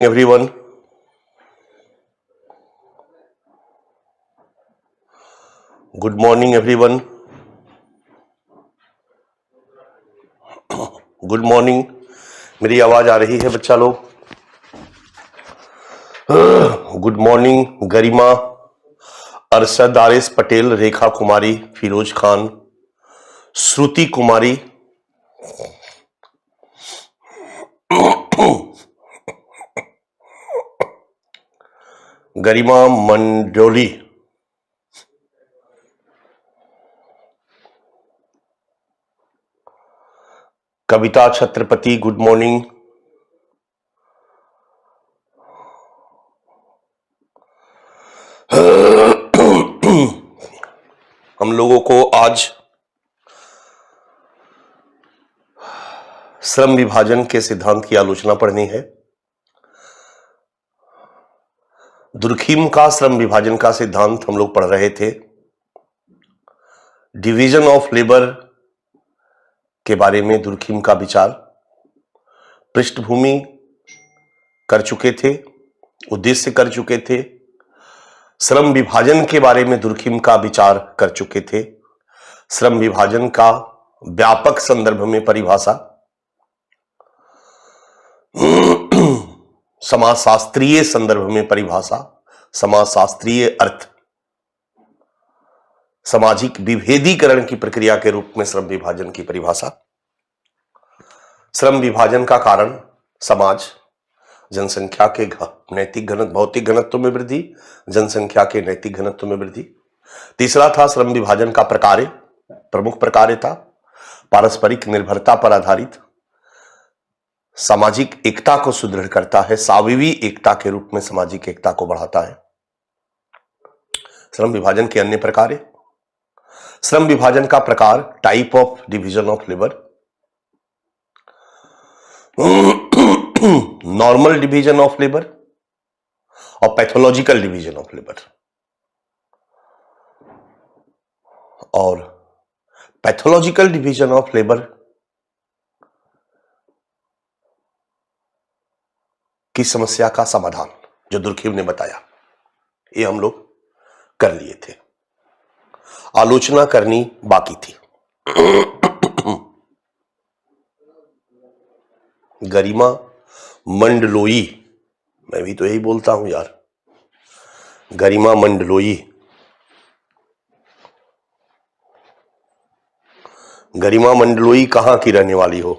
everyone. Good morning, everyone. Good morning. मेरी आवाज आ रही है बच्चा लोग? Good morning. Garima, Arshad, Aris Patel, Rekha Kumari, Firoz Khan, Shruti Kumari, Garima Mandoli, Kavita Chhatrapati. Good morning. हम लोगों को आज श्रम विभाजन के सिद्धांत की आलोचना पढ़नी है. दुर्खीम का श्रम विभाजन का सिद्धांत हम लोग पढ़ रहे थे. डिवीजन ऑफ लेबर के बारे में दुर्खीम का विचार पृष्ठभूमि कर चुके थे, उद्देश्य कर चुके थे. श्रम विभाजन के बारे में दुर्खीम का विचार कर चुके थे. श्रम विभाजन का व्यापक संदर्भ में परिभाषा, समाजशास्त्रीय संदर्भ में परिभाषा, समाजशास्त्रीय अर्थ, सामाजिक विभेदीकरण की प्रक्रिया के रूप में श्रम विभाजन की परिभाषा. श्रम विभाजन का कारण समाज, जनसंख्या के नैतिक घनत्व, भौतिक घनत्व में वृद्धि, जनसंख्या के नैतिक घनत्व में वृद्धि. तीसरा था श्रम विभाजन का प्रकार. प्रमुख प्रकार था पारस्परिक निर्भरता पर आधारित, सामाजिक एकता को सुदृढ़ करता है, साविवी एकता के रूप में सामाजिक एकता को बढ़ाता है. श्रम विभाजन के अन्य प्रकार. श्रम विभाजन का प्रकार type of division of labour, normal division of labour और पैथोलॉजिकल डिवीजन ऑफ लेबर. और पैथोलॉजिकल डिवीजन ऑफ लेबर की समस्या का समाधान जो दुर्खीम ने बताया, ये हम लोग कर लिए थे. आलोचना करनी बाकी थी. गरिमा मंडलोई, मैं भी तो यही बोलता हूं यार, गरिमा मंडलोई. गरिमा मंडलोई कहां की रहने वाली हो?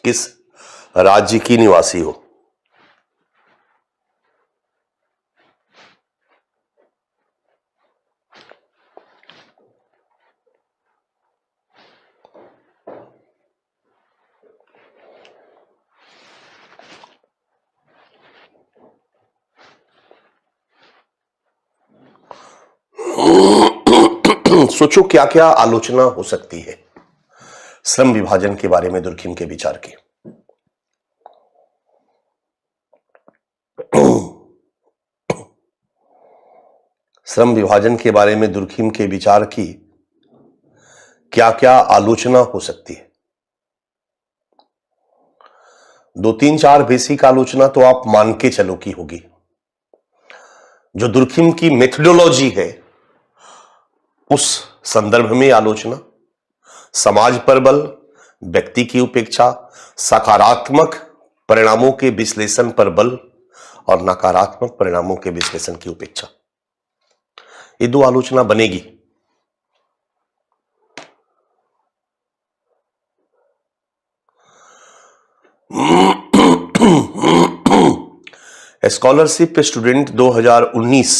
किस राज्य की निवासी हो? सोचो क्या क्या आलोचना हो सकती है श्रम विभाजन के बारे में दुर्खीम के विचार की. श्रम विभाजन के बारे में दुर्खीम के विचार की क्या क्या आलोचना हो सकती है? 2-3-4 बेसिक आलोचना तो आप मान के चलो की होगी. जो दुर्खीम की मेथोडोलॉजी है उस संदर्भ में आलोचना, समाज पर बल, व्यक्ति की उपेक्षा, सकारात्मक परिणामों के विश्लेषण पर बल और नकारात्मक परिणामों के विश्लेषण की उपेक्षा, ये 2 आलोचना बनेगी. स्कॉलरशिप स्टूडेंट 2019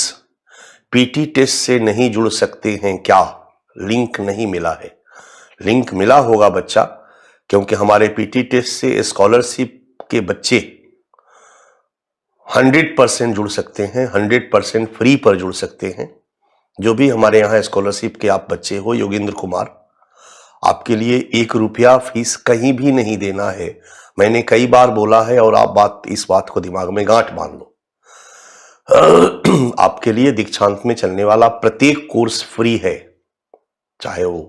पीटी टेस्ट से नहीं जुड़ सकते हैं क्या? लिंक नहीं मिला है. लिंक मिला होगा बच्चा, क्योंकि हमारे पीटी टेस्ट से स्कॉलरशिप के बच्चे 100% जुड़ सकते हैं, 100% फ्री पर जुड़ सकते हैं. जो भी हमारे यहाँ स्कॉलरशिप के आप बच्चे हो, योगेंद्र कुमार, आपके लिए 1 रुपया फीस कहीं भी नहीं देना है. मैंने कई बार बोला है और आप इस बात को दिमाग में गांठ बांध लो. आपके लिए दीक्षांत में चलने वाला प्रत्येक कोर्स फ्री है, चाहे वो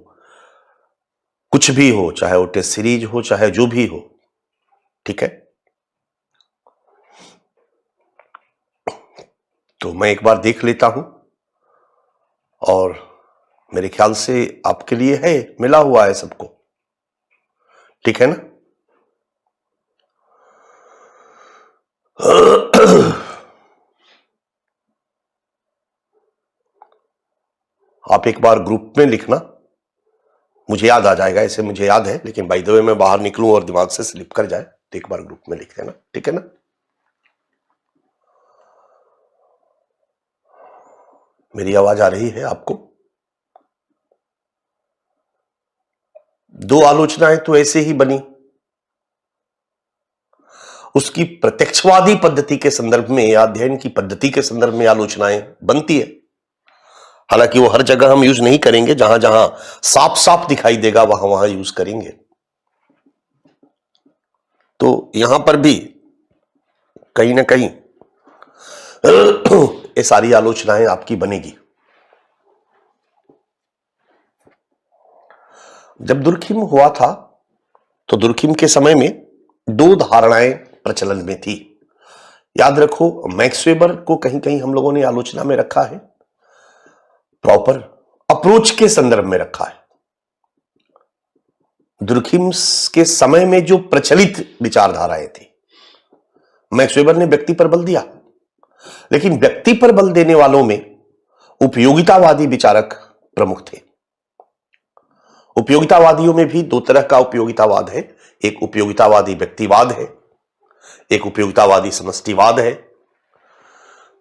कुछ भी हो, चाहे वो टेस्ट सीरीज हो, चाहे जो भी हो. ठीक है, तो मैं एक बार देख लेता हूं और मेरे ख्याल से आपके लिए है, मिला हुआ है सबको, ठीक है ना। आप एक बार ग्रुप में लिखना, मुझे याद आ जाएगा, ऐसे मुझे याद है, लेकिन बाय द वे मैं बाहर निकलूं और दिमाग से स्लिप कर जाए तो एक बार ग्रुप में लिख देना, ठीक है ना। मेरी आवाज आ रही है आपको? दो आलोचनाएं तो ऐसे ही बनी, उसकी प्रत्यक्षवादी पद्धति के संदर्भ में या अध्ययन की पद्धति के संदर्भ में आलोचनाएं बनती है। हालांकि वो हर जगह हम यूज नहीं करेंगे, जहां जहां साफ साफ दिखाई देगा वहां वहां यूज करेंगे। तो यहां पर भी कहीं ना कहीं ये सारी आलोचनाएं आपकी बनेगी। जब दुर्खिम हुआ था तो दुर्खिम के समय में दो धारणाएं प्रचलन में थी। याद रखो, मैक्स वेबर को कहीं कहीं हम लोगों ने आलोचना में रखा है, प्रॉपर अप्रोच के संदर्भ में रखा है। दुर्खिम के समय में जो प्रचलित विचारधाराएं थी, मैक्स वेबर ने व्यक्ति पर बल दिया, लेकिन व्यक्ति पर बल देने वालों में उपयोगितावादी विचारक प्रमुख थे। उपयोगितावादियों में भी दो तरह का उपयोगितावाद है, एक उपयोगितावादी व्यक्तिवाद है, एक उपयोगितावादी समष्टिवाद है।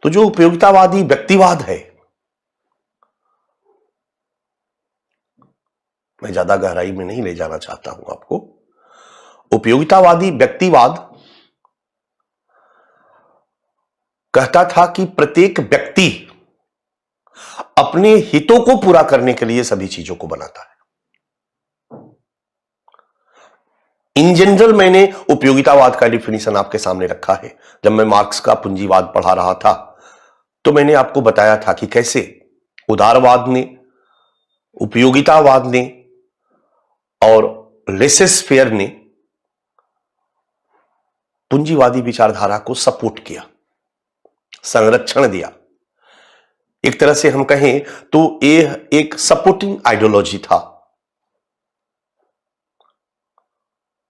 तो जो उपयोगितावादी व्यक्तिवाद है, मैं ज्यादा गहराई में नहीं ले जाना चाहता हूं आपको। उपयोगितावादी व्यक्तिवाद कहता था कि प्रत्येक व्यक्ति अपने हितों को पूरा करने के लिए सभी चीजों को बनाता है। इन जनरल मैंने उपयोगितावाद का डिफिनीशन आपके सामने रखा है। जब मैं मार्क्स का पूंजीवाद पढ़ा रहा था तो मैंने आपको बताया था कि कैसे उदारवाद ने, उपयोगितावाद ने और लेसेस फेयर ने पूंजीवादी विचारधारा को सपोर्ट किया, संरक्षण दिया। एक तरह से हम कहें तो यह एक सपोर्टिंग आइडियोलॉजी था।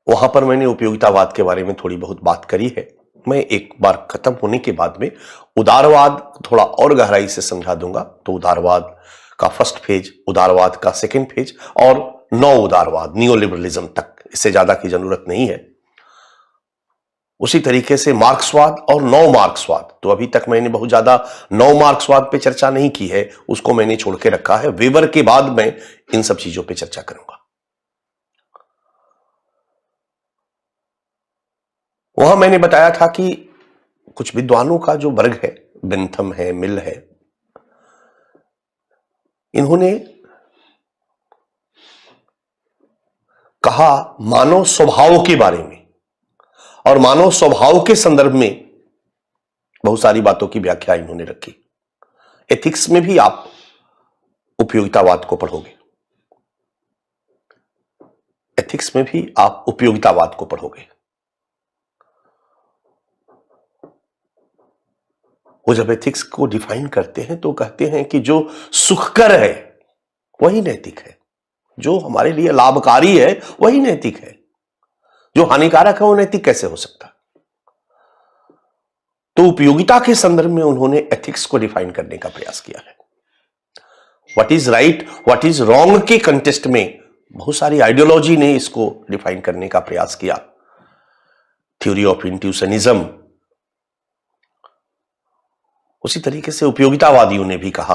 वहां पर मैंने उपयोगितावाद के बारे में थोड़ी बहुत बात करी है। मैं एक बार खत्म होने के बाद में उदारवाद थोड़ा और गहराई से समझा दूंगा। तो उदारवाद का फर्स्ट फेज, उदारवाद का सेकंड फेज और नौ उदारवाद, नियोलिबरलिज्म तक, इससे ज्यादा की जरूरत नहीं है। उसी तरीके से मार्क्सवाद और नौ मार्क्सवाद, तो अभी तक मैंने बहुत ज्यादा नौ मार्क्सवाद पे चर्चा नहीं की है, उसको मैंने छोड़ के रखा है। वेबर के बाद मैं इन सब चीजों पे चर्चा करूंगा। वहां मैंने बताया था कि कुछ विद्वानों का जो वर्ग है, बेंथम है, मिल है, इन्होंने कहा मानव स्वभाव के बारे में, और मानव स्वभाव के संदर्भ में बहुत सारी बातों की व्याख्या इन्होंने रखी। एथिक्स में भी आप उपयोगितावाद को पढ़ोगे, एथिक्स में भी आप उपयोगितावाद को पढ़ोगे। वो जब एथिक्स को डिफाइन करते हैं तो कहते हैं कि जो सुखकर है वही नैतिक है, जो हमारे लिए लाभकारी है वही नैतिक है, जो हानिकारक है वो नैतिक कैसे हो सकता। तो उपयोगिता के संदर्भ में उन्होंने एथिक्स को डिफाइन करने का प्रयास किया है। What is right, what is wrong के कंटेस्ट में बहुत सारी आइडियोलॉजी ने इसको डिफाइन करने का प्रयास किया। थ्योरी ऑफ इंट्यूशनिज्म, उसी तरीके से उपयोगितावादियों ने भी कहा,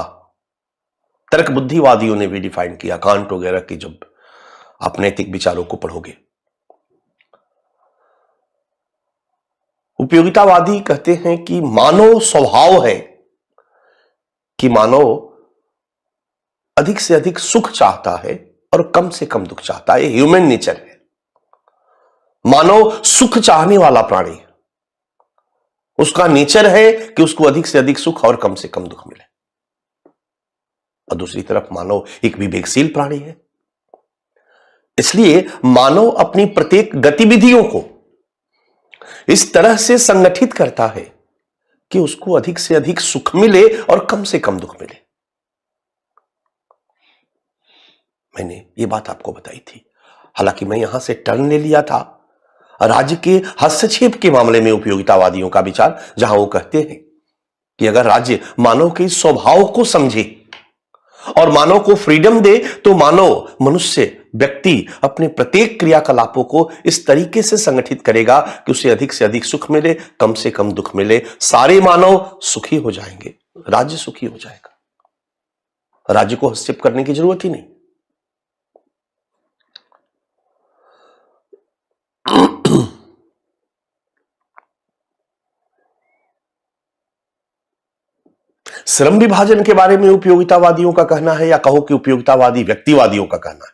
तर्क बुद्धिवादियों ने भी डिफाइन किया, कांट वगैरह की जब आप नैतिक विचारों को पढ़ोगे। उपयोगितावादी कहते हैं कि मानव स्वभाव है कि मानव अधिक से अधिक सुख चाहता है और कम से कम दुख चाहता है। ह्यूमन नेचर है, मानव सुख चाहने वाला प्राणी है। उसका नेचर है कि उसको अधिक से अधिक सुख और कम से कम दुख मिले। और दूसरी तरफ मानव एक विवेकशील प्राणी है, इसलिए मानव अपनी प्रत्येक गतिविधियों को इस तरह से संगठित करता है कि उसको अधिक से अधिक सुख मिले और कम से कम दुख मिले। मैंने ये बात आपको बताई थी। हालांकि मैं यहां से टर्न ले लिया था राज्य के हस्तक्षेप के मामले में उपयोगितावादियों का विचार, जहां वो कहते हैं कि अगर राज्य मानव के स्वभाव को समझे और मानव को फ्रीडम दे तो मानव मनुष्य व्यक्ति अपने प्रत्येक क्रियाकलापों को इस तरीके से संगठित करेगा कि उसे अधिक से अधिक सुख मिले, कम से कम दुख मिले। सारे मानव सुखी हो जाएंगे, राज्य सुखी हो जाएगा। राज्य को हस्तक्षेप करने की जरूरत ही नहीं। श्रम विभाजन के बारे में उपयोगितावादियों का कहना है, या कहो कि उपयोगितावादी व्यक्तिवादियों का कहना है,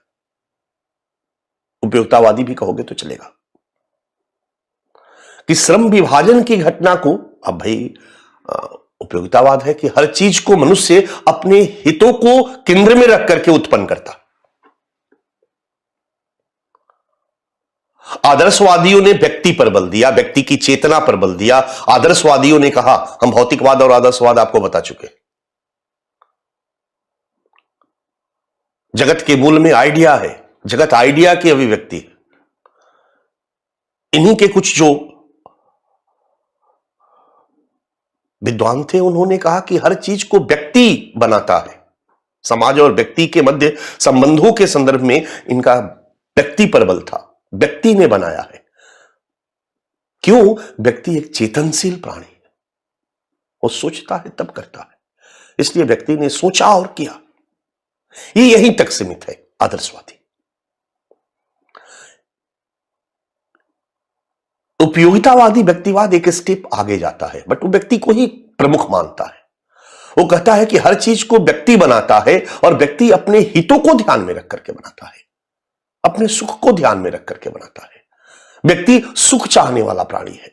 उपयोगितावादी भी कहोगे तो चलेगा, कि श्रम विभाजन की घटना को, अब भाई उपयोगितावाद है कि हर चीज को मनुष्य अपने हितों को केंद्र में रख करके उत्पन्न करता। आदर्शवादियों ने व्यक्ति पर बल दिया, व्यक्ति की चेतना पर बल दिया। आदर्शवादियों ने कहा, हम भौतिकवाद और आदर्शवाद आपको बता चुके, जगत के मूल में आइडिया है, जगत आइडिया की अभिव्यक्ति है। इन्हीं के कुछ जो विद्वान थे उन्होंने कहा कि हर चीज को व्यक्ति बनाता है। समाज और व्यक्ति के मध्य संबंधों के संदर्भ में इनका व्यक्ति पर बल था, व्यक्ति ने बनाया है। क्यों? व्यक्ति एक चेतनशील प्राणी है, वो सोचता है तब करता है, इसलिए व्यक्ति ने सोचा और किया। ये यहीं तक सीमित है आदर्शवादी। उपयोगितावादी व्यक्तिवाद एक स्टेप आगे जाता है, बट वो व्यक्ति को ही प्रमुख मानता है। वो कहता है कि हर चीज को व्यक्ति बनाता है और व्यक्ति अपने हितों को ध्यान में रख करके बनाता है, अपने सुख को ध्यान में रख करके बनाता है। व्यक्ति सुख चाहने वाला प्राणी है,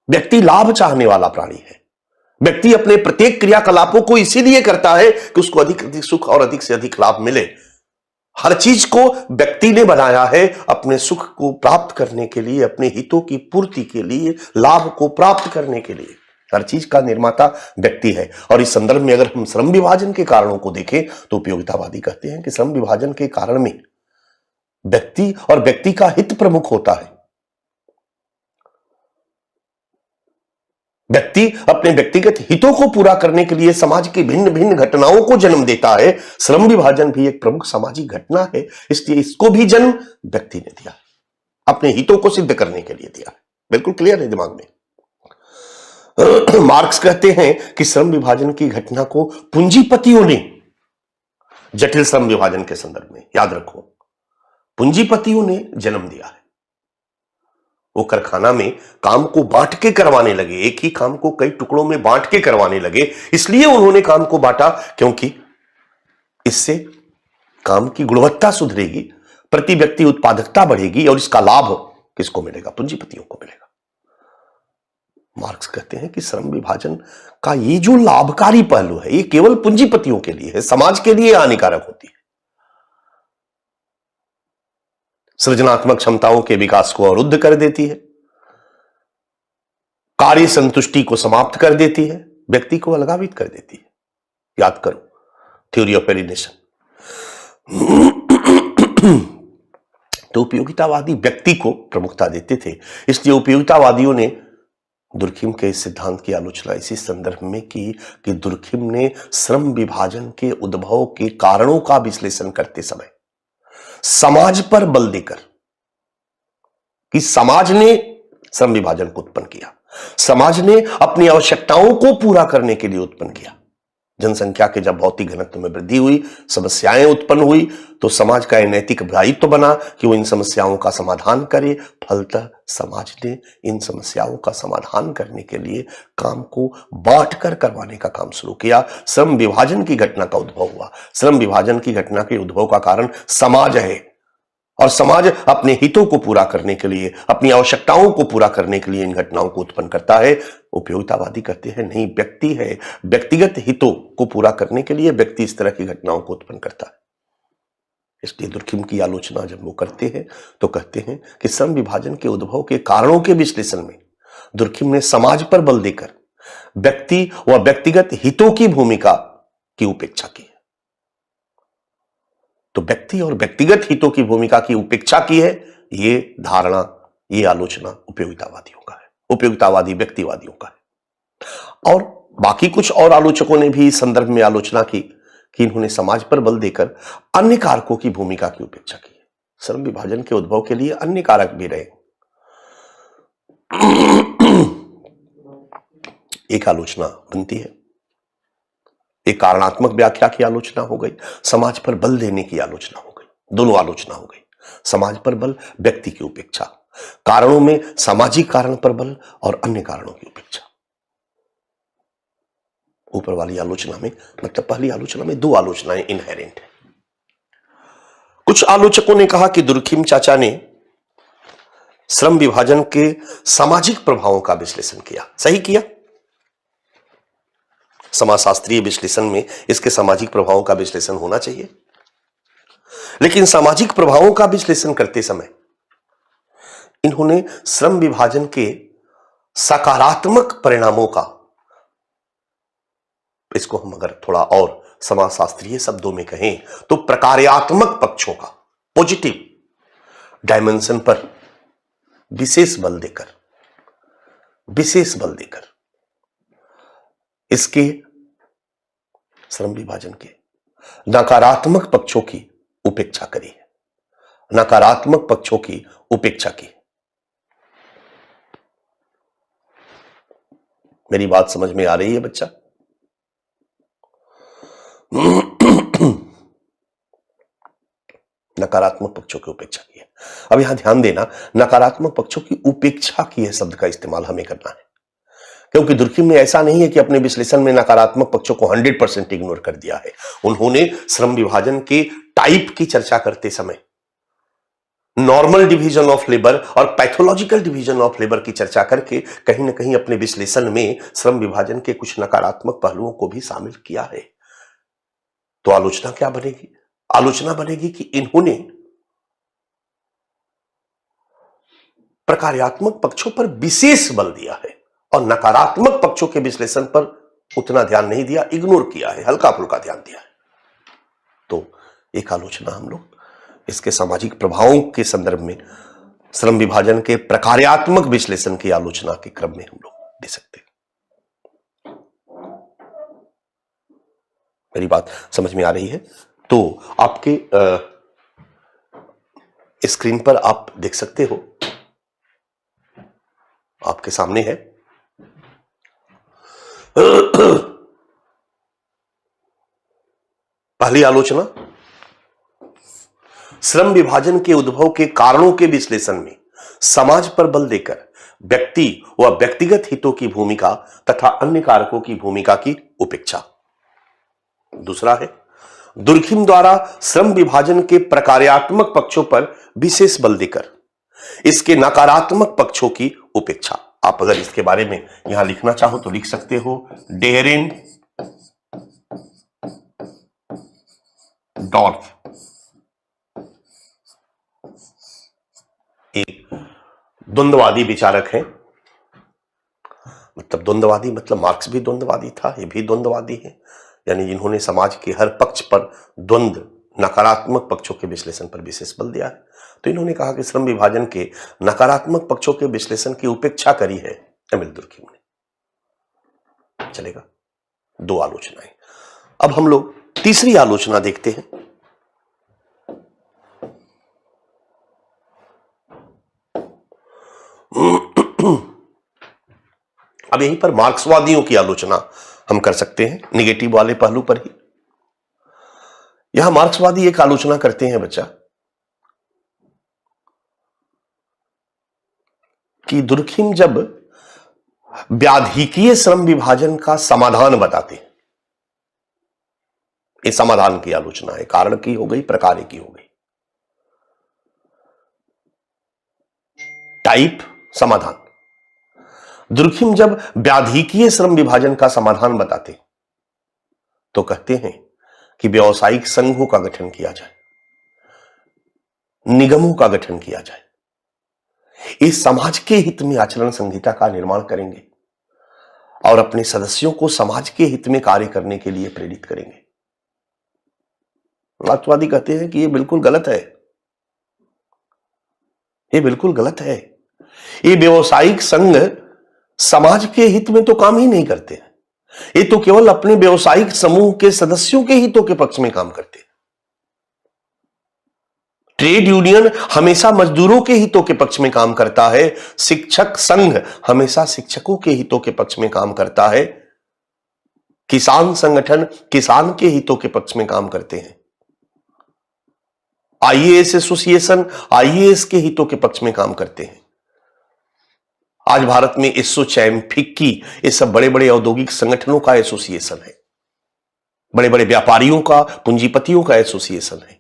व्यक्ति लाभ चाहने वाला प्राणी है। व्यक्ति अपने प्रत्येक क्रियाकलापों को इसीलिए करता है कि उसको अधिक अधिक सुख और अधिक से अधिक लाभ मिले। हर चीज को व्यक्ति ने बनाया है अपने सुख को प्राप्त करने के लिए, अपने हितों की पूर्ति के लिए, लाभ को प्राप्त करने के लिए। हर चीज का निर्माता व्यक्ति है। और इस संदर्भ में अगर हम श्रम विभाजन के कारणों को देखें तो उपयोगितावादी कहते हैं कि श्रम विभाजन के कारण में व्यक्ति और व्यक्ति का हित प्रमुख होता है। व्यक्ति अपने व्यक्तिगत हितों को पूरा करने के लिए समाज की भिन्न भिन्न घटनाओं को जन्म देता है। श्रम विभाजन भी एक प्रमुख सामाजिक घटना है, इसलिए इसको भी जन्म व्यक्ति ने दिया, अपने हितों को सिद्ध करने के लिए दिया। बिल्कुल क्लियर है दिमाग में। मार्क्स कहते हैं कि श्रम विभाजन की घटना को पूंजीपतियों ने, जटिल श्रम विभाजन के संदर्भ में याद रखो, पूंजीपतियों ने जन्म दिया है। वो कारखाना में काम को बांट के करवाने लगे, एक ही काम को कई टुकड़ों में बांट के करवाने लगे। इसलिए उन्होंने काम को बांटा क्योंकि इससे काम की गुणवत्ता सुधरेगी, प्रति व्यक्ति उत्पादकता बढ़ेगी और इसका लाभ किसको मिलेगा? पूंजीपतियों को मिलेगा। मार्क्स कहते हैं कि श्रम विभाजन का ये जो लाभकारी पहलू है ये केवल पूंजीपतियों के लिए है, समाज के लिए हानिकारक होती है। सृजनात्मक क्षमताओं के विकास को अवरुद्ध कर देती है, कार्य संतुष्टि को समाप्त कर देती है, व्यक्ति को अलगावित कर देती है। याद करो थ्योरी ऑफ एलिनेशन। तो उपयोगितावादी व्यक्ति को प्रमुखता देते थे, इसलिए उपयोगितावादियों ने दुर्खिम के इस सिद्धांत की आलोचना इसी संदर्भ में की कि दुर्खिम ने श्रम विभाजन के उद्भव के कारणों का विश्लेषण करते समय समाज पर बल देकर, कि समाज ने श्रम विभाजन को उत्पन्न किया, समाज ने अपनी आवश्यकताओं को पूरा करने के लिए उत्पन्न किया। जनसंख्या के जब भौतिक घनत्व में वृद्धि हुई, समस्याएं उत्पन्न हुई, तो समाज का नैतिक दायित्व बना कि वो इन समस्याओं का समाधान करे। फलतः समाज ने इन समस्याओं का समाधान करने के लिए काम को बांटकर करवाने का काम शुरू किया। श्रम विभाजन की घटना का उद्भव हुआ। श्रम विभाजन की घटना के उद्भव का कारण समाज है, और समाज अपने हितों को पूरा करने के लिए, अपनी आवश्यकताओं को पूरा करने के लिए इन घटनाओं को उत्पन्न करता है। उपयोगितावादी कहते हैं नहीं, व्यक्ति है, व्यक्तिगत हितों को पूरा करने के लिए व्यक्ति इस तरह की घटनाओं को उत्पन्न करता है। इसलिए दुर्खिम की आलोचना जब वो करते हैं तो कहते हैं कि श्रम विभाजन के उद्भव के कारणों के विश्लेषण में दुर्खिम ने समाज पर बल देकर व्यक्ति व व्यक्तिगत हितों की भूमिका की उपेक्षा की है। तो व्यक्ति और व्यक्तिगत हितों की भूमिका की उपेक्षा की है, ये धारणा, ये आलोचना उपयोगितावादियों का है, उपयोगितावादी व्यक्तिवादियों का है। और बाकी कुछ और आलोचकों ने भी इस संदर्भ में आलोचना की कि इन्होंने समाज पर बल देकर अन्य कारकों की भूमिका की उपेक्षा की है। श्रम विभाजन के उद्भव के लिए अन्य कारक भी रहे। एक आलोचना बनती है, एक कारणात्मक व्याख्या की आलोचना हो गई, समाज पर बल देने की आलोचना हो गई। दोनों आलोचना हो गई, समाज पर बल, व्यक्ति की उपेक्षा, कारणों में सामाजिक कारण पर बल और अन्य कारणों की उपेक्षा। ऊपर वाली आलोचना में, मतलब पहली आलोचना में दो आलोचनाएं इनहेरेंट है। कुछ आलोचकों ने कहा कि दुर्खिम चाचा ने श्रम विभाजन के सामाजिक प्रभावों का विश्लेषण किया। सही किया, समाजशास्त्रीय विश्लेषण में इसके सामाजिक प्रभावों का विश्लेषण होना चाहिए। लेकिन सामाजिक प्रभावों का विश्लेषण करते समय इन्होंने श्रम विभाजन के सकारात्मक परिणामों का, इसको हम अगर थोड़ा और समाजशास्त्रीय शब्दों में कहें तो प्रकार्यात्मक पक्षों का, पॉजिटिव डायमेंशन पर विशेष बल देकर इसके श्रम विभाजन के नकारात्मक पक्षों की उपेक्षा करी है, नकारात्मक पक्षों की उपेक्षा की। मेरी बात समझ में आ रही है बच्चा? नकारात्मक पक्षों की उपेक्षा की है। अब यहां ध्यान देना, नकारात्मक पक्षों की उपेक्षा की है शब्द का इस्तेमाल हमें करना है, क्योंकि दुर्खिम ने ऐसा नहीं है कि अपने विश्लेषण में नकारात्मक पक्षों को 100% इग्नोर कर दिया है। उन्होंने श्रम विभाजन के टाइप की चर्चा करते समय नॉर्मल डिवीजन ऑफ लेबर और पैथोलॉजिकल डिवीजन ऑफ लेबर की चर्चा करके कहीं ना कहीं अपने विश्लेषण में श्रम विभाजन के कुछ नकारात्मक पहलुओं को भी शामिल किया है। तो आलोचना क्या बनेगी? आलोचना बनेगी कि इन्होंने प्रकार्यात्मक पक्षों पर विशेष बल दिया है और नकारात्मक पक्षों के विश्लेषण पर उतना ध्यान नहीं दिया, इग्नोर किया है, हल्का फुल्का ध्यान दिया है। तो एक आलोचना हम लोग इसके सामाजिक प्रभावों के संदर्भ में श्रम विभाजन के प्रकार्यात्मक विश्लेषण की आलोचना के क्रम में हम लोग दे सकते हैं। मेरी बात समझ में आ रही है? तो आपके स्क्रीन पर आप देख सकते हो, आपके सामने है पहली आलोचना, श्रम विभाजन के उद्भव के कारणों के विश्लेषण में समाज पर बल देकर व्यक्ति व व्यक्तिगत हितों की भूमिका तथा अन्य कारकों की भूमिका की उपेक्षा। दूसरा है दुर्खिम द्वारा श्रम विभाजन के प्रकार्यात्मक पक्षों पर विशेष बल देकर इसके नकारात्मक पक्षों की उपेक्षा। आप अगर इसके बारे में यहां लिखना चाहो तो लिख सकते हो, डेरेन डॉर्फ एक द्वंद्ववादी विचारक हैं। मतलब द्वंद्ववादी मतलब मार्क्स भी द्वंद्ववादी था, ये भी द्वंद्ववादी है, यानी इन्होंने समाज के हर पक्ष पर द्वंद्व, नकारात्मक पक्षों के विश्लेषण पर विशेष बल दिया है। तो इन्होंने कहा कि श्रम विभाजन के नकारात्मक पक्षों के विश्लेषण की उपेक्षा करी है एमिल दुर्खिम ने। चलेगा, दो आलोचनाएं। अब हम लोग तीसरी आलोचना देखते हैं। अब यहीं पर मार्क्सवादियों की आलोचना हम कर सकते हैं, निगेटिव वाले पहलू पर ही। यहां मार्क्सवादी एक आलोचना करते हैं बच्चा कि दुर्खिम जब व्याधिकीय श्रम विभाजन का समाधान बताते हैं, ये समाधान की आलोचना है, कारण की हो गई, प्रकार की हो गई। टाइप समाधान। दुर्खिम जब व्याधिकीय श्रम विभाजन का समाधान बताते तो कहते हैं कि व्यावसायिक संघों का गठन किया जाए, निगमों का गठन किया जाए। इस समाज के हित में आचरण संहिता का निर्माण करेंगे और अपने सदस्यों को समाज के हित में कार्य करने के लिए प्रेरित करेंगे। मार्क्सवादी कहते हैं कि यह बिल्कुल गलत है, यह बिल्कुल गलत है। ये व्यवसायिक संघ समाज के हित में तो काम ही नहीं करते हैं, ये तो केवल अपने व्यवसायिक समूह के सदस्यों के हितों के पक्ष में काम करते हैं। ट्रेड यूनियन हमेशा मजदूरों के हितों के पक्ष में काम करता है, शिक्षक संघ हमेशा शिक्षकों के हितों के पक्ष में काम करता है, किसान संगठन किसान के हितों के पक्ष में काम करते हैं, आईएएस एसोसिएशन आईएएस के हितों के पक्ष में काम करते हैं। आज भारत में एसोचैम, फिक्की, ये सब बड़े बड़े औद्योगिक संगठनों का एसोसिएशन है, बड़े बड़े व्यापारियों का, पूंजीपतियों का एसोसिएशन है।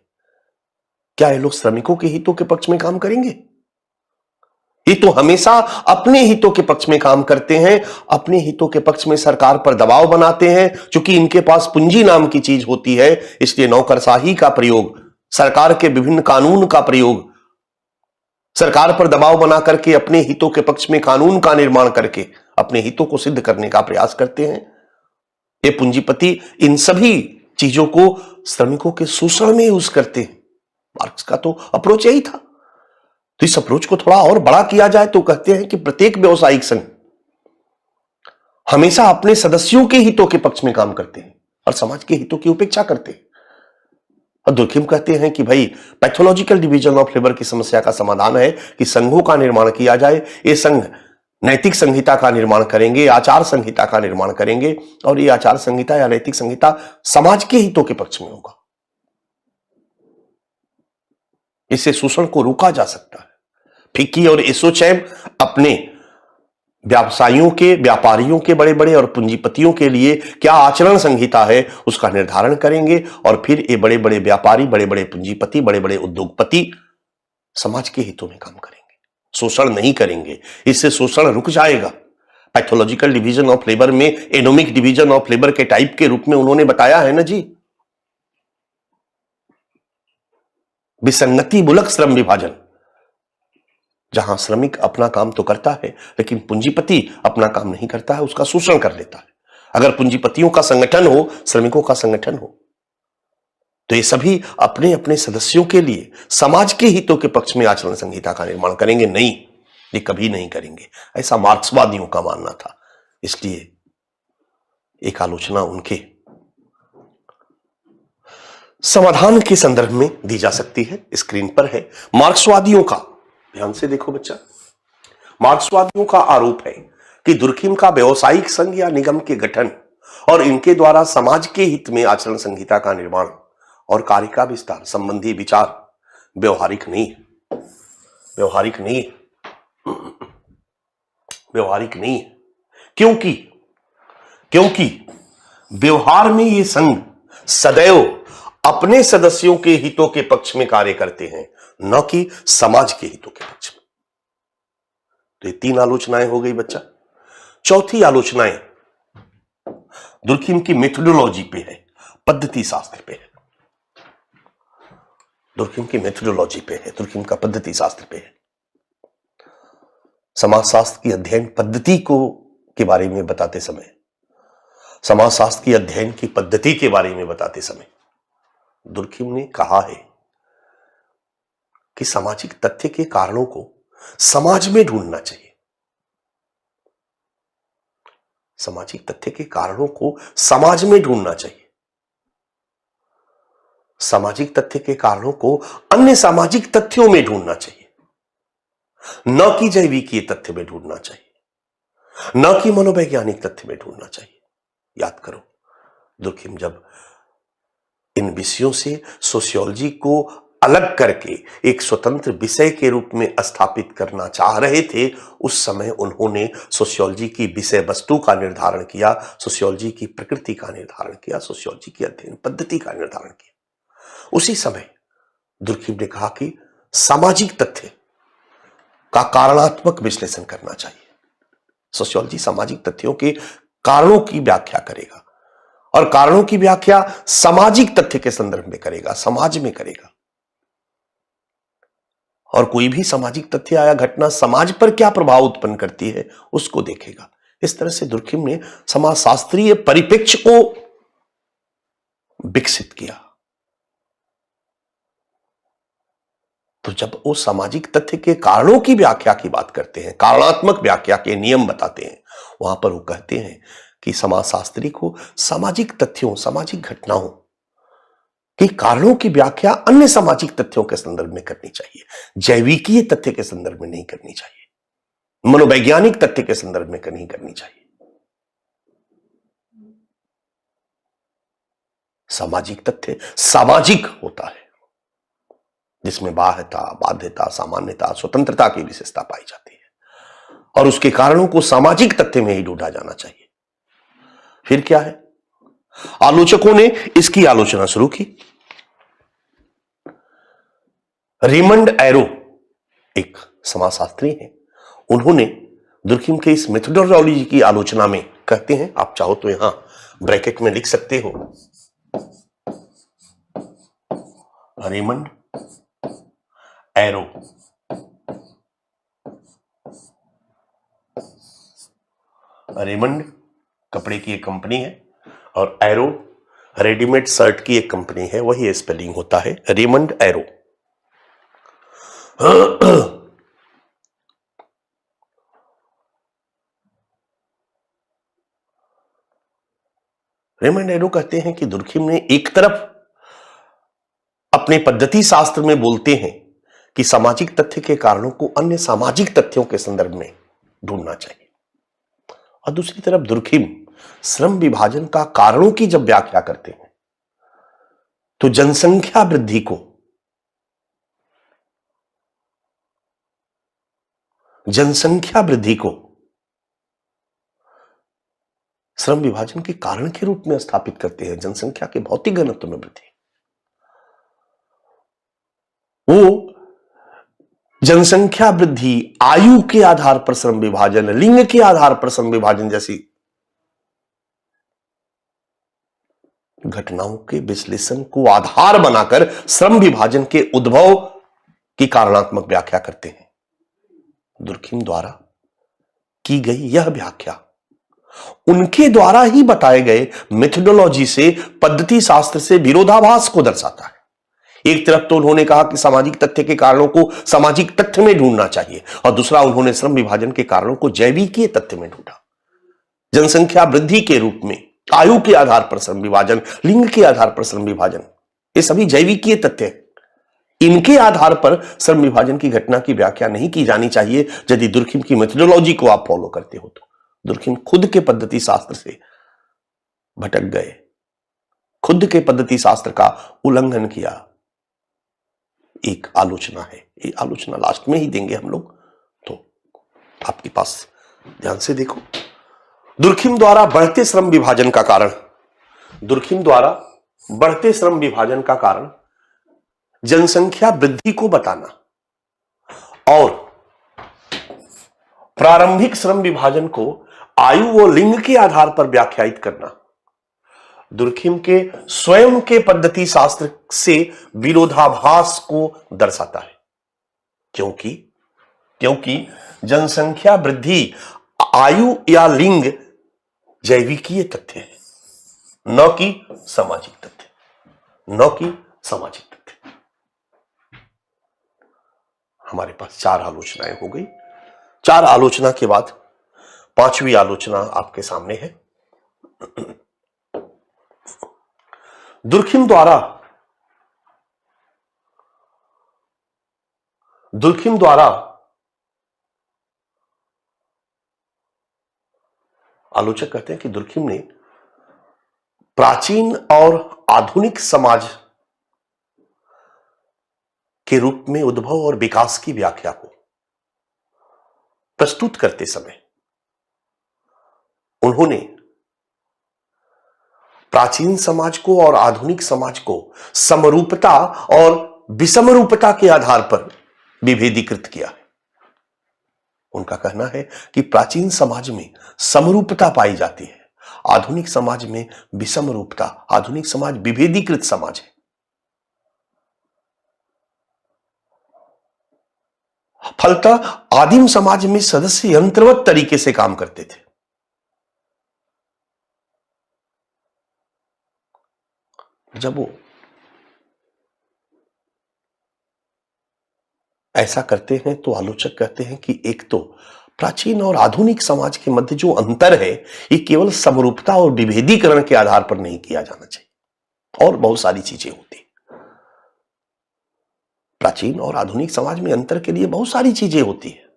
क्या ये लोग श्रमिकों के हितों के पक्ष में काम करेंगे? ये तो हमेशा अपने हितों के पक्ष में काम करते हैं, अपने हितों के पक्ष में सरकार पर दबाव बनाते हैं। क्योंकि इनके पास पूंजी नाम की चीज होती है, इसलिए नौकरशाही का प्रयोग, सरकार के विभिन्न कानून का प्रयोग, सरकार पर दबाव बना करके अपने हितों के पक्ष में कानून का निर्माण करके अपने हितों को सिद्ध करने का प्रयास करते हैं। ये पूंजीपति इन सभी चीजों को श्रमिकों के शोषण में यूज करते हैं। मार्क्स का तो अप्रोच यही था। तो इस अप्रोच को थोड़ा और बड़ा किया जाए तो कहते हैं कि प्रत्येक व्यवसायिक संघ हमेशा अपने सदस्यों के हितों के पक्ष में काम करते हैं और समाज के हितों की उपेक्षा करते हैं। और दुर्खिम कहते हैं कि भाई पैथोलॉजिकल डिवीजन ऑफ लेबर की समस्या का समाधान है कि संघों का निर्माण किया जाए। ये संघ नैतिक संहिता का निर्माण करेंगे, आचार संहिता का निर्माण करेंगे और ये आचार संहिता या नैतिक संहिता समाज के हितों के पक्ष में होगा। इससे शोषण को रोका जा सकता है। फिक्की और एसोचैम अपने व्यवसायियों के, व्यापारियों के बड़े बड़े और पूंजीपतियों के लिए क्या आचरण संहिता है उसका निर्धारण करेंगे और फिर ये बड़े बड़े व्यापारी, बड़े बड़े पूंजीपति, बड़े बड़े उद्योगपति समाज के हितों में काम करेंगे, शोषण नहीं करेंगे। इससे शोषण रुक जाएगा। पैथोलॉजिकल डिवीजन ऑफ लेबर में एनोमिक डिवीजन ऑफ लेबर के टाइप के रूप में उन्होंने बताया है ना जी, विसंगति मूलक श्रम विभाजन, जहां श्रमिक अपना काम तो करता है लेकिन पूंजीपति अपना काम नहीं करता है, उसका शोषण कर लेता है। अगर पूंजीपतियों का संगठन हो, श्रमिकों का संगठन हो, तो ये सभी अपने अपने सदस्यों के लिए समाज के हितों के पक्ष में आचरण संहिता का निर्माण करेंगे। नहीं, ये कभी नहीं करेंगे, ऐसा मार्क्सवादियों का मानना था। इसलिए एक आलोचना उनके समाधान के संदर्भ में दी जा सकती है, स्क्रीन पर है। मार्क्सवादियों का, ध्यान से देखो बच्चा, मार्क्सवादियों का आरोप है कि दुर्खिम का व्यवसायिक संघ या निगम के गठन और इनके द्वारा समाज के हित में आचरण संहिता का निर्माण और कार्य का विस्तार संबंधी विचार व्यवहारिक नहीं है, व्यवहारिक नहीं है, व्यवहारिक नहीं है। क्योंकि व्यवहार में ये संघ सदैव अपने सदस्यों के हितों के पक्ष में कार्य करते हैं, न कि समाज के हितों के पक्ष में। तो ये 3 आलोचनाएं हो गई बच्चा। चौथी आलोचनाएं दुर्खिम की मेथोडोलॉजी पे है, पद्धति शास्त्र पे है। दुर्खिम की मेथोडोलॉजी पे है, दुर्खिम का पद्धति शास्त्र पे है। समाजशास्त्र की अध्ययन पद्धति के बारे में बताते समय, समाजशास्त्र की अध्ययन की पद्धति के बारे में बताते समय दुर्खिम ने कहा है कि सामाजिक तथ्य के कारणों को समाज में ढूंढना चाहिए। सामाजिक तथ्य के कारणों को समाज में ढूंढना चाहिए। सामाजिक तथ्य के कारणों को अन्य सामाजिक तथ्यों में ढूंढना चाहिए, न कि जैविकीय तथ्य में ढूंढना चाहिए, न कि मनोवैज्ञानिक तथ्य में ढूंढना चाहिए। याद करो, दुर्खिम जब इन विषयों से सोशियोलॉजी को अलग करके एक स्वतंत्र विषय के रूप में स्थापित करना चाह रहे थे, उस समय उन्होंने सोशियोलॉजी की विषय वस्तु का निर्धारण किया, सोशियोलॉजी की प्रकृति का निर्धारण किया, सोशियोलॉजी की अध्ययन पद्धति का निर्धारण किया। उसी समय दुर्खिम ने कहा कि सामाजिक तथ्य का कारणात्मक विश्लेषण करना चाहिए। सोशियोलॉजी सामाजिक तथ्यों के कारणों की व्याख्या करेगा और कारणों की व्याख्या सामाजिक तथ्य के संदर्भ में करेगा, समाज में करेगा। और कोई भी सामाजिक तथ्य या घटना समाज पर क्या प्रभाव उत्पन्न करती है उसको देखेगा। इस तरह से दुर्खिम ने समाजशास्त्रीय परिप्रेक्ष्य को विकसित किया। तो जब वो सामाजिक तथ्य के कारणों की व्याख्या की बात करते हैं, कारणात्मक व्याख्या के नियम बताते हैं, वहां पर वो कहते हैं कि समाजशास्त्री को सामाजिक तथ्यों, सामाजिक घटनाओं के कारणों की व्याख्या अन्य सामाजिक तथ्यों के संदर्भ में करनी चाहिए, जैविकीय तथ्य के संदर्भ में नहीं करनी चाहिए, मनोवैज्ञानिक तथ्य के संदर्भ में नहीं करनी चाहिए। सामाजिक तथ्य सामाजिक होता है, जिसमें बाह्यता, बाध्यता, सामान्यता, स्वतंत्रता की विशेषता पाई जाती है, और उसके कारणों को सामाजिक तथ्य में ही ढूंढा जाना चाहिए। फिर क्या है? आलोचकों ने इसकी आलोचना शुरू की। रेमंड एरो एक समाजशास्त्री हैं, उन्होंने दुर्खिम के इस मेथोडोलॉजी की आलोचना में कहते हैं, आप चाहो तो यहां ब्रैकेट में लिख सकते हो, रेमंड एरो रेमंड कपड़े की एक कंपनी है और एरो रेडीमेड शर्ट की एक कंपनी है, वही स्पेलिंग होता है, रेमंड एरो। रेमंड एरो कहते हैं कि दुर्खिम ने एक तरफ अपने पद्धति शास्त्र में बोलते हैं कि सामाजिक तथ्य के कारणों को अन्य सामाजिक तथ्यों के संदर्भ में ढूंढना चाहिए, और दूसरी तरफ दुर्खिम श्रम विभाजन का कारणों की जब व्याख्या करते हैं तो जनसंख्या वृद्धि को श्रम विभाजन के कारण के रूप में स्थापित करते हैं, जनसंख्या के भौतिक घनत्व में वृद्धि। वो जनसंख्या वृद्धि, आयु के आधार पर श्रम विभाजन, लिंग के आधार पर श्रम विभाजन जैसी घटनाओं के विश्लेषण को आधार बनाकर श्रम विभाजन के उद्भव की कारणात्मक व्याख्या करते हैं। दुर्खिम द्वारा की गई यह व्याख्या उनके द्वारा ही बताए गए मेथोडोलॉजी से, पद्धति शास्त्र से विरोधाभास को दर्शाता है। एक तरफ तो उन्होंने कहा कि सामाजिक तथ्य के कारणों को सामाजिक तथ्य में ढूंढना चाहिए, और दूसरा उन्होंने श्रम विभाजन के कारणों को जैविकीय तथ्य में ढूंढा। जनसंख्या वृद्धि के रूप में आयु के आधार पर श्रम विभाजन, लिंग के आधार पर श्रम विभाजन, ये सभी जैविकीय तथ्य हैं। इनके आधार पर श्रम विभाजन की घटना की व्याख्या नहीं की जानी चाहिए। यदि दुर्खिम की मेथोडोलॉजी को आप फॉलो करते हो तो दुर्खिम खुद के पद्धति शास्त्र से भटक गए, खुद के पद्धति शास्त्र का उल्लंघन किया। एक आलोचना है, ये आलोचना लास्ट में ही देंगे हम लोग, तो आपके पास ध्यान से देखो। दुर्खिम द्वारा बढ़ते श्रम विभाजन का कारण, दुर्खिम द्वारा बढ़ते श्रम विभाजन का कारण जनसंख्या वृद्धि को बताना और प्रारंभिक श्रम विभाजन को आयु व लिंग के आधार पर व्याख्यायित करना दुर्खिम के स्वयं के पद्धति शास्त्र से विरोधाभास को दर्शाता है। क्योंकि जनसंख्या वृद्धि, आयु या लिंग जैविकीय तथ्य है, न कि सामाजिक तथ्य, न कि सामाजिक तथ्य। हमारे पास 4 आलोचनाएं हो गई। 4 आलोचना के बाद 5वीं आलोचना आपके सामने है। दुर्खिम द्वारा आलोचक कहते हैं कि दुर्खिम ने प्राचीन और आधुनिक समाज के रूप में उद्भव और विकास की व्याख्या को प्रस्तुत करते समय उन्होंने प्राचीन समाज को और आधुनिक समाज को समरूपता और विषमरूपता के आधार पर विभेदीकृत किया है। उनका कहना है कि प्राचीन समाज में समरूपता पाई जाती है, आधुनिक समाज में विषमरूपता, आधुनिक समाज विभेदीकृत समाज है। फलतः आदिम समाज में सदस्य यंत्रवत तरीके से काम करते थे। जब वो ऐसा करते हैं तो आलोचक कहते हैं कि एक तो प्राचीन और आधुनिक समाज के मध्य जो अंतर है, ये केवल समरूपता और विभेदीकरण के आधार पर नहीं किया जाना चाहिए, और बहुत सारी चीजें होती। प्राचीन और आधुनिक समाज में अंतर के लिए बहुत सारी चीजें होती है।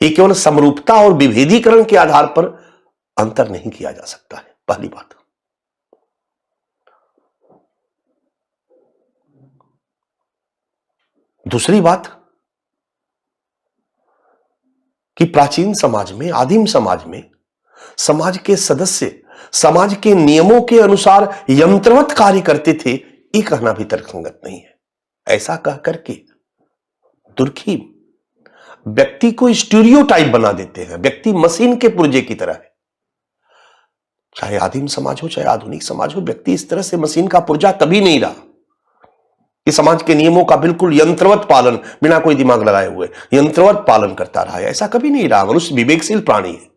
ये केवल समरूपता और विभेदीकरण के आधार पर अंतर नहीं किया जा सकता है, पहली बात। दूसरी बात कि प्राचीन समाज में, आदिम समाज में समाज के सदस्य समाज के नियमों के अनुसार यंत्रवत कार्य करते थे, ये कहना भी तर्कसंगत नहीं है। ऐसा कह करके दुर्खिम व्यक्ति को स्टीरियोटाइप बना देते हैं। व्यक्ति मशीन के पुर्जे की तरह है। चाहे आदिम समाज हो चाहे आधुनिक समाज हो, व्यक्ति इस तरह से मशीन का पुर्जा कभी नहीं रहा कि समाज के नियमों का बिल्कुल यंत्रवत पालन, बिना कोई दिमाग लगाए हुए यंत्रवत पालन करता रहा है। ऐसा कभी नहीं रहा। मनुष्य विवेकशील प्राणी है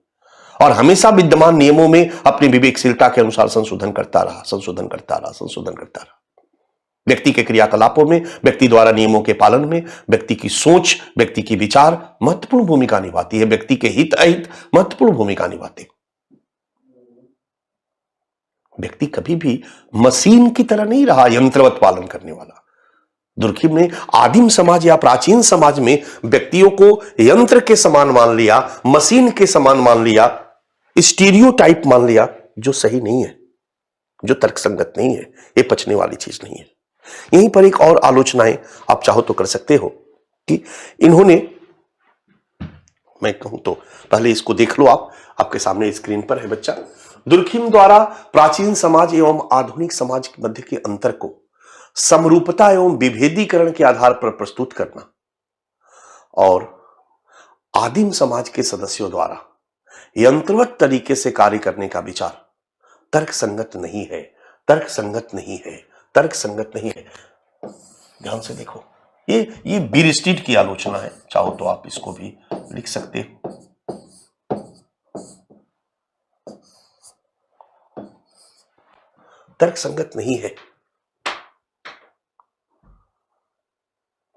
और हमेशा विद्यमान नियमों में अपनी विवेकशीलता के अनुसार संशोधन करता रहा। व्यक्ति के क्रियाकलापों में, व्यक्ति द्वारा नियमों के पालन में व्यक्ति की सोच, व्यक्ति की विचार महत्वपूर्ण भूमिका निभाती है। व्यक्ति के हित अहित महत्वपूर्ण भूमिका निभाते। व्यक्ति कभी भी मशीन की तरह नहीं रहा, यंत्रवत पालन करने वाला। दुर्खिम ने आदिम समाज या प्राचीन समाज में व्यक्तियों को यंत्र के समान मान लिया, मशीन के समान मान लिया, स्टीरियोटाइप मान लिया, जो सही नहीं है, जो तर्कसंगत नहीं है, ये पचने वाली चीज नहीं है। यहीं पर एक और आलोचनाएं आप चाहो तो कर सकते हो कि इन्होंने, मैं कहूं तो पहले इसको देख लो, आपके सामने स्क्रीन पर है बच्चा। दुर्खिम द्वारा प्राचीन समाज एवं आधुनिक समाज के मध्य के अंतर को समरूपता एवं विभेदीकरण के आधार पर प्रस्तुत करना और आदिम समाज के सदस्यों द्वारा यंत्रवत तरीके से कार्य करने का विचार तर्कसंगत नहीं है। ध्यान से देखो, ये बीरस्टीड की आलोचना है। चाहो तो आप इसको भी लिख सकते हो। तर्कसंगत नहीं है।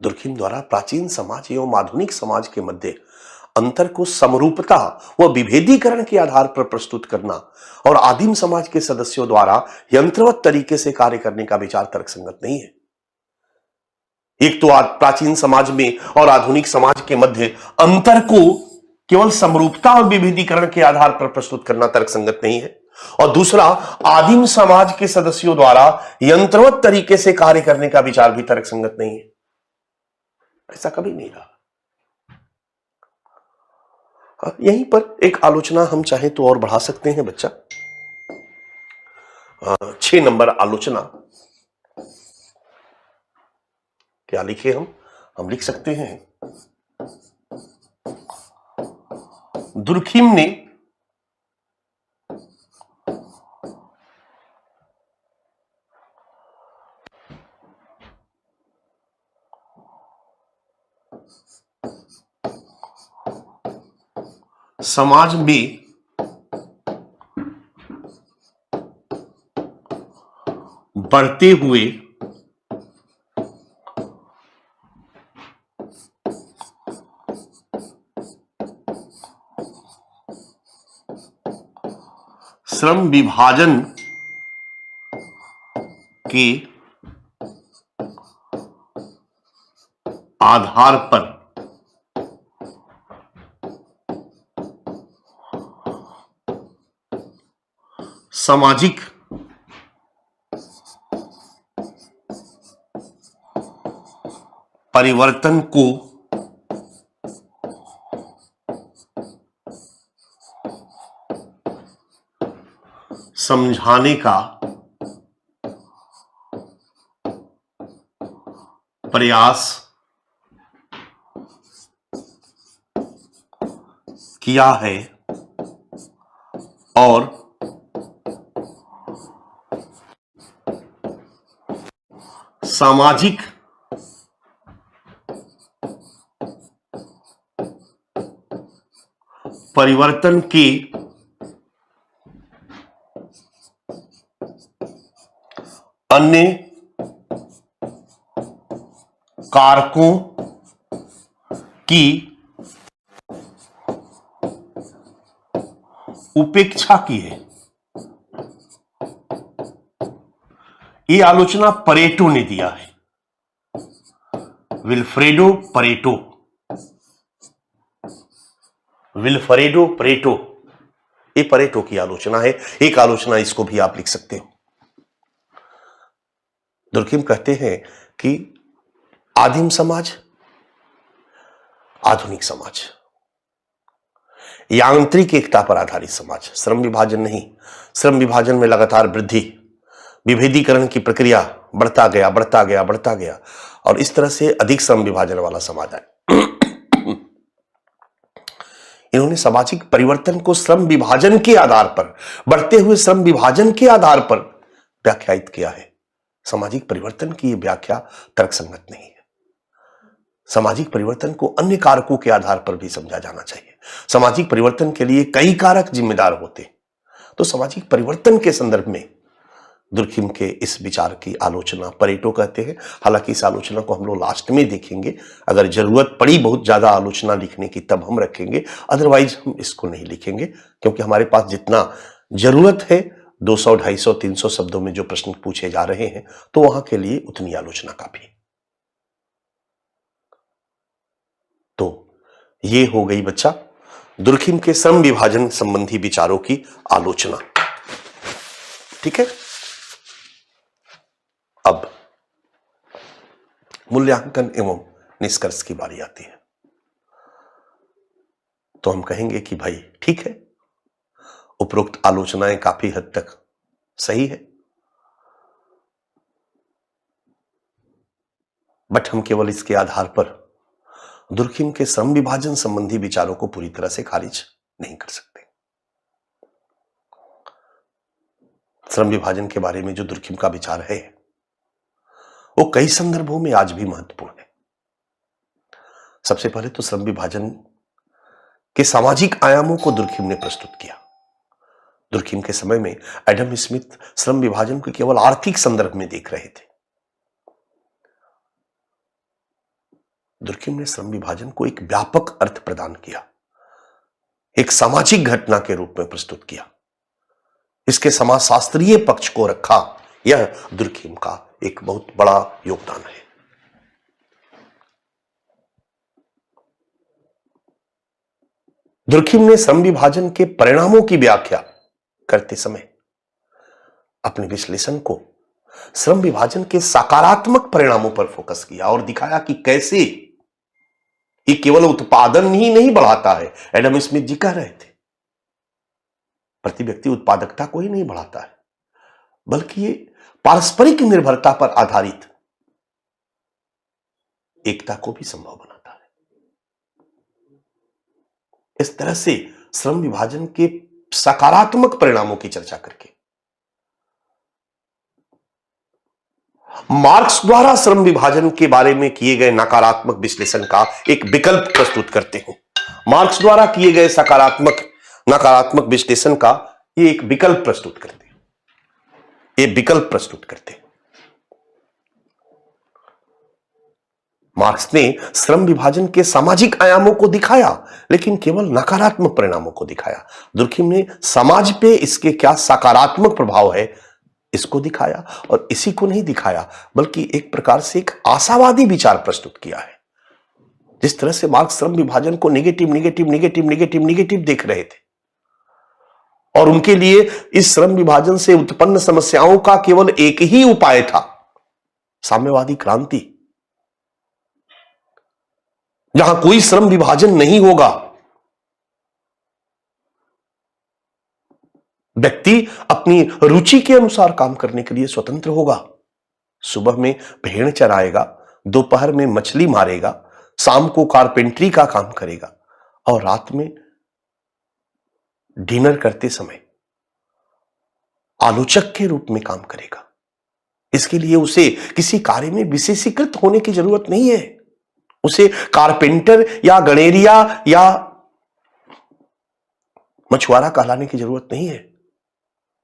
दुर्खिम द्वारा प्राचीन समाज एवं आधुनिक समाज के मध्य अंतर को समरूपता व विभेदीकरण के आधार पर प्रस्तुत करना और आदिम समाज के सदस्यों द्वारा यंत्रवत तरीके से कार्य करने का विचार तर्कसंगत नहीं है। एक तो प्राचीन समाज में और आधुनिक समाज के मध्य अंतर को केवल समरूपता और विभेदीकरण के आधार पर प्रस्तुत करना तर्कसंगत नहीं है, और दूसरा आदिम समाज के सदस्यों द्वारा यंत्रवत तरीके से कार्य करने का विचार भी तर्कसंगत नहीं है। ऐसा कभी नहीं रहा। यहीं पर एक आलोचना हम चाहे तो और बढ़ा सकते हैं बच्चा। 6 नंबर आलोचना क्या लिखे हम लिख सकते हैं, दुर्खिम ने समाज में बढ़ते हुए श्रम विभाजन के आधार पर सामाजिक परिवर्तन को समझाने का प्रयास किया है और सामाजिक परिवर्तन के अन्य कारकों की उपेक्षा की है। यह आलोचना परेटो ने दिया है, विल्फ्रेडो परेटो। विल्फ्रेडो परेटो, ये परेटो की आलोचना है। एक आलोचना इसको भी आप लिख सकते हो। दुर्खिम कहते हैं कि आदिम समाज, आधुनिक समाज, यांत्रिक एकता पर आधारित समाज, श्रम विभाजन नहीं, श्रम विभाजन में लगातार वृद्धि, विभेदीकरण की प्रक्रिया बढ़ता गया और इस तरह से अधिक श्रम विभाजन वाला समाज है। इन्होंने सामाजिक परिवर्तन को श्रम विभाजन के आधार पर, बढ़ते हुए श्रम विभाजन के आधार पर व्याख्यायित किया है। सामाजिक परिवर्तन की यह व्याख्या तर्कसंगत नहीं है। सामाजिक परिवर्तन को अन्य कारकों के आधार पर भी समझा जाना चाहिए। सामाजिक परिवर्तन के लिए कई कारक जिम्मेदार होते, तो सामाजिक परिवर्तन के संदर्भ में दुर्खिम के इस विचार की आलोचना परेटो कहते हैं। हालांकि इस आलोचना को हम लोग लास्ट में देखेंगे, अगर जरूरत पड़ी बहुत ज्यादा आलोचना लिखने की तब हम रखेंगे, अदरवाइज हम इसको नहीं लिखेंगे, क्योंकि हमारे पास जितना जरूरत है 200, 250, 300 शब्दों में जो प्रश्न पूछे जा रहे हैं, तो वहां के लिए उतनी आलोचना काफी। तो ये हो गई बच्चा दुर्खिम के श्रम विभाजन संबंधी विचारों की आलोचना। ठीक है, अब मूल्यांकन एवं निष्कर्ष की बारी आती है। तो हम कहेंगे कि भाई ठीक है, उपरोक्त आलोचनाएं काफी हद तक सही है, बट हम केवल इसके आधार पर दुर्खिम के श्रम विभाजन संबंधी विचारों को पूरी तरह से खारिज नहीं कर सकते। श्रम विभाजन के बारे में जो दुर्खिम का विचार है वो कई संदर्भों में आज भी महत्वपूर्ण है। सबसे पहले तो श्रम विभाजन के सामाजिक आयामों को दुर्खिम ने प्रस्तुत किया। दुर्खिम के समय में एडम स्मिथ श्रम विभाजन को केवल आर्थिक संदर्भ में देख रहे थे। दुर्खिम ने श्रम विभाजन को एक व्यापक अर्थ प्रदान किया, एक सामाजिक घटना के रूप में प्रस्तुत किया, इसके समाजशास्त्रीय पक्ष को रखा। यह दुर्खिम का एक बहुत बड़ा योगदान है। दुर्खिम ने श्रम विभाजन के परिणामों की व्याख्या करते समय अपने विश्लेषण को श्रम विभाजन के सकारात्मक परिणामों पर फोकस किया और दिखाया कि कैसे ये केवल उत्पादन ही नहीं बढ़ाता है। एडम स्मिथ जी कह रहे थे प्रति व्यक्ति उत्पादकता को ही नहीं बढ़ाता है, बल्कि ये पारस्परिक निर्भरता पर आधारित एकता को भी संभव बनाता है। इस तरह से श्रम विभाजन के सकारात्मक परिणामों की चर्चा करके मार्क्स द्वारा श्रम विभाजन के बारे में किए गए नकारात्मक विश्लेषण का एक विकल्प प्रस्तुत करते हैं। मार्क्स द्वारा किए गए नकारात्मक विश्लेषण का ये एक विकल्प प्रस्तुत करते हैं। मार्क्स ने श्रम विभाजन के सामाजिक आयामों को दिखाया, लेकिन केवल नकारात्मक परिणामों को दिखाया। दुर्खिम ने समाज पे इसके क्या सकारात्मक प्रभाव है इसको दिखाया, और इसी को नहीं दिखाया बल्कि एक प्रकार से एक आशावादी विचार प्रस्तुत किया है। जिस तरह से मार्क्स श्रम विभाजन को नेगेटिव देख रहे थे और उनके लिए इस श्रम विभाजन से उत्पन्न समस्याओं का केवल एक ही उपाय था, साम्यवादी क्रांति। जहां कोई श्रम विभाजन नहीं होगा, व्यक्ति अपनी रुचि के अनुसार काम करने के लिए स्वतंत्र होगा। सुबह में भेड़ चराएगा, दोपहर में मछली मारेगा, शाम को कारपेंटरी का काम करेगा और रात में डिनर करते समय आलोचक के रूप में काम करेगा। इसके लिए उसे किसी कार्य में विशेषीकृत होने की जरूरत नहीं है। उसे कारपेंटर या गणेरिया या मछुआरा कहलाने की जरूरत नहीं है,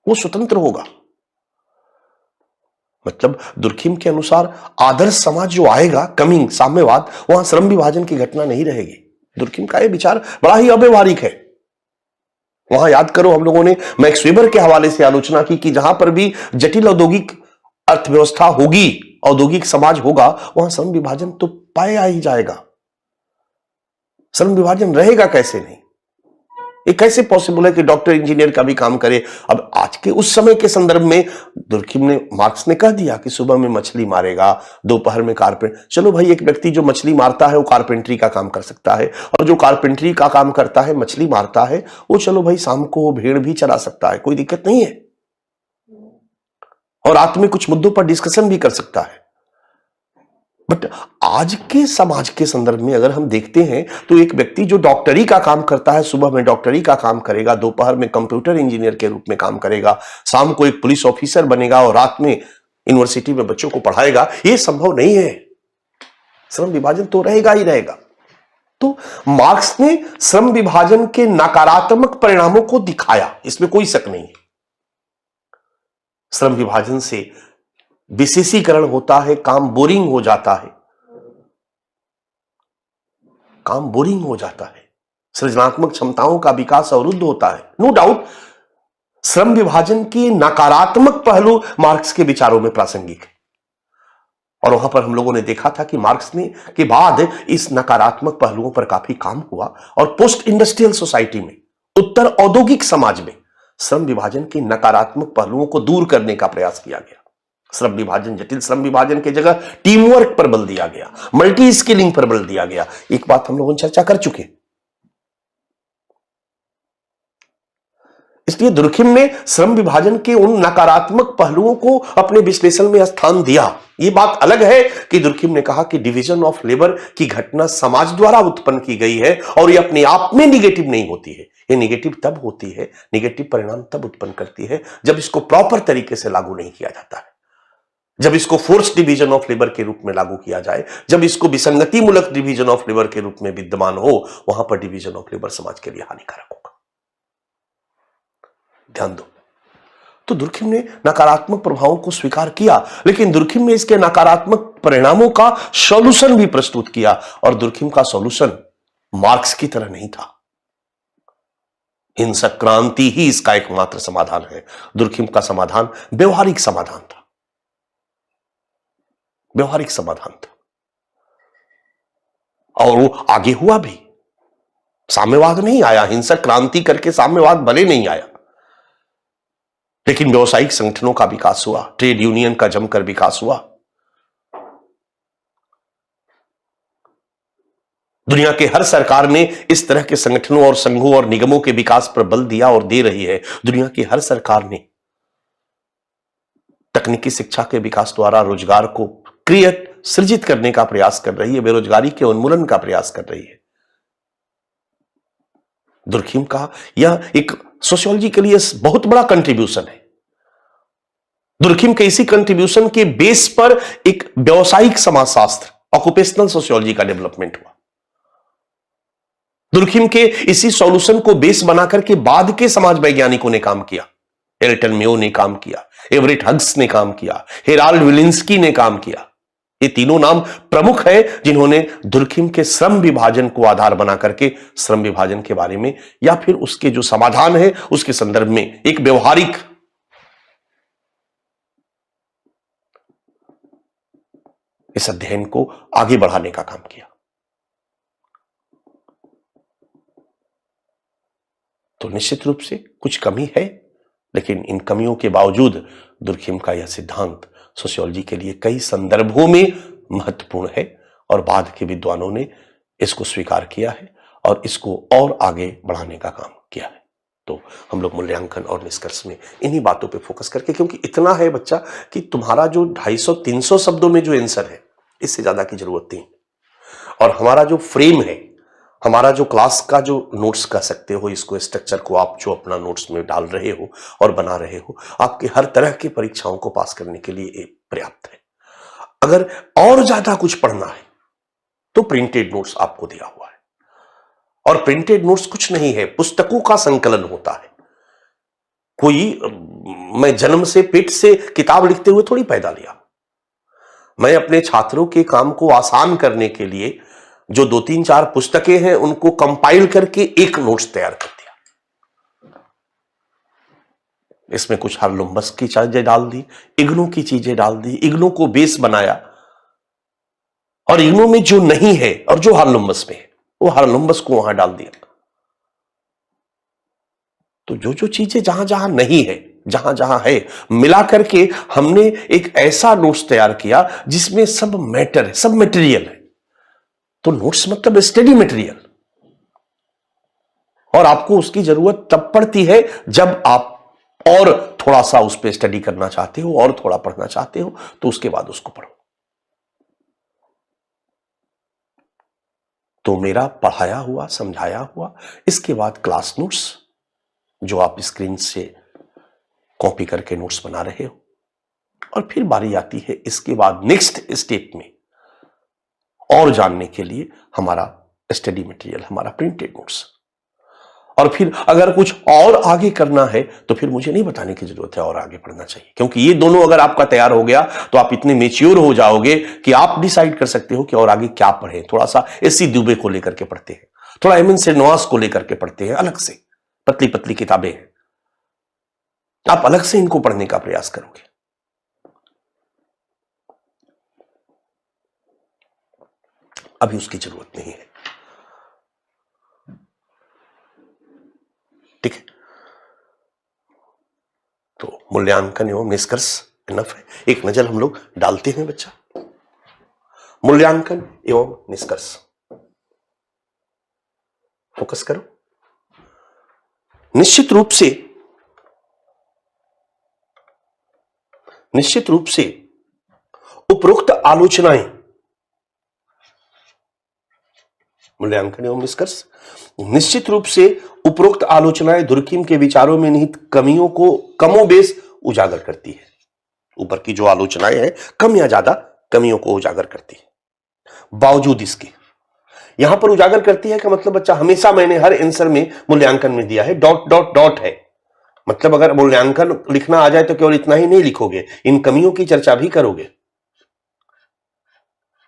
वो स्वतंत्र होगा। मतलब दुर्खिम के अनुसार आदर्श समाज जो आएगा, कमिंग साम्यवाद, वहां श्रम विभाजन की घटना नहीं रहेगी। दुर्खिम का यह विचार बड़ा ही अव्यवहारिक है। वहां याद करो, हम लोगों ने मैक्स वेबर के हवाले से आलोचना की कि जहां पर भी जटिल औद्योगिक अर्थव्यवस्था होगी, औद्योगिक समाज होगा, वहां श्रम विभाजन तो पाया ही जाएगा। श्रम विभाजन रहेगा कैसे नहीं? ये कैसे पॉसिबल है कि डॉक्टर इंजीनियर का भी काम करे? अब आज के उस समय के संदर्भ में दुर्खिम ने, मार्क्स ने कह दिया कि सुबह में मछली मारेगा, दोपहर में कारपेंट। चलो भाई, एक व्यक्ति जो मछली मारता है वो कारपेंट्री का काम कर सकता है, और जो कारपेंट्री का काम करता है, मछली मारता है, वो चलो भाई शाम को भेड़ भी चरा सकता है, कोई दिक्कत नहीं है, और रात में कुछ मुद्दों पर डिस्कशन भी कर सकता है। बट आज के समाज के संदर्भ में अगर हम देखते हैं तो एक व्यक्ति जो डॉक्टरी का काम करता है, सुबह में डॉक्टरी का काम करेगा, दोपहर में कंप्यूटर इंजीनियर के रूप में काम करेगा, शाम को एक पुलिस ऑफिसर बनेगा और रात में यूनिवर्सिटी में बच्चों को पढ़ाएगा, यह संभव नहीं है। श्रम विभाजन तो रहेगा ही रहेगा। तो मार्क्स ने श्रम विभाजन के नकारात्मक परिणामों को दिखाया, इसमें कोई शक नहीं है। श्रम विभाजन से विशेषीकरण होता है, काम बोरिंग हो जाता है, काम बोरिंग हो जाता है, सृजनात्मक क्षमताओं का विकास अवरुद्ध होता है। नो डाउट श्रम विभाजन के नकारात्मक पहलू मार्क्स के विचारों में प्रासंगिक है, और वहां पर हम लोगों ने देखा था कि मार्क्स ने के बाद इस नकारात्मक पहलुओं पर काफी काम हुआ, और पोस्ट इंडस्ट्रियल सोसाइटी में, उत्तर औद्योगिक समाज में श्रम विभाजन के नकारात्मक पहलुओं को दूर करने का प्रयास किया गया। श्रम विभाजन, जटिल श्रम विभाजन की जगह टीम वर्क पर बल दिया गया, मल्टी स्किलिंग पर बल दिया गया। एक बात हम लोगों ने चर्चा कर चुके, इसलिए दुर्खिम ने श्रम विभाजन के उन नकारात्मक पहलुओं को अपने विश्लेषण में स्थान दिया। यह बात अलग है कि दुर्खिम ने कहा कि डिवीजन ऑफ लेबर की घटना समाज द्वारा उत्पन्न की गई है, और यह अपने आप में निगेटिव नहीं होती है। यह निगेटिव तब होती है, निगेटिव परिणाम तब उत्पन्न करती है जब इसको प्रॉपर तरीके से लागू नहीं किया जाता है, जब इसको फोर्स डिवीजन ऑफ लेबर के रूप में लागू किया जाए, जब इसको विसंगति मूलक डिवीजन ऑफ लेबर के रूप में विद्यमान हो, वहां पर डिवीजन ऑफ लेबर समाज के लिए हानिकारक होगा। ध्यान दो। तो दुर्खिम ने नकारात्मक प्रभावों को स्वीकार किया, लेकिन दुर्खिम ने इसके नकारात्मक परिणामों का सॉल्यूशन भी प्रस्तुत किया, और दुर्खिम का सॉल्यूशन मार्क्स की तरह नहीं था। हिंसक क्रांति ही इसका एकमात्र समाधान है। दुर्खिम का समाधान व्यवहारिक समाधान था, व्यवहारिक समाधान था, और वो आगे हुआ भी। साम्यवाद नहीं आया, हिंसक क्रांति करके साम्यवाद भले नहीं आया, लेकिन व्यवसायिक संगठनों का विकास हुआ, ट्रेड यूनियन का जमकर विकास हुआ। दुनिया के हर सरकार ने इस तरह के संगठनों और संघों और निगमों के विकास पर बल दिया और दे रही है। दुनिया की हर सरकार ने तकनीकी शिक्षा के विकास द्वारा रोजगार को सृजित करने का प्रयास कर रही है, बेरोजगारी के उन्मूलन का प्रयास कर रही है। दुर्खिम का यह एक सोशियोलॉजी के लिए बहुत बड़ा कंट्रीब्यूशन है। दुर्खिम के इसी कंट्रीब्यूशन के बेस पर एक व्यावसायिक समाजशास्त्र, ऑक्युपेशनल सोशियोलॉजी का डेवलपमेंट हुआ। दुर्खिम के इसी सॉल्यूशन को बेस बनाकर के बाद के समाज वैज्ञानिकों ने काम किया। एल्टन मेयो ने काम किया, एवरेट हग्स ने काम किया, हेराल्ड विलिंस्की ने काम किया। ये तीनों नाम प्रमुख हैं जिन्होंने दुर्खिम के श्रम विभाजन को आधार बना करके श्रम विभाजन के बारे में, या फिर उसके जो समाधान है उसके संदर्भ में एक व्यवहारिक इस अध्ययन को आगे बढ़ाने का काम किया। तो निश्चित रूप से कुछ कमी है, लेकिन इन कमियों के बावजूद दुर्खिम का यह सिद्धांत सोशियोलॉजी के लिए कई संदर्भों में महत्वपूर्ण है, और बाद के विद्वानों ने इसको स्वीकार किया है और इसको और आगे बढ़ाने का काम किया है। तो हम लोग मूल्यांकन और निष्कर्ष में इन्हीं बातों पे फोकस करके, क्योंकि इतना है बच्चा कि तुम्हारा जो 250-300 शब्दों में जो आंसर है, इससे ज्यादा की जरूरत नहीं। और हमारा जो फ्रेम है, हमारा जो क्लास का जो नोट्स कह सकते हो, इसको स्ट्रक्चर को आप जो अपना नोट्स में डाल रहे हो और बना रहे हो, आपके हर तरह की परीक्षाओं को पास करने के लिए ये पर्याप्त है। अगर और ज्यादा कुछ पढ़ना है तो प्रिंटेड नोट्स आपको दिया हुआ है, और प्रिंटेड नोट्स कुछ नहीं है, पुस्तकों का संकलन होता है। मैं जन्म से पेट से किताब लिखते हुए थोड़ी पैदा लिया। मैं अपने छात्रों के काम को आसान करने के लिए जो 2-3-4 पुस्तकें हैं उनको कंपाइल करके एक नोट्स तैयार कर दिया। इसमें कुछ हार्लुम्बस की चीजें डाल दी, इग्नू की चीजें डाल दी, इग्नू को बेस बनाया, और इग्नू में जो नहीं है और जो हार्लुम्बस में है वो हार्लुम्बस को वहां डाल दिया। तो जो जो चीजें जहां जहां नहीं है, जहां जहां है, मिला करके हमने एक ऐसा नोट्स तैयार किया जिसमें सब मैटर है, सब मटेरियल है। तो नोट्स मतलब स्टडी मटेरियल, और आपको उसकी जरूरत तब पड़ती है जब आप और थोड़ा सा उस पर स्टडी करना चाहते हो और थोड़ा पढ़ना चाहते हो, तो उसके बाद उसको पढ़ो। तो मेरा पढ़ाया हुआ, समझाया हुआ, इसके बाद क्लास नोट्स जो आप स्क्रीन से कॉपी करके नोट्स बना रहे हो, और फिर बारी आती है इसके बाद नेक्स्ट स्टेप में और जानने के लिए हमारा स्टडी मटेरियल, हमारा प्रिंटेड नोट्स। और फिर अगर कुछ और आगे करना है तो फिर मुझे नहीं बताने की जरूरत है और आगे पढ़ना चाहिए, क्योंकि ये दोनों अगर आपका तैयार हो गया तो आप इतने मेच्योर हो जाओगे कि आप डिसाइड कर सकते हो कि और आगे क्या पढ़े। थोड़ा सा एससी दुबे को लेकर के पढ़ते हैं, थोड़ा एमएन सेनवास को लेकर के पढ़ते हैं, अलग से पतली पतली किताबें हैं, आप अलग से इनको पढ़ने का प्रयास करोगे। अभी उसकी जरूरत नहीं है, ठीक है। तो मूल्यांकन एवं निष्कर्ष इनफ है। एक नजर हम लोग डालते हैं बच्चा, मूल्यांकन एवं निष्कर्ष, फोकस करो। निश्चित रूप से उपरोक्त आलोचनाएं, मूल्यांकन एवं निष्कर्ष, निश्चित रूप से उपरोक्त आलोचनाएं दुर्खिम के विचारों में निहित कमियों को कमोबेश उजागर करती है। ऊपर की जो आलोचनाएं हैं कम या ज्यादा कमियों को उजागर करती है। बावजूद इसके यहां पर उजागर करती है का मतलब बच्चा, हमेशा मैंने हर आंसर में मूल्यांकन में दिया है डॉट डॉट डॉट है, मतलब अगर मूल्यांकन लिखना आ जाए तो केवल इतना ही नहीं लिखोगे, इन कमियों की चर्चा भी करोगे,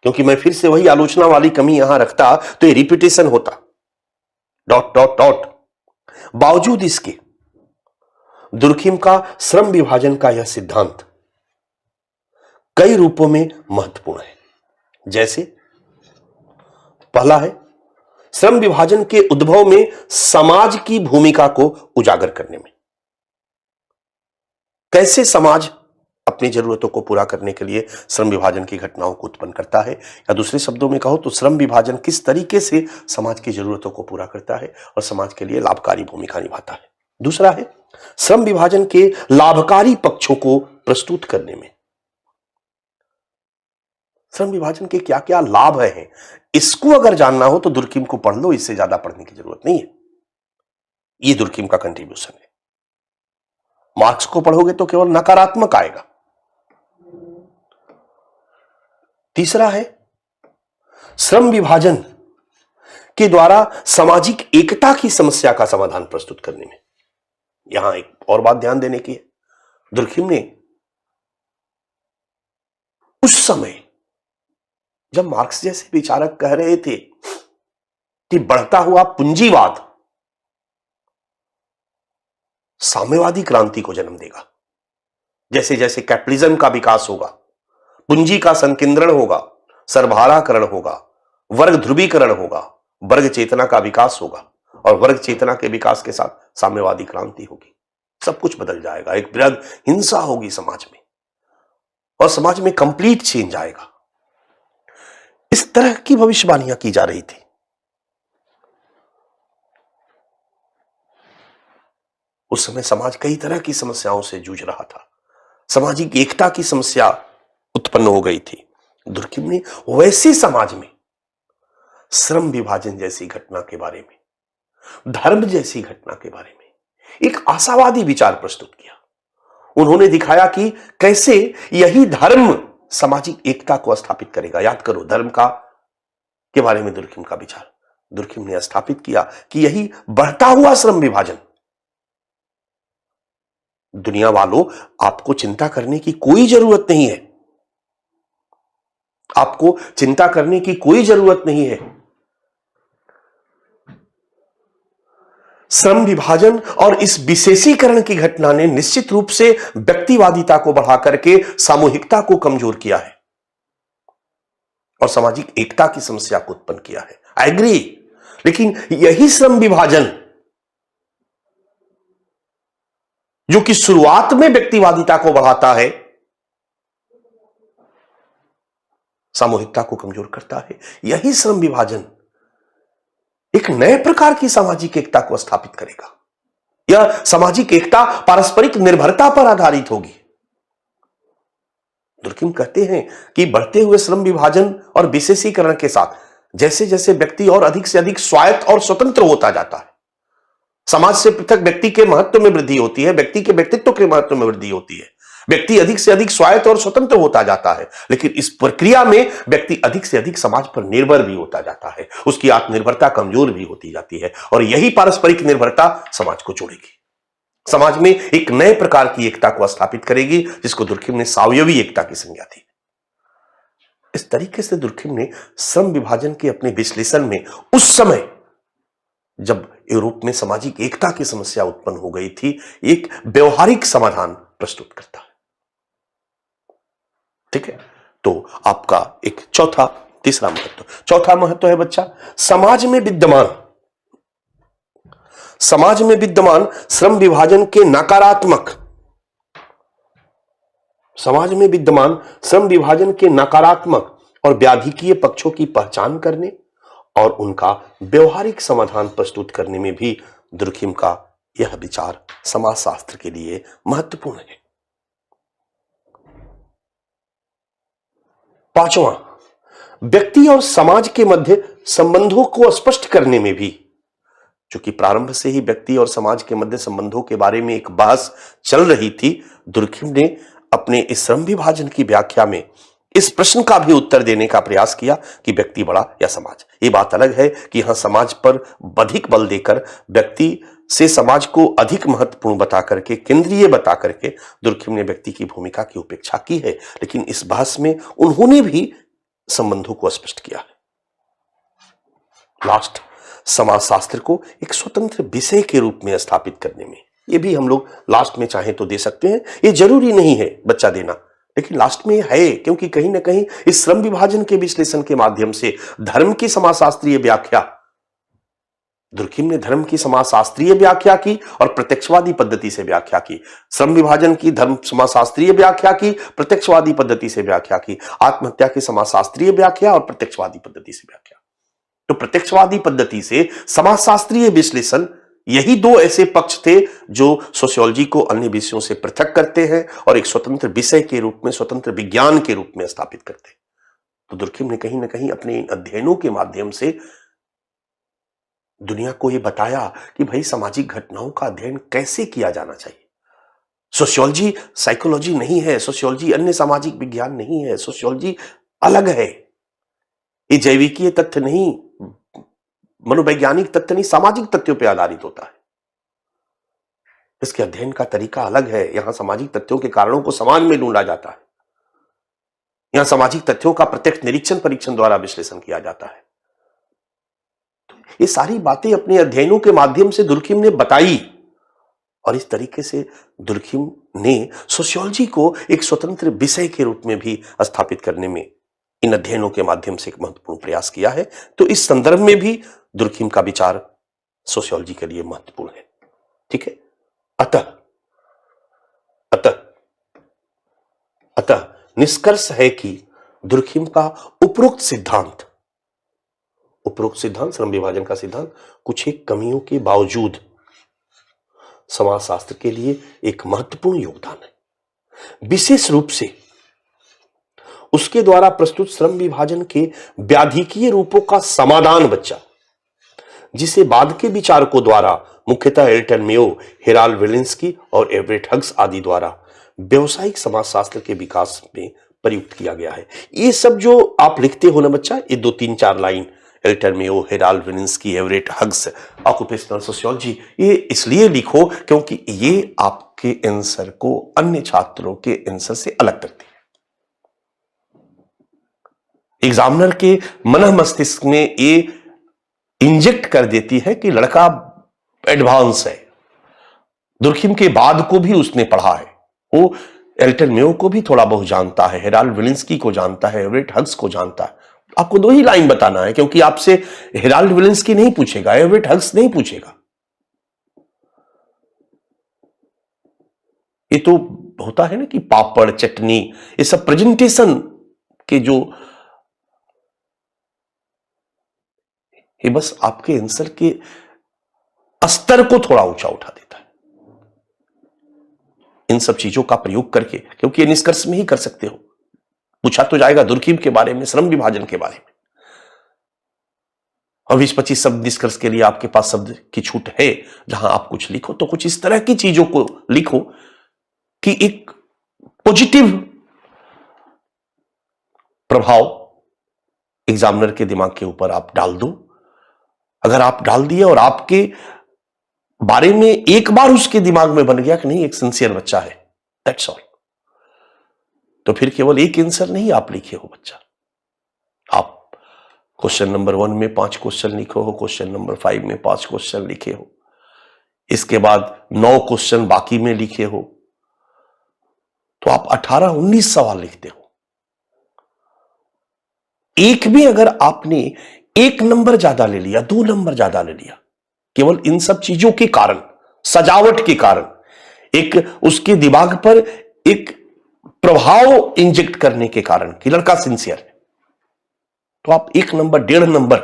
क्योंकि मैं फिर से वही आलोचना वाली कमी यहां रखता तो ये रिपीटेशन होता, डॉट डॉट डॉट। बावजूद इसके दुर्खिम का श्रम विभाजन का यह सिद्धांत कई रूपों में महत्वपूर्ण है। जैसे पहला है श्रम विभाजन के उद्भव में समाज की भूमिका को उजागर करने में। कैसे समाज अपनी जरूरतों को पूरा करने के लिए श्रम विभाजन की घटनाओं को उत्पन्न करता है, या दूसरे शब्दों में कहो तो श्रम विभाजन किस तरीके से समाज की जरूरतों को पूरा करता है और समाज के लिए लाभकारी भूमिका निभाता है। दूसरा है श्रम विभाजन के लाभकारी पक्षों को प्रस्तुत करने में। श्रम विभाजन के क्या क्या लाभ हैं, इसको अगर जानना हो तो दुर्खिम को पढ़ लो, इससे ज्यादा पढ़ने की जरूरत नहीं है। ये दुर्खिम का कंट्रीब्यूशन है। मार्क्स को पढ़ोगे तो केवल नकारात्मक आएगा। तीसरा है श्रम विभाजन के द्वारा सामाजिक एकता की समस्या का समाधान प्रस्तुत करने में। यहां एक और बात ध्यान देने की है, दुर्खिम ने उस समय जब मार्क्स जैसे विचारक कह रहे थे कि बढ़ता हुआ पूंजीवाद साम्यवादी क्रांति को जन्म देगा, जैसे जैसे कैपिटलिज्म का विकास होगा, पूंजी का संकेंद्रण होगा, सर्वहाराकरण होगा, वर्ग ध्रुवीकरण होगा, वर्ग चेतना का विकास होगा, और वर्ग चेतना के विकास के साथ साम्यवादी क्रांति होगी, सब कुछ बदल जाएगा। एक बृहद हिंसा होगी समाज में और समाज में कंप्लीट चेंज आएगा। इस तरह की भविष्यवाणियां की जा रही थी। उस समय समाज कई तरह की समस्याओं से जूझ रहा था, सामाजिक एकता की समस्या उत्पन्न हो गई थी। दुर्खिम ने वैसे समाज में श्रम विभाजन जैसी घटना के बारे में, धर्म जैसी घटना के बारे में एक आशावादी विचार प्रस्तुत किया। उन्होंने दिखाया कि कैसे यही धर्म सामाजिक एकता को स्थापित करेगा। याद करो धर्म का के बारे में दुर्खिम का विचार, दुर्खिम ने स्थापित किया कि यही बढ़ता हुआ श्रम विभाजन, दुनिया वालों, आपको चिंता करने की कोई जरूरत नहीं है, आपको चिंता करने की कोई जरूरत नहीं है। श्रम विभाजन और इस विशेषीकरण की घटना ने निश्चित रूप से व्यक्तिवादिता को बढ़ा करके सामूहिकता को कमजोर किया है और सामाजिक एकता की समस्या को उत्पन्न किया है। आई एग्री, लेकिन यही श्रम विभाजन जो कि शुरुआत में व्यक्तिवादिता को बढ़ाता है, सामूहिकता को कमजोर करता है। यही श्रम विभाजन एक नए प्रकार की सामाजिक एकता को स्थापित करेगा। यह सामाजिक एकता पारस्परिक निर्भरता पर आधारित होगी। दुर्खिम कहते हैं कि बढ़ते हुए श्रम विभाजन और विशेषीकरण के साथ जैसे जैसे व्यक्ति और अधिक से अधिक स्वायत्त और स्वतंत्र होता जाता है, समाज से पृथक व्यक्ति के महत्व में वृद्धि होती है, व्यक्ति के व्यक्तित्व के महत्व में वृद्धि होती है, व्यक्ति अधिक से अधिक स्वायत्त और स्वतंत्र होता जाता है। लेकिन इस प्रक्रिया में व्यक्ति अधिक से अधिक समाज पर निर्भर भी होता जाता है, उसकी आत्मनिर्भरता कमजोर भी होती जाती है और यही पारस्परिक निर्भरता समाज को जोड़ेगी, समाज में एक नए प्रकार की एकता को स्थापित करेगी, जिसको दुर्खिम ने सावयवी एकता की संज्ञा दी। इस तरीके से दुर्खिम ने श्रम विभाजन के अपने विश्लेषण में उस समय जब यूरोप में सामाजिक एकता की समस्या उत्पन्न हो गई थी, एक व्यवहारिक समाधान प्रस्तुत करता है। ठीक है, तो आपका एक तीसरा महत्व, चौथा महत्व है बच्चा, समाज में विद्यमान श्रम विभाजन के नकारात्मक, समाज में विद्यमान श्रम विभाजन के नकारात्मक और व्याधिकीय पक्षों की पहचान करने और उनका व्यवहारिक समाधान प्रस्तुत करने में भी दुर्खिम का यह विचार समाजशास्त्र के लिए महत्वपूर्ण है। पांचवां, व्यक्ति और समाज के मध्य संबंधों को स्पष्ट करने में भी, चूंकि प्रारंभ से ही व्यक्ति और समाज के मध्य संबंधों के बारे में एक बहस चल रही थी, दुर्खिम ने अपने इस श्रम विभाजन की व्याख्या में इस प्रश्न का भी उत्तर देने का प्रयास किया कि व्यक्ति बड़ा या समाज। ये बात अलग है कि यहां समाज पर अधिक बल देकर व्यक्ति से समाज को अधिक महत्वपूर्ण बता करके, केंद्रीय बता करके दुर्खिम ने व्यक्ति की भूमिका की उपेक्षा की है, लेकिन इस बहस में उन्होंने भी संबंधों को स्पष्ट किया है। लास्ट, समाजशास्त्र को एक स्वतंत्र विषय के रूप में स्थापित करने में, ये भी हम लोग लास्ट में चाहे तो दे सकते हैं, ये जरूरी नहीं है बच्चा देना, लेकिन लास्ट में है, क्योंकि कहीं ना कहीं इस श्रम विभाजन के विश्लेषण के माध्यम से धर्म की समाजशास्त्रीय व्याख्या, दुर्खिम ने धर्म की समाजशास्त्रीय व्याख्या की और प्रत्यक्षवादी पद्धति से व्याख्या की, श्रम विभाजन की धर्म समाजशास्त्रीय व्याख्या की, प्रत्यक्षवादी पद्धति से व्याख्या की, आत्महत्या की समाजशास्त्रीय व्याख्या और प्रत्यक्षवादी पद्धति से व्याख्या। तो प्रत्यक्षवादी पद्धति से समाजशास्त्रीय विश्लेषण, यही दो ऐसे पक्ष थे जो सोशियोलॉजी को अन्य विषयों से पृथक करते हैं और एक स्वतंत्र विषय के रूप में, स्वतंत्र विज्ञान के रूप में स्थापित करते हैं। तो दुर्खिम ने कहीं ना कहीं अपने इन अध्ययनों के माध्यम से दुनिया को यह बताया कि भाई सामाजिक घटनाओं का अध्ययन कैसे किया जाना चाहिए। सोशियोलॉजी साइकोलॉजी नहीं है, सोशियोलॉजी अन्य सामाजिक विज्ञान नहीं है, सोशियोलॉजी अलग है। ये जैविकीय तथ्य नहीं, मनोवैज्ञानिक तथ्य नहीं, सामाजिक तथ्यों पर आधारित होता है। इसके अध्ययन का तरीका अलग है। यहां सामाजिक तथ्यों के कारणों को समाज में ढूंढा जाता है, यहां सामाजिक तथ्यों का प्रत्यक्ष निरीक्षण परीक्षण द्वारा विश्लेषण किया जाता है। तो ये सारी बातें अपने अध्ययनों के माध्यम से दुर्खिम ने बताई और इस तरीके से दुर्खिम ने सोशियोलॉजी को एक स्वतंत्र विषय के रूप में भी स्थापित करने में इन अध्ययनों के माध्यम से एक महत्वपूर्ण प्रयास किया है। तो इस संदर्भ में भी दुर्खिम का विचार सोशियोलॉजी के लिए महत्वपूर्ण है। ठीक है, अतः निष्कर्ष है कि दुर्खिम का उपरोक्त सिद्धांत श्रम विभाजन का सिद्धांत कुछ एक कमियों के बावजूद समाजशास्त्र के लिए एक महत्वपूर्ण योगदान है। विशेष रूप से उसके द्वारा प्रस्तुत श्रम विभाजन के व्याधिकीय रूपों का समाधान बच्चा, जिसे बाद के विचारकों द्वारा मुख्यतः एल्टन मेयो, हेराल्ड विलिंस्की और एवरेट हग्स आदि द्वारा व्यवसायिक समाजशास्त्र के विकास में प्रयुक्त किया गया है। ये सब जो आप लिखते हो ना बच्चा, ये 2-3-4 line Elton Mayo, Harold Wilensky, Everett Hughes, occupational sociology, ये इसलिए लिखो क्योंकि ये आपके आंसर को अन्य छात्रों के आंसर से अलग करती है। एग्जामिनर के मन मस्तिष्क में ये इंजेक्ट कर देती है कि लड़का एडवांस है, दुर्खिम के बाद को भी उसने पढ़ा है, वो एल्टर मेयो को भी थोड़ा बहुत जानता है, हेराल्ड विलिंस्की को जानता है, एवरेट हग्स को जानता है। आपको 2 ही लाइन बताना है क्योंकि आपसे हेराल्ड विलिंस्की नहीं पूछेगा, एवरेट हग्स नहीं पूछेगा। ये तो होता है ना कि पापड़ चटनी, ये सब प्रेजेंटेशन के जो, ये बस आपके आंसर के स्तर को थोड़ा ऊंचा उठा देता है इन सब चीजों का प्रयोग करके, क्योंकि ये निष्कर्ष में ही कर सकते हो। पूछा तो जाएगा दुर्खिम के बारे में, श्रम विभाजन के बारे में, और 20-25 शब्द निष्कर्ष के लिए आपके पास शब्द की छूट है। जहां आप कुछ लिखो तो कुछ इस तरह की चीजों को लिखो कि एक पॉजिटिव प्रभाव एग्जामिनर के दिमाग के ऊपर आप डाल दो। अगर आप डाल दिए और आपके बारे में एक बार उसके दिमाग में बन गया कि नहीं एक सिंसियर बच्चा है, दैट्स ऑल, तो फिर केवल एक आंसर नहीं आप लिखे हो बच्चा, आप क्वेश्चन नंबर 1 में 5 क्वेश्चन लिखे हो, क्वेश्चन नंबर 5 में 5 क्वेश्चन लिखे हो, इसके बाद 9 क्वेश्चन बाकी में लिखे हो, तो आप 18-19 सवाल लिखते हो। एक भी अगर आपने 1 नंबर ज्यादा ले लिया, 2 नंबर ज्यादा ले लिया, केवल इन सब चीजों के कारण, सजावट के कारण, एक उसके दिमाग पर एक प्रभाव इंजेक्ट करने के कारण कि लड़का सिंसियर है, तो आप 1 number, 1.5 number,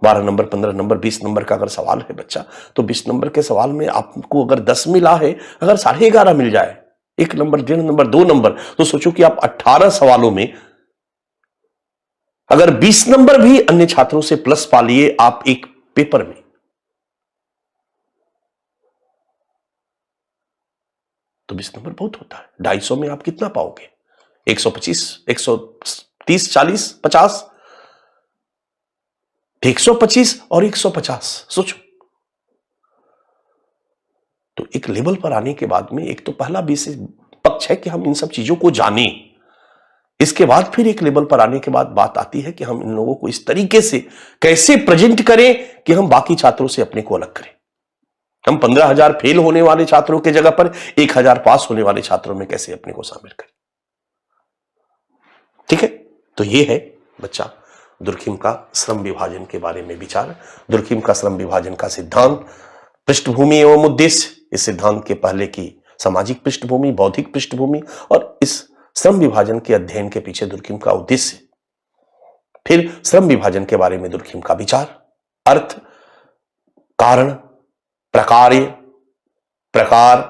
12 number, 15 number, 20 number का अगर सवाल है बच्चा, तो 20 नंबर के सवाल में आपको अगर 10 मिला है, अगर 11.5 मिल जाए, 1 नंबर, 1.5 नंबर, 2 नंबर, तो सोचो कि आप 18 सवालों में अगर 20 नंबर भी अन्य छात्रों से प्लस पा लिए आप एक पेपर में, तो 20 नंबर बहुत होता है। 250 में आप कितना पाओगे? 125, 130, 40, 50, 125 और 150, सोचो। तो एक लेवल पर आने के बाद में एक तो पहला बेसिस पक्ष है कि हम इन सब चीजों को जानें। इसके बाद फिर एक लेवल पर आने के बाद बात आती है कि हम इन लोगों को इस तरीके से कैसे प्रेजेंट करें कि हम बाकी छात्रों से अपने को अलग करें। हम 15,000 फेल होने वाले छात्रों के जगह पर 1,000 पास होने वाले छात्रों में कैसे अपने को शामिल करें। ठीक है, तो ये है बच्चा दुर्खिम का श्रम विभाजन के बारे में विचार। दुर्खिम का श्रम विभाजन का सिद्धांत, पृष्ठभूमि एवं उद्देश्य, इस सिद्धांत के पहले की सामाजिक पृष्ठभूमि, बौद्धिक पृष्ठभूमि और इस श्रम विभाजन के अध्ययन के पीछे दुर्खिम का उद्देश्य, फिर श्रम विभाजन के बारे में दुर्खिम का विचार, अर्थ, कारण, प्रकार्य, प्रकार,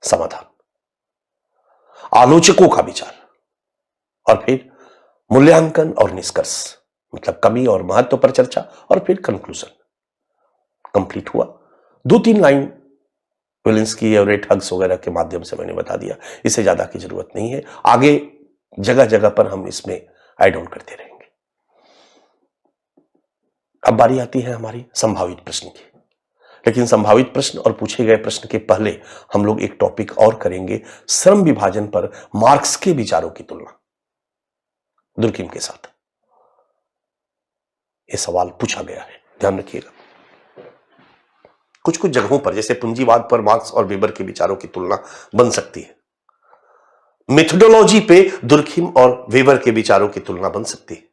समाधान, आलोचकों का विचार, और फिर मूल्यांकन और निष्कर्ष, मतलब कमी और महत्व पर चर्चा, और फिर कंक्लूजन कंप्लीट हुआ। 2-3 लाइन विलिंस्की, एवरेट हग्स वगैरह के माध्यम से मैंने बता दिया, इससे ज्यादा की जरूरत नहीं है। आगे जगह जगह पर हम इसमें ऐड ऑन करते रहेंगे। अब बारी आती है हमारी संभावित प्रश्न की, लेकिन संभावित प्रश्न और पूछे गए प्रश्न के पहले हम लोग एक टॉपिक और करेंगे, श्रम विभाजन पर मार्क्स के विचारों की तुलना दुर्खिम के साथ। यह सवाल पूछा गया है, ध्यान रखिएगा। कुछ कुछ जगहों पर जैसे पूंजीवाद पर मार्क्स और वेबर के विचारों की तुलना बन सकती है, मेथोडोलॉजी पे दुर्खिम और वेबर के विचारों की तुलना बन सकती है,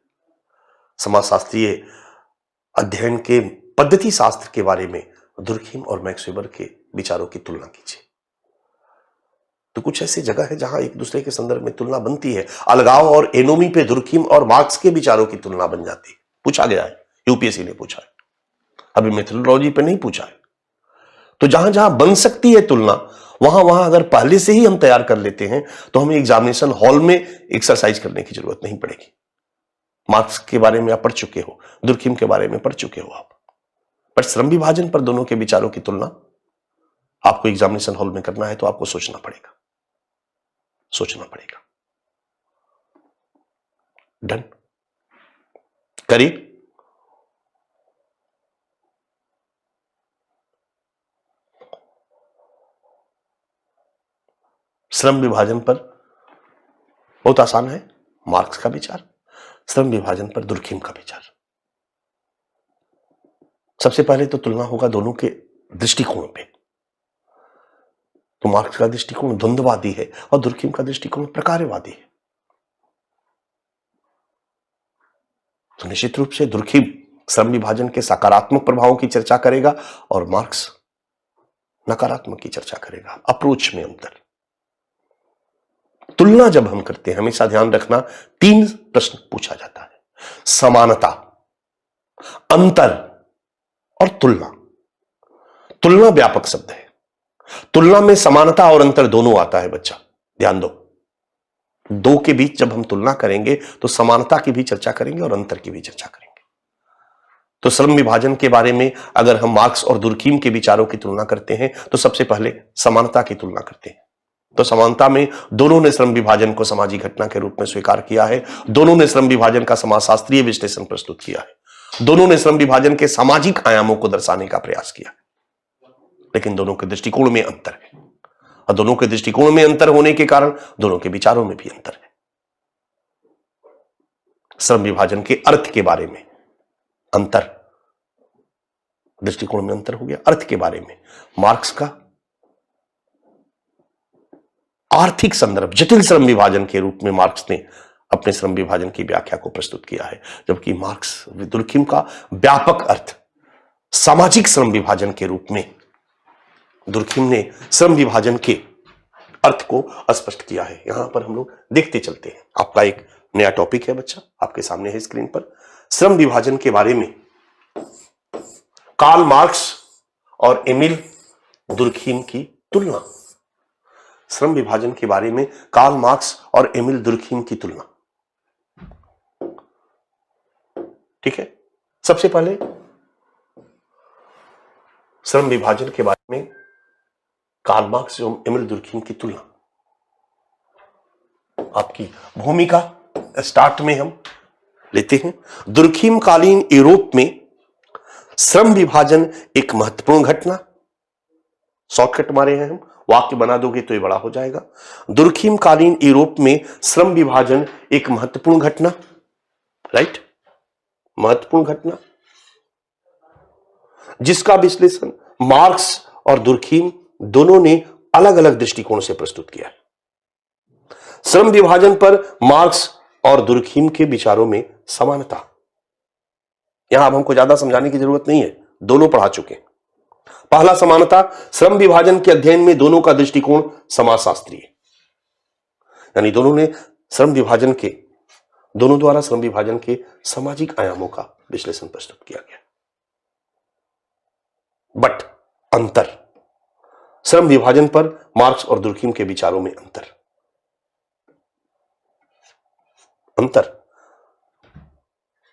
समाजशास्त्रीय अध्ययन के पद्धति शास्त्र के बारे में दुर्खिम और मैक्स वेबर के विचारों की तुलना कीजिए। तो कुछ ऐसी जगह है जहां एक दूसरे के संदर्भ में तुलना बनती है। अलगाव और एनोमी पे दुर्खिम और मार्क्स के विचारों की तुलना बन जाती है, पूछा गया है, यूपीएससी ने पूछा है, अभी मेथोडोलॉजी पे नहीं पूछा है। तो जहां जहां बन सकती है तुलना, वहां वहां अगर पहले से ही हम तैयार कर लेते हैं तो हमें एग्जामिनेशन हॉल में एक्सरसाइज करने की जरूरत नहीं पड़ेगी। मार्क्स के बारे में आप पढ़ चुके हो, दुर्खिम के बारे में पढ़ चुके हो आप, पर श्रम विभाजन पर दोनों के विचारों की तुलना आपको एग्जामिनेशन हॉल में करना है तो आपको सोचना पड़ेगा, सोचना पड़ेगा। डन। करिए। श्रम विभाजन पर बहुत आसान है मार्क्स का विचार, श्रम विभाजन पर दुर्खिम का विचार। सबसे पहले तो तुलना होगा दोनों के दृष्टिकोण पे। तो मार्क्स का दृष्टिकोण द्वंद्ववादी है और दुर्खिम का दृष्टिकोण प्रकारवादी है। तो निश्चित रूप से दुर्खिम श्रम विभाजन के सकारात्मक प्रभावों की चर्चा करेगा और मार्क्स नकारात्मक की चर्चा करेगा। अप्रोच में अंतर। तुलना जब हम करते हैं हमेशा ध्यान रखना 3 प्रश्न पूछा जाता है, समानता, अंतर और तुलना। तुलना व्यापक शब्द है। तुलना में समानता और अंतर दोनों आता है बच्चा, ध्यान दो। दो के बीच जब हम तुलना करेंगे तो समानता की भी चर्चा करेंगे और अंतर की भी चर्चा करेंगे। तो श्रम विभाजन के बारे में अगर हम मार्क्स और दुर्खिम के विचारों की तुलना करते हैं तो सबसे पहले समानता की तुलना करते हैं। तो समानता में दोनों ने श्रम विभाजन को सामाजिक घटना के रूप में स्वीकार किया है, दोनों ने श्रम विभाजन का समाजशास्त्रीय विश्लेषण प्रस्तुत किया है, दोनों ने श्रम विभाजन के सामाजिक आयामों को दर्शाने का प्रयास किया। लेकिन दोनों के दृष्टिकोण में अंतर है और दोनों के दृष्टिकोण में अंतर होने के कारण दोनों के विचारों में भी अंतर है। श्रम विभाजन के अर्थ के बारे में अंतर, दृष्टिकोण में अंतर हो गया। अर्थ के बारे में मार्क्स का आर्थिक संदर्भ, जटिल श्रम विभाजन के रूप में मार्क्स ने अपने श्रम विभाजन की व्याख्या को प्रस्तुत किया है, जबकि मार्क्स दुर्खिम का व्यापक अर्थ सामाजिक श्रम विभाजन के रूप में दुर्खिम ने श्रम विभाजन के अर्थ को स्पष्ट किया है। यहां पर हम लोग देखते चलते हैं। आपका एक नया टॉपिक है बच्चा, आपके सामने है स्क्रीन पर। श्रम विभाजन के बारे में कार्ल मार्क्स और एमिल दुर्खिम की तुलना। श्रम विभाजन के बारे में कार्ल मार्क्स और एमिल दुर्खिम की तुलना। ठीक है, सबसे पहले श्रम विभाजन के बारे में कार्ल मार्क्स और एमिल दुर्खिम की तुलना। आपकी भूमिका स्टार्ट में हम लेते हैं। दुर्खिम कालीन यूरोप में श्रम विभाजन एक महत्वपूर्ण घटना। शॉर्टकट मारे हैं हम, वाक्य बना दोगे तो ये बड़ा हो जाएगा। दुर्खिम कालीन यूरोप में श्रम विभाजन एक महत्वपूर्ण घटना, राइट, महत्वपूर्ण घटना जिसका विश्लेषण मार्क्स और दुर्खिम दोनों ने अलग अलग दृष्टिकोण से प्रस्तुत किया। श्रम विभाजन पर मार्क्स और दुर्खिम के विचारों में समानता। यहां अब हमको ज्यादा समझाने की जरूरत नहीं है, दोनों पढ़ा चुके। पहला समानता, श्रम विभाजन के अध्ययन में दोनों का दृष्टिकोण समाजशास्त्रीय, यानी दोनों ने श्रम विभाजन के, दोनों द्वारा श्रम विभाजन के सामाजिक आयामों का विश्लेषण प्रस्तुत किया गया। बट अंतर, श्रम विभाजन पर मार्क्स और दुर्खिम के विचारों में अंतर। अंतर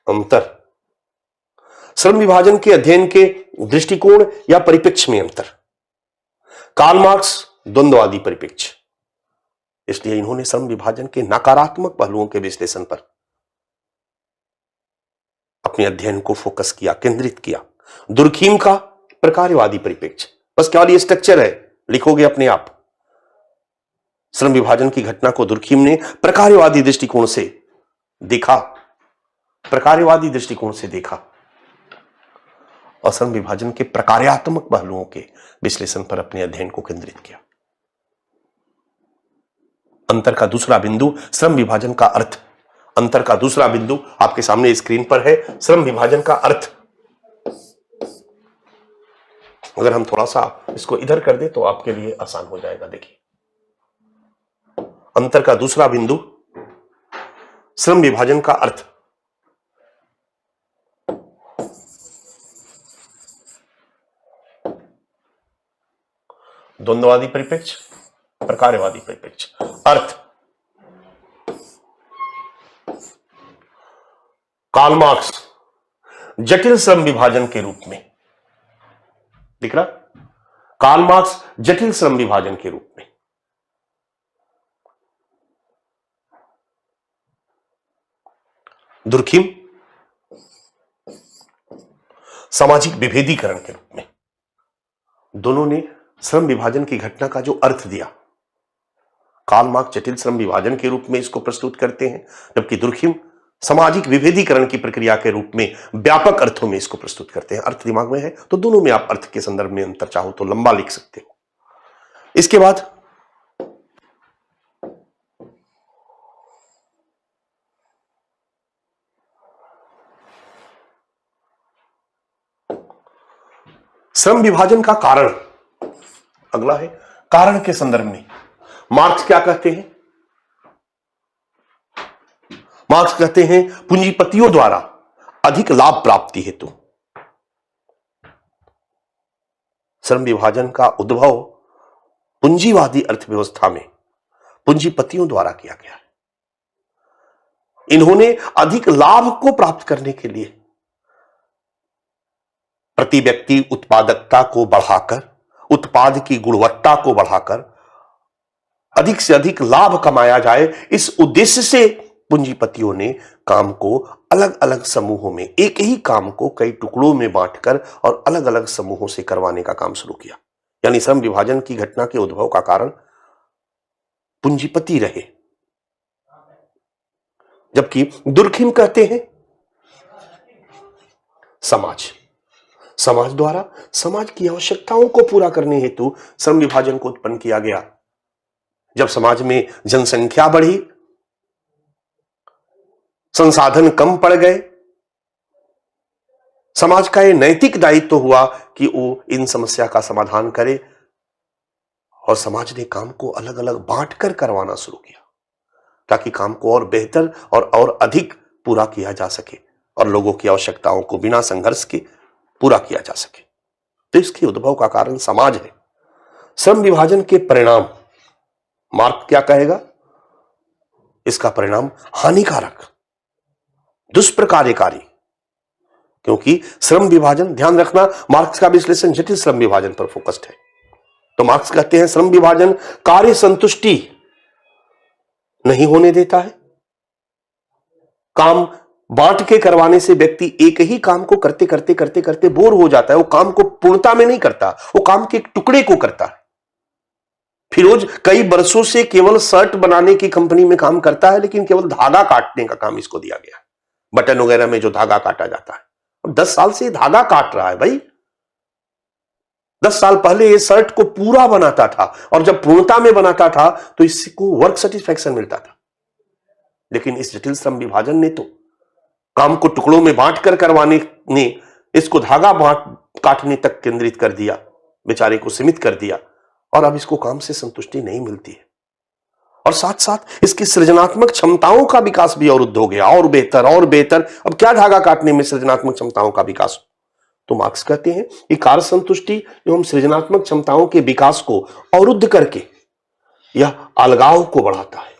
अंतर श्रम विभाजन के अध्ययन के दृष्टिकोण या परिप्रेक्ष्य में अंतर। कार्ल मार्क्स द्वंद्ववादी परिप्रेक्ष्य, इसलिए इन्होंने श्रम विभाजन के नकारात्मक पहलुओं के विश्लेषण पर अपने अध्ययन को फोकस किया, केंद्रित किया। दुर्खिम का प्रकारवादी परिप्रेक्ष्य, बस केवल ये स्ट्रक्चर है, लिखोगे अपने आप। श्रम विभाजन की घटना को दुर्खिम ने प्रकारवादी दृष्टिकोण से देखा, प्रकारवादी दृष्टिकोण से देखा और श्रम विभाजन के प्रकार्यात्मक पहलुओं के विश्लेषण पर अपने अध्ययन को केंद्रित किया। अंतर का दूसरा बिंदु श्रम विभाजन का अर्थ। अंतर का दूसरा बिंदु आपके सामने स्क्रीन पर है, श्रम विभाजन का अर्थ। अगर हम थोड़ा सा इसको इधर कर दे तो आपके लिए आसान हो जाएगा। देखिए, अंतर का दूसरा बिंदु श्रम विभाजन का अर्थ। द्वंद्ववादी परिप्रेक्ष्य, प्रकारवादी परिप्रेक्ष्य। अर्थ, कार्ल मार्क्स जटिल श्रम विभाजन के रूप में, दिख रहा, कार्ल मार्क्स जटिल श्रम विभाजन के रूप में। दुर्खिम सामाजिक विभेदीकरण के रूप में। दोनों ने श्रम विभाजन की घटना का जो अर्थ दिया, कार्ल मार्क्स जटिल श्रम विभाजन के रूप में इसको प्रस्तुत करते हैं, जबकि दुर्खिम सामाजिक विभेदीकरण की प्रक्रिया के रूप में व्यापक अर्थों में इसको प्रस्तुत करते हैं। अर्थ दिमाग में है तो दोनों में आप अर्थ के संदर्भ में अंतर चाहो तो लंबा लिख सकते हो। इसके बाद श्रम विभाजन का कारण, अगला है कारण के संदर्भ में मार्क्स क्या कहते हैं? मार्क्स कहते हैं पूंजीपतियों द्वारा अधिक लाभ प्राप्ति हेतु श्रम विभाजन का उद्भव पूंजीवादी अर्थव्यवस्था में पूंजीपतियों द्वारा किया गया है। इन्होंने अधिक लाभ को प्राप्त करने के लिए प्रति व्यक्ति उत्पादकता को बढ़ाकर, उत्पाद की गुणवत्ता को बढ़ाकर अधिक से अधिक लाभ कमाया जाए, इस उद्देश्य से पूंजीपतियों ने काम को अलग अलग समूहों में, एक ही काम को कई टुकड़ों में बांटकर और अलग अलग समूहों से करवाने का काम शुरू किया। यानी श्रम विभाजन की घटना के उद्भव का कारण पूंजीपति रहे, जबकि दुर्खिम कहते हैं समाज। समाज द्वारा समाज की आवश्यकताओं को पूरा करने हेतु श्रम विभाजन को उत्पन्न किया गया। जब समाज में जनसंख्या बढ़ी, संसाधन कम पड़ गए, समाज का यह नैतिक दायित्व हुआ कि वो इन समस्या का समाधान करे और समाज ने काम को अलग अलग बांटकर करवाना शुरू किया ताकि काम को और बेहतर और अधिक पूरा किया जा सके और लोगों की आवश्यकताओं को बिना संघर्ष के पूरा किया जा सके। तो इसके उद्भव का कारण समाज है। श्रम विभाजन के परिणाम मार्क्स क्या कहेगा? इसका परिणाम हानिकारक, दुष्प्रकार्यकारी, क्योंकि श्रम विभाजन, ध्यान रखना मार्क्स का विश्लेषण जटिल श्रम विभाजन पर फोकस्ड है। तो मार्क्स कहते हैं श्रम विभाजन कार्य संतुष्टि नहीं होने देता है। काम बांट के करवाने से व्यक्ति एक ही काम को करते करते करते करते बोर हो जाता है। वो काम को पूर्णता में नहीं करता, वो काम के एक टुकड़े को करता है। फिरोज कई वर्षों से केवल शर्ट बनाने की कंपनी में काम करता है, लेकिन केवल धागा काटने का काम इसको दिया गया है। बटन वगैरह में जो धागा काटा जाता है, अब 10 साल से धागा काट रहा है भाई। 10 साल पहले ये शर्ट को पूरा बनाता था और जब पूर्णता में बनाता था तो इसको वर्क सेटिस्फैक्शन मिलता था। लेकिन इस जटिल श्रम विभाजन ने तो काम को टुकड़ों में बांटकर करवाने ने इसको धागा काटने तक केंद्रित कर दिया, बेचारे को सीमित कर दिया और अब इसको काम से संतुष्टि नहीं मिलती है। और साथ साथ इसकी सृजनात्मक क्षमताओं का विकास भी अवरुद्ध हो गया। और बेहतर और बेहतर, अब क्या धागा काटने में सृजनात्मक क्षमताओं का विकास? तो मार्क्स कहते हैं कि कार्य संतुष्टि एवं सृजनात्मक क्षमताओं के विकास को अवरुद्ध करके यह अलगाव को बढ़ाता है।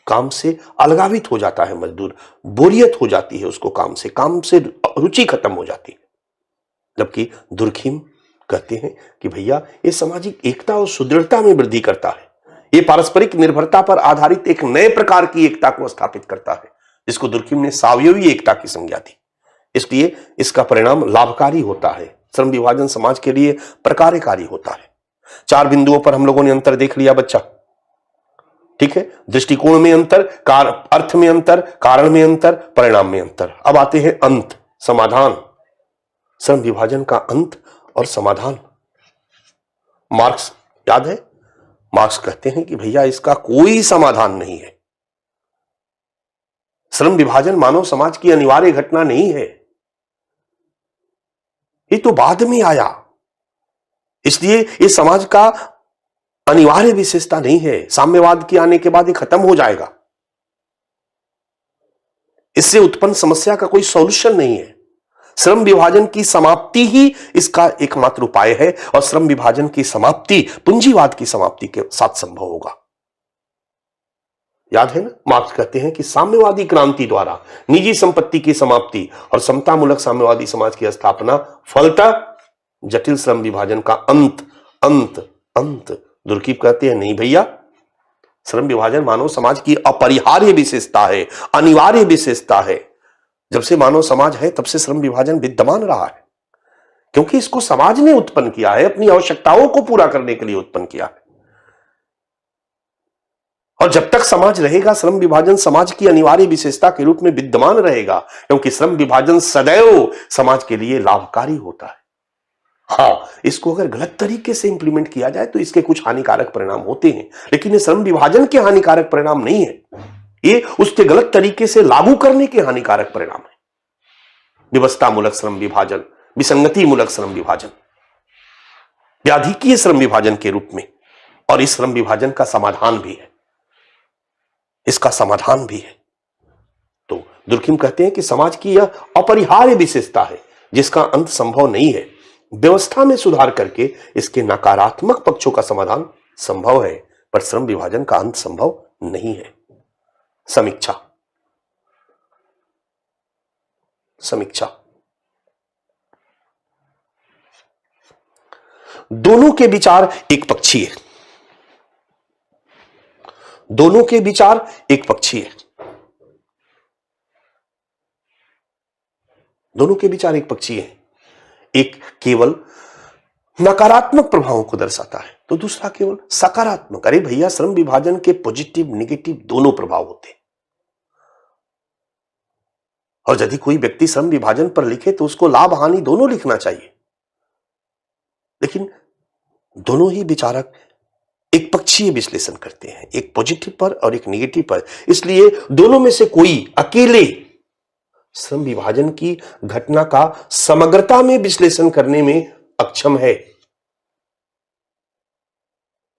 काम से अलगावित हो जाता है मजदूर, बोरियत हो जाती है उसको, काम से रुचि खत्म हो जाती है। जबकि दुर्खिम कहते हैं कि भैया ये सामाजिक एकता और सुदृढ़ता में वृद्धि करता है। ये पारस्परिक निर्भरता पर आधारित एक नए प्रकार की एकता को स्थापित करता है, जिसको दुर्खिम ने सावयवी एकता की संज्ञा दी। इसलिए इसका परिणाम लाभकारी होता है। श्रम विभाजन समाज के लिए प्रकारकारी होता है। 4 बिंदुओं पर हम लोगों ने अंतर देख लिया बच्चा, ठीक है? दृष्टिकोण में अंतर, अर्थ में अंतर, कारण में अंतर, परिणाम में अंतर। अब आते हैं अंत, समाधान। श्रम विभाजन का अंत और समाधान मार्क्स याद है? मार्क्स कहते हैं कि भैया इसका कोई समाधान नहीं है। श्रम विभाजन मानव समाज की अनिवार्य घटना नहीं है, ये तो बाद में आया, इसलिए ये समाज का अनिवार्य विशेषता नहीं है। साम्यवाद के आने के बाद ये खत्म हो जाएगा। इससे उत्पन्न समस्या का कोई सॉल्यूशन नहीं है। श्रम विभाजन की समाप्ति ही इसका एकमात्र उपाय है और श्रम विभाजन की समाप्ति पूंजीवाद की समाप्ति के साथ संभव होगा। याद है ना? मार्क्स कहते हैं कि साम्यवादी क्रांति द्वारा निजी संपत्ति की समाप्ति और समतामूलक साम्यवादी समाज की स्थापना फलतः जटिल श्रम विभाजन का अंत अंत अंत। दुर्खिम कहते हैं नहीं भैया, श्रम विभाजन मानव समाज की अपरिहार्य विशेषता है, अनिवार्य विशेषता है। जब से मानव समाज है तब से श्रम विभाजन विद्यमान रहा है, क्योंकि इसको समाज ने उत्पन्न किया है, अपनी आवश्यकताओं को पूरा करने के लिए उत्पन्न किया है। और जब तक समाज रहेगा, श्रम विभाजन समाज की अनिवार्य विशेषता के रूप में विद्यमान रहेगा, क्योंकि श्रम विभाजन सदैव समाज के लिए लाभकारी होता है। हाँ, इसको अगर गलत तरीके से इंप्लीमेंट किया जाए तो इसके कुछ हानिकारक परिणाम होते हैं, लेकिन ये श्रम विभाजन के हानिकारक परिणाम नहीं है, ये उसके गलत तरीके से लागू करने के हानिकारक परिणाम है। व्यवस्थामूलक श्रम विभाजन, विसंगति मूलक श्रम विभाजन, व्याधिकीय श्रम विभाजन के रूप में। और इस श्रम विभाजन का समाधान भी है, इसका समाधान भी है। तो दुर्खिम कहते हैं कि समाज की यह अपरिहार्य विशेषता है जिसका अंत संभव नहीं है। व्यवस्था में सुधार करके इसके नकारात्मक पक्षों का समाधान संभव है, पर श्रम विभाजन का अंत संभव नहीं है। समीक्षा। समीक्षा। दोनों के विचार एक पक्षीय है, दोनों के विचार एक पक्षीय है, दोनों के विचार एक पक्षीय है। एक केवल नकारात्मक प्रभावों को दर्शाता है तो दूसरा केवल सकारात्मक। अरे भैया, श्रम विभाजन के पॉजिटिव नेगेटिव दोनों प्रभाव होते हैं, और यदि कोई व्यक्ति श्रम विभाजन पर लिखे तो उसको लाभ हानि दोनों लिखना चाहिए, लेकिन दोनों ही विचारक एक पक्षीय विश्लेषण करते हैं, एक पॉजिटिव पर और एक नेगेटिव पर। इसलिए दोनों में से कोई अकेले श्रम विभाजन की घटना का समग्रता में विश्लेषण करने में अक्षम है।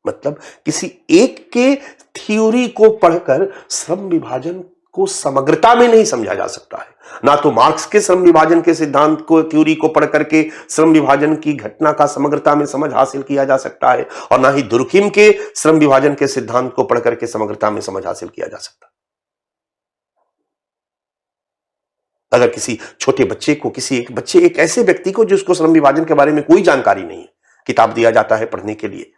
मतलब किसी एक के थ्योरी को पढ़कर श्रम विभाजन को समग्रता में नहीं समझा जा सकता है। ना तो मार्क्स के श्रम विभाजन के सिद्धांत को, थ्योरी को पढ़ करके श्रम विभाजन की घटना का समग्रता में समझ हासिल किया जा सकता है, और ना ही दुर्खिम के श्रम विभाजन के सिद्धांत को पढ़ करके समग्रता में समझ हासिल किया जा सकता। अगर किसी छोटे बच्चे को, एक ऐसे व्यक्ति को जिसको श्रम विभाजन के बारे में कोई जानकारी नहीं है, किताब दिया जाता है पढ़ने के लिए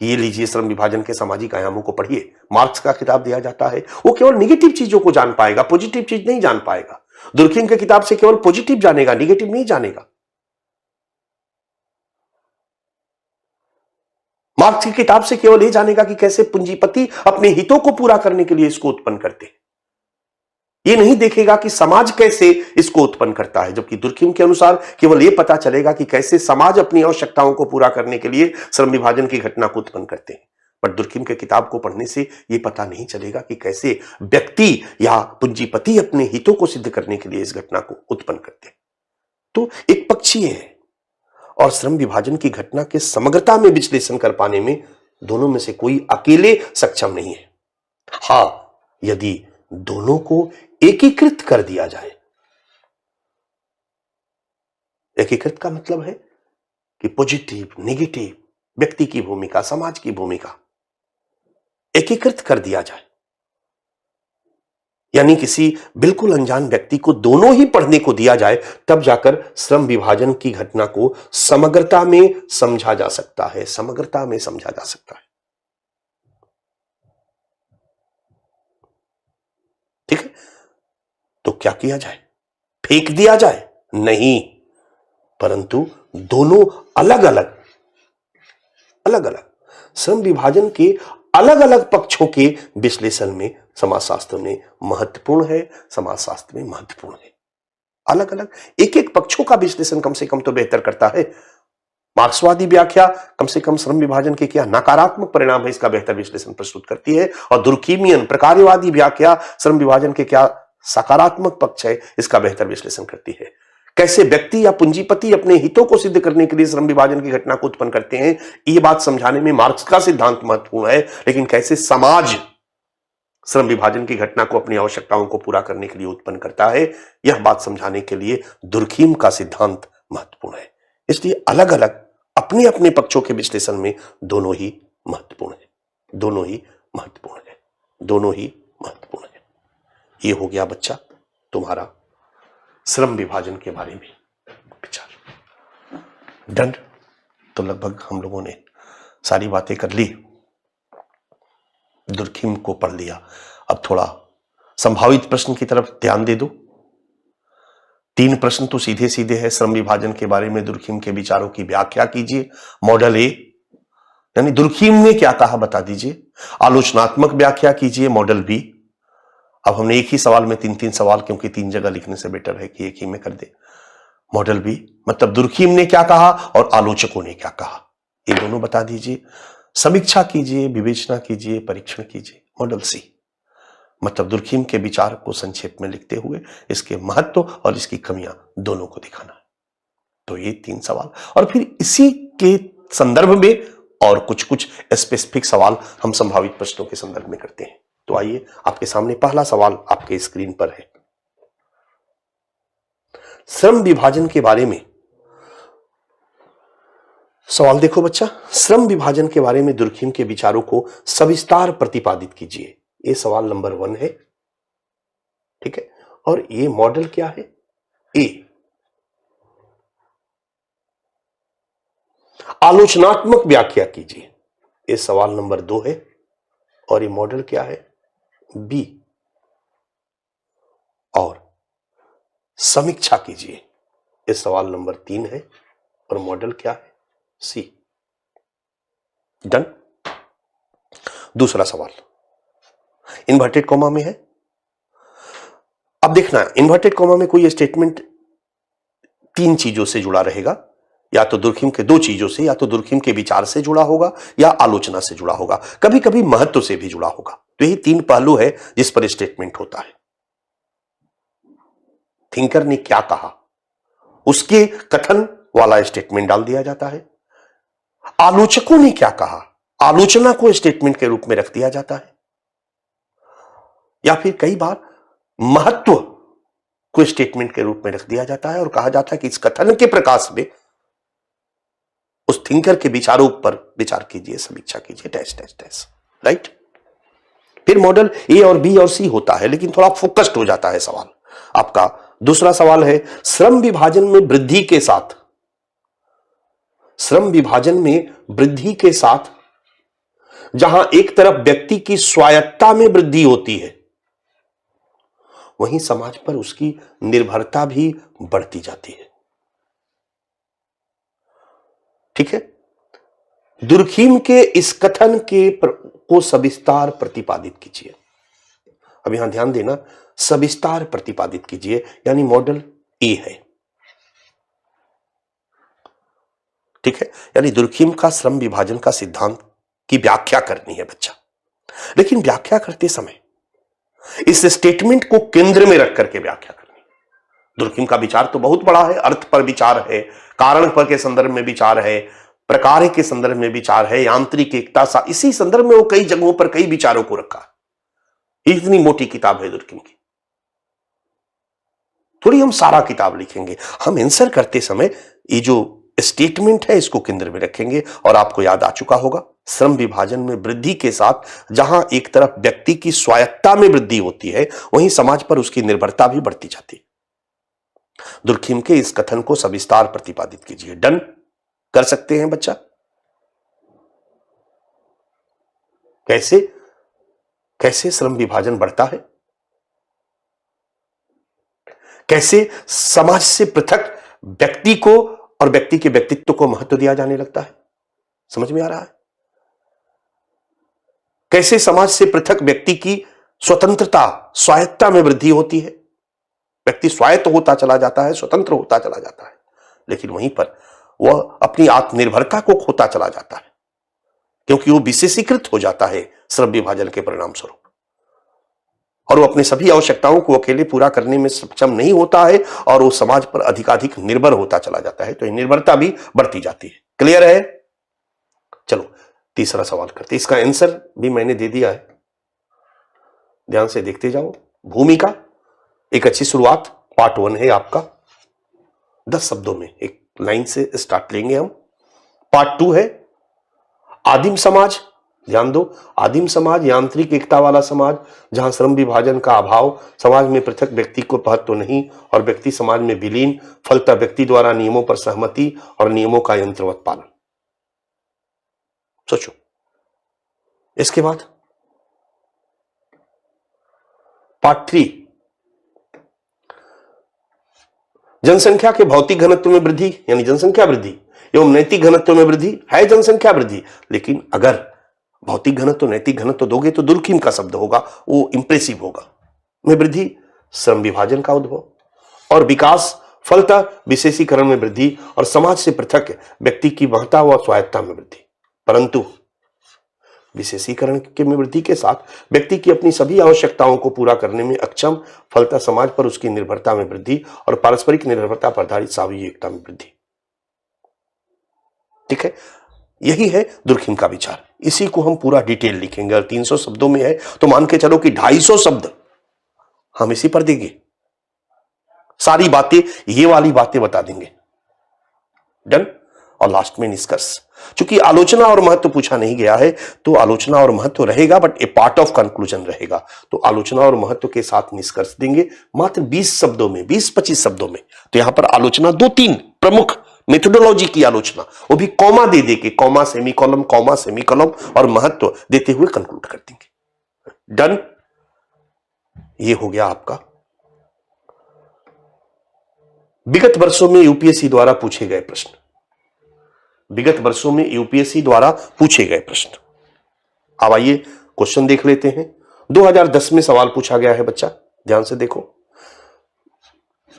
कि ये लीजिए श्रम विभाजन के सामाजिक आयामों को पढ़िए, मार्क्स का किताब दिया जाता है, वो केवल नेगेटिव चीजों को जान पाएगा, पॉजिटिव चीज नहीं जान पाएगा। दुर्खिम की किताब से केवल पॉजिटिव जानेगा, नेगेटिव नहीं जानेगा। मार्क्स की किताब से केवल ये जानेगा कि कैसे पूंजीपति अपने हितों को पूरा करने के लिए इसको उत्पन्न करते हैं, ये नहीं देखेगा कि समाज कैसे इसको उत्पन्न करता है। जबकि दुर्खिम के अनुसार केवल यह पता चलेगा कि कैसे समाज अपनी आवश्यकताओं को पूरा करने के लिए श्रम विभाजन की घटना को उत्पन्न करते हैं। पर दुर्खिम के किताब को पढ़ने से यह पता नहीं चलेगा कि कैसे व्यक्ति या पूंजीपति अपने हितों को सिद्ध करने के लिए इस घटना को उत्पन्न करते हैं। तो एक पक्षीय है, और श्रम विभाजन की घटना के समग्रता में विश्लेषण कर पाने में दोनों में से कोई अकेले सक्षम नहीं है। हां, यदि दोनों को एकीकृत कर दिया जाए। एकीकृत का मतलब है कि पॉजिटिव, नेगेटिव, व्यक्ति की भूमिका, समाज की भूमिका एकीकृत कर दिया जाए, यानी किसी बिल्कुल अनजान व्यक्ति को दोनों ही पढ़ने को दिया जाए, तब जाकर श्रम विभाजन की घटना को समग्रता में समझा जा सकता है, समग्रता में समझा जा सकता है। ठीक है, तो क्या किया जाए? फेंक दिया जाए? नहीं, परंतु दोनों अलग अलग श्रम विभाजन के अलग अलग पक्षों के विश्लेषण में समाजशास्त्र में महत्वपूर्ण है, समाजशास्त्र में महत्वपूर्ण है। अलग अलग एक एक पक्षों का विश्लेषण कम से कम तो बेहतर करता है। मार्क्सवादी व्याख्या कम से कम श्रम विभाजन के क्या नकारात्मक परिणाम है इसका बेहतर विश्लेषण प्रस्तुत करती है, और दुर्खिमियन प्रकार्यवादी व्याख्या श्रम विभाजन के क्या सकारात्मक पक्ष है इसका बेहतर विश्लेषण करती है। कैसे व्यक्ति या पूंजीपति अपने हितों को सिद्ध करने के लिए श्रम विभाजन की घटना को उत्पन्न करते हैं, यह बात समझाने में मार्क्स का सिद्धांत महत्वपूर्ण है, लेकिन कैसे समाज श्रम विभाजन की घटना को अपनी आवश्यकताओं को पूरा करने के लिए उत्पन्न करता है, यह बात समझाने के लिए दुर्खिम का सिद्धांत महत्वपूर्ण है। इसलिए अलग अलग अपने अपने पक्षों के विश्लेषण में दोनों ही महत्वपूर्ण है, दोनों ही महत्वपूर्ण है, दोनों ही महत्वपूर्ण है। ये हो गया बच्चा तुम्हारा श्रम विभाजन के बारे में विचार। डन। तो लगभग हम लोगों ने सारी बातें कर ली, दुर्खिम को पढ़ लिया। अब थोड़ा संभावित प्रश्न की तरफ ध्यान दे दो। तीन प्रश्न तो सीधे सीधे है। श्रम विभाजन के बारे में दुर्खिम के विचारों की व्याख्या कीजिए, मॉडल ए। यानी दुर्खिम ने क्या कहा बता दीजिए। आलोचनात्मक व्याख्या कीजिए, मॉडल बी। अब हमने एक ही सवाल में तीन तीन सवाल, क्योंकि तीन जगह लिखने से बेटर है कि एक ही में कर दे। मॉडल बी मतलब दुर्खिम ने क्या कहा और आलोचकों ने क्या कहा, ये दोनों बता दीजिए। समीक्षा कीजिए, विवेचना कीजिए, परीक्षण कीजिए। मॉडल सी मतलब दुर्खिम के विचार को संक्षेप में लिखते हुए इसके महत्व और इसकी कमियां दोनों को दिखाना है। तो ये तीन सवाल, और फिर इसी के संदर्भ में और कुछ कुछ स्पेसिफिक सवाल हम संभावित प्रश्नों के संदर्भ में करते हैं। तो आइए, आपके सामने पहला सवाल आपके स्क्रीन पर है। श्रम विभाजन के बारे में सवाल देखो बच्चा। श्रम विभाजन के बारे में दुर्खिम के विचारों को सविस्तार प्रतिपादित कीजिए। ये सवाल नंबर 1 है, ठीक है। और ये मॉडल क्या है? ए। आलोचनात्मक व्याख्या कीजिए, ये सवाल नंबर 2 है। और ये मॉडल क्या है? बी। और समीक्षा कीजिए, ये सवाल नंबर 3 है। और मॉडल क्या है? सी। डन। दूसरा सवाल इन्वर्टेड कॉमा में है। अब देखना, इन्वर्टेड कॉमा में कोई स्टेटमेंट तीन चीजों से जुड़ा रहेगा, या तो दुर्खिम के दो चीजों से, या तो दुर्खिम के विचार से जुड़ा होगा, या आलोचना से जुड़ा होगा, कभी कभी महत्व से भी जुड़ा होगा। तो यही तीन पहलू है जिस पर स्टेटमेंट होता है। थिंकर ने क्या कहा उसके कथन वाला स्टेटमेंट डाल दिया जाता है। आलोचकों ने क्या कहा, आलोचना को स्टेटमेंट के रूप में रख दिया जाता है। या फिर कई बार महत्व को स्टेटमेंट के रूप में रख दिया जाता है और कहा जाता है कि इस कथन के प्रकाश में उस थिंकर के विचारों पर विचार कीजिए, समीक्षा कीजिए, टेस्ट टेस्ट टेस्ट, राइट। फिर मॉडल ए और बी और सी होता है, लेकिन थोड़ा फोकस्ड हो जाता है सवाल आपका। दूसरा सवाल है, श्रम विभाजन में वृद्धि के साथ, श्रम विभाजन में वृद्धि के साथ जहां एक तरफ व्यक्ति की स्वायत्ता में वृद्धि होती है, वहीं समाज पर उसकी निर्भरता भी बढ़ती जाती है। ठीक है। दुर्खिम के इस कथन को सविस्तार प्रतिपादित कीजिए। अब यहां ध्यान देना, सविस्तार प्रतिपादित कीजिए, यानी मॉडल ए है, ठीक है। यानी दुर्खिम का श्रम विभाजन का सिद्धांत की व्याख्या करनी है बच्चा, लेकिन व्याख्या करते समय इस स्टेटमेंट को केंद्र में रख करके व्याख्या करनी। दुर्खिम का विचार तो बहुत बड़ा है, अर्थ पर विचार है, कारण पर के संदर्भ में विचार है, प्रकार के संदर्भ में विचार है, यांत्रिक एकता सा, इसी संदर्भ में वो कई जगहों पर कई विचारों को रखा। इतनी मोटी किताब है दुर्खिम की, थोड़ी हम सारा किताब लिखेंगे। हम आंसर करते समय ये जो स्टेटमेंट है इसको केंद्र में रखेंगे। और आपको याद आ चुका होगा, श्रम विभाजन में वृद्धि के साथ जहां एक तरफ व्यक्ति की स्वायत्ता में वृद्धि होती है, वहीं समाज पर उसकी निर्भरता भी बढ़ती जाती है। दुर्खिम के इस कथन को सविस्तार प्रतिपादित कीजिए। डन कर सकते हैं बच्चा। कैसे कैसे श्रम विभाजन बढ़ता है, कैसे समाज से पृथक व्यक्ति को और व्यक्ति के व्यक्तित्व को महत्व दिया जाने लगता है, समझ में आ रहा है? कैसे समाज से पृथक व्यक्ति की स्वतंत्रता, स्वायत्ता में वृद्धि होती है, व्यक्ति स्वायत्त होता चला जाता है, स्वतंत्र होता चला जाता है, लेकिन वहीं पर वह अपनी आत्मनिर्भरता को खोता चला जाता है, क्योंकि वो विशेषीकृत हो जाता है श्रम विभाजन के परिणाम स्वरूप, और वो अपनी सभी आवश्यकताओं को अकेले पूरा करने में सक्षम नहीं होता है, और वो समाज पर अधिकाधिक निर्भर होता चला जाता है। तो ये निर्भरता भी बढ़ती जाती है। क्लियर है? चलो तीसरा सवाल करते। इसका आंसर भी मैंने दे दिया है, ध्यान से देखते जाओ। भूमिका एक अच्छी शुरुआत, पार्ट 1 है आपका, 10 शब्दों में एक लाइन से स्टार्ट लेंगे हम। पार्ट 2 है आदिम समाज। ध्यान दो, आदिम समाज यांत्रिक एकता वाला समाज, जहां श्रम विभाजन का अभाव, समाज में पृथक व्यक्ति को महत्व नहीं और व्यक्ति समाज में विलीन, फलतः व्यक्ति द्वारा नियमों पर सहमति और नियमों का यंत्रवत पालन। सोचो। इसके बाद पार्ट 3 जनसंख्या के भौतिक घनत्व में वृद्धि यानी जनसंख्या वृद्धि एवं नैतिक घनत्व में वृद्धि है जनसंख्या वृद्धि, लेकिन अगर भौतिक घनत्व नैतिक घनत्व दोगे तो दुर्खिम का शब्द होगा, वो इंप्रेसिव होगा। में वृद्धि श्रम विभाजन का उद्भव और विकास फलतः विशेषीकरण में वृद्धि और समाज से पृथक व्यक्ति की महत्ता व स्वायत्ता में वृद्धि। परंतु विशेषीकरण के में वृद्धि के साथ व्यक्ति की अपनी सभी आवश्यकताओं को पूरा करने में अक्षम, फलतः समाज पर उसकी निर्भरता में वृद्धि और पारस्परिक निर्भरता पर आधारित सामूहिक एकता में वृद्धि। ठीक है, यही है दुर्खिम का विचार। इसी को हम पूरा डिटेल लिखेंगे। अगर 300 शब्दों में है तो मान के चलो कि 250 शब्द हम इसी पर देंगे, सारी बातें, ये वाली बातें बता देंगे। डन। और लास्ट में निष्कर्ष। चूंकि आलोचना और महत्व पूछा नहीं गया है तो आलोचना और महत्व रहेगा, but A part of conclusion रहेगा। तो आलोचना और महत्व के साथ निष्कर्ष देंगे मात्र 20 शब्दों में, 20-25 शब्दों में। तो यहां पर आलोचना 2-3 प्रमुख मेथोडोलॉजी की आलोचना, वो भी कॉमा दे के, कॉमा सेमीकोलम और महत्व देते हुए कंक्लूड कर देंगे। डन। ये हो गया आपका विगत वर्षों में यूपीएससी द्वारा पूछे गए प्रश्न। विगत वर्षों में यूपीएससी द्वारा पूछे गए प्रश्न। अब आइए क्वेश्चन देख लेते हैं। 2010 में सवाल पूछा गया है बच्चा, ध्यान से देखो।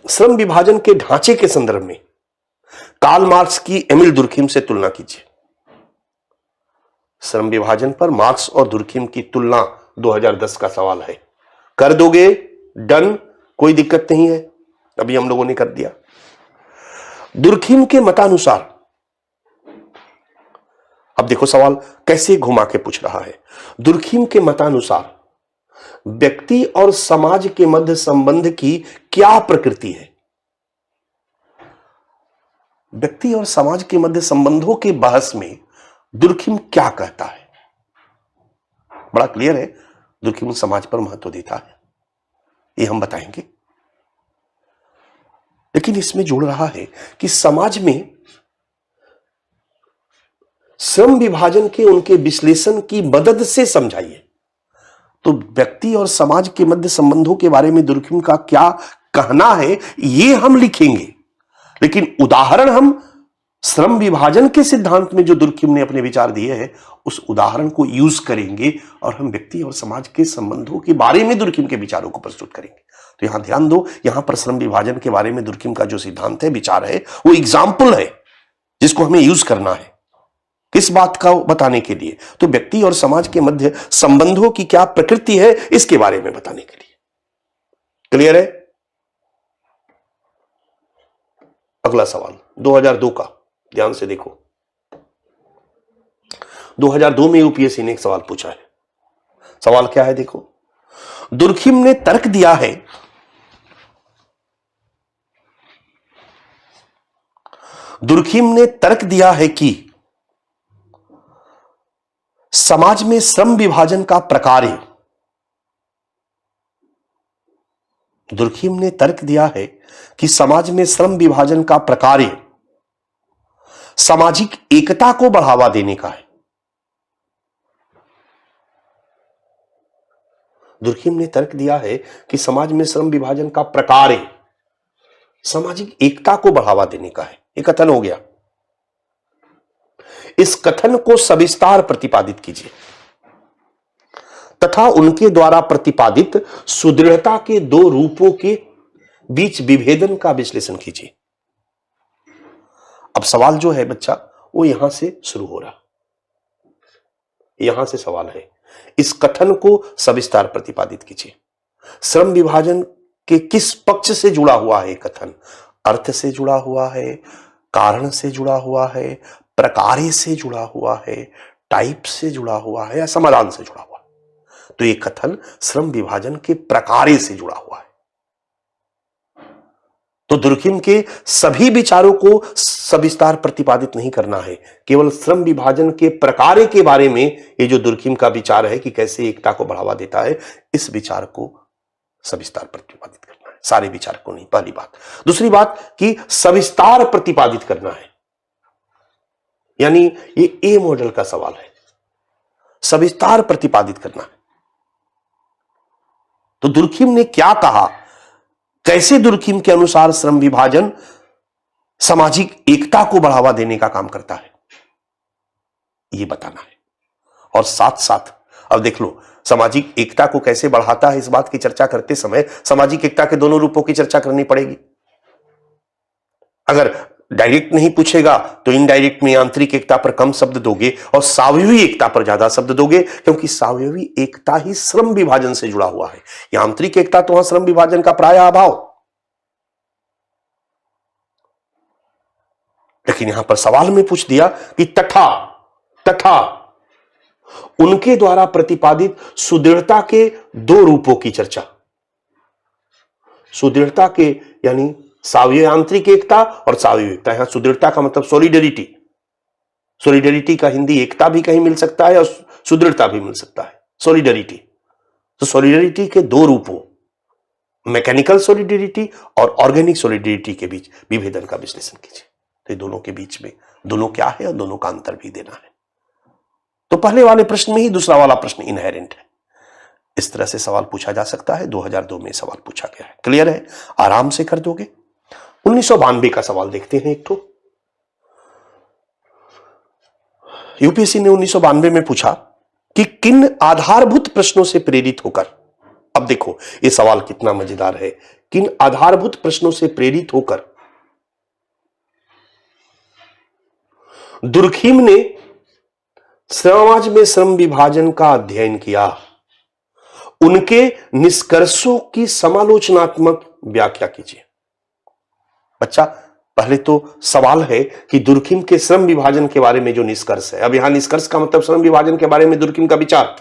श्रम विभाजन के ढांचे के संदर्भ में कार्ल मार्क्स की एमिल दुर्खिम से तुलना कीजिए। श्रम विभाजन पर मार्क्स और दुर्खिम की तुलना 2010 का सवाल है। कर दोगे? डन, कोई दिक्कत नहीं है, अभी हम लोगों ने कर दिया। दुर्खिम के मतानुसार, अब देखो सवाल कैसे घुमा के पूछ रहा है। दुर्खिम के मतानुसार व्यक्ति और समाज के मध्य संबंध की क्या प्रकृति है? व्यक्ति और समाज के मध्य संबंधों के बहस में दुर्खिम क्या कहता है? बड़ा क्लियर है, दुर्खिम समाज पर महत्व देता है, ये हम बताएंगे। लेकिन इसमें जोड़ रहा है कि समाज में श्रम विभाजन के उनके विश्लेषण की मदद से समझाइए। तो व्यक्ति और समाज के मध्य संबंधों के बारे में दुर्खिम का क्या कहना है ये हम लिखेंगे, लेकिन उदाहरण हम श्रम विभाजन के सिद्धांत में जो दुर्खिम ने अपने विचार दिए हैं उस उदाहरण को यूज करेंगे और हम व्यक्ति और समाज के संबंधों के बारे में दुर्खिम के विचारों को प्रस्तुत करेंगे। तो यहां ध्यान दो, यहां पर श्रम विभाजन के बारे में दुर्खिम का जो सिद्धांत है, विचार है, वो एग्जाम्पल है जिसको हमें यूज करना है। किस बात का बताने के लिए? तो व्यक्ति और समाज के मध्य संबंधों की क्या प्रकृति है इसके बारे में बताने के लिए। क्लियर है? अगला सवाल 2002 का, ध्यान से देखो। 2002 में यूपीएससी ने एक सवाल पूछा है। सवाल क्या है देखो। दुर्खिम ने तर्क दिया है कि समाज में श्रम विभाजन का प्रकार्य, दुर्खिम ने तर्क दिया है कि समाज में श्रम विभाजन का प्रकार्य सामाजिक एकता को बढ़ावा देने का है। दुर्खिम ने तर्क दिया है कि समाज में श्रम विभाजन का प्रकार्य सामाजिक एकता को बढ़ावा देने का है। यह कथन हो गया। इस कथन को सविस्तार प्रतिपादित कीजिए तथा उनके द्वारा प्रतिपादित सुदृढ़ता के दो रूपों के बीच विभेदन का विश्लेषण कीजिए। अब सवाल जो है बच्चा वो यहां से शुरू हो रहा, यहां से सवाल है। इस कथन को सविस्तार प्रतिपादित कीजिए। श्रम विभाजन के किस पक्ष से जुड़ा हुआ है कथन? अर्थ से जुड़ा हुआ है, कारण से जुड़ा हुआ है, प्रकार्य से जुड़ा हुआ है, टाइप से जुड़ा हुआ है या समाधान से जुड़ा हुआ है? तो यह कथन श्रम विभाजन के प्रकार्य से जुड़ा हुआ है। तो दुर्खिम के सभी विचारों को सविस्तार प्रतिपादित नहीं करना है, केवल श्रम विभाजन के प्रकार्य के बारे में ये जो दुर्खिम का विचार है कि कैसे एकता को बढ़ावा देता है, इस विचार को सविस्तार प्रतिपादित करना है, सारे विचार को नहीं। पहली बात। दूसरी बात कि सविस्तार प्रतिपादित करना है, यानी ये ए मॉडल का सवाल है, सविस्तार प्रतिपादित करना है। तो दुर्खिम ने क्या कहा कैसे दुर्खिम के अनुसार श्रम विभाजन सामाजिक एकता को बढ़ावा देने का काम करता है, यह बताना है। और साथ साथ अब देख लो, सामाजिक एकता को कैसे बढ़ाता है, इस बात की चर्चा करते समय सामाजिक एकता के दोनों रूपों की चर्चा करनी पड़ेगी। अगर डायरेक्ट नहीं पूछेगा तो इनडायरेक्ट में आंतरिक एकता पर कम शब्द दोगे और सावयवी एकता पर ज्यादा शब्द दोगे, क्योंकि सावयवी एकता ही श्रम विभाजन से जुड़ा हुआ है। यह आंतरिक एकता तो श्रम विभाजन का प्राय अभाव। लेकिन यहां पर सवाल में पूछ दिया कि तथा उनके द्वारा प्रतिपादित सुदृढ़ता के दो रूपों की चर्चा। सुदृढ़ता के यानी सावयवी आंतरिक एकता और सावयवी एकता। यहां सुदृढ़ता का मतलब सॉलिडरिटी। सॉलिडरिटी का हिंदी एकता भी कहीं मिल सकता है और सुदृढ़ता भी मिल सकता है, सॉलिडरिटी। तो सॉलिडरिटी के दो रूपों, मैकेनिकल सॉलिडरिटी और ऑर्गेनिक सॉलिडरिटी के बीच विभेदन का विश्लेषण कीजिए। तो दोनों के बीच में दोनों क्या है और दोनों का अंतर भी देना है। तो पहले वाले प्रश्न में ही दूसरा वाला प्रश्न इनहेरेंट है। इस तरह से सवाल पूछा जा सकता है। 2002 में सवाल पूछा गया है। क्लियर है? आराम से कर दोगे। 1992 का सवाल देखते हैं। एक तो यूपीएससी ने 1992 में पूछा कि किन आधारभूत प्रश्नों से प्रेरित होकर, अब देखो यह सवाल कितना मजेदार है, किन आधारभूत प्रश्नों से प्रेरित होकर दुर्खिम ने समाज में श्रम विभाजन का अध्ययन किया, उनके निष्कर्षों की समालोचनात्मक व्याख्या कीजिए। बच्चा, पहले तो सवाल है कि दुर्खिम के श्रम विभाजन के बारे में जो निष्कर्ष है, अब यहां निष्कर्ष का मतलब श्रम विभाजन के बारे में दुर्खिम का विचार,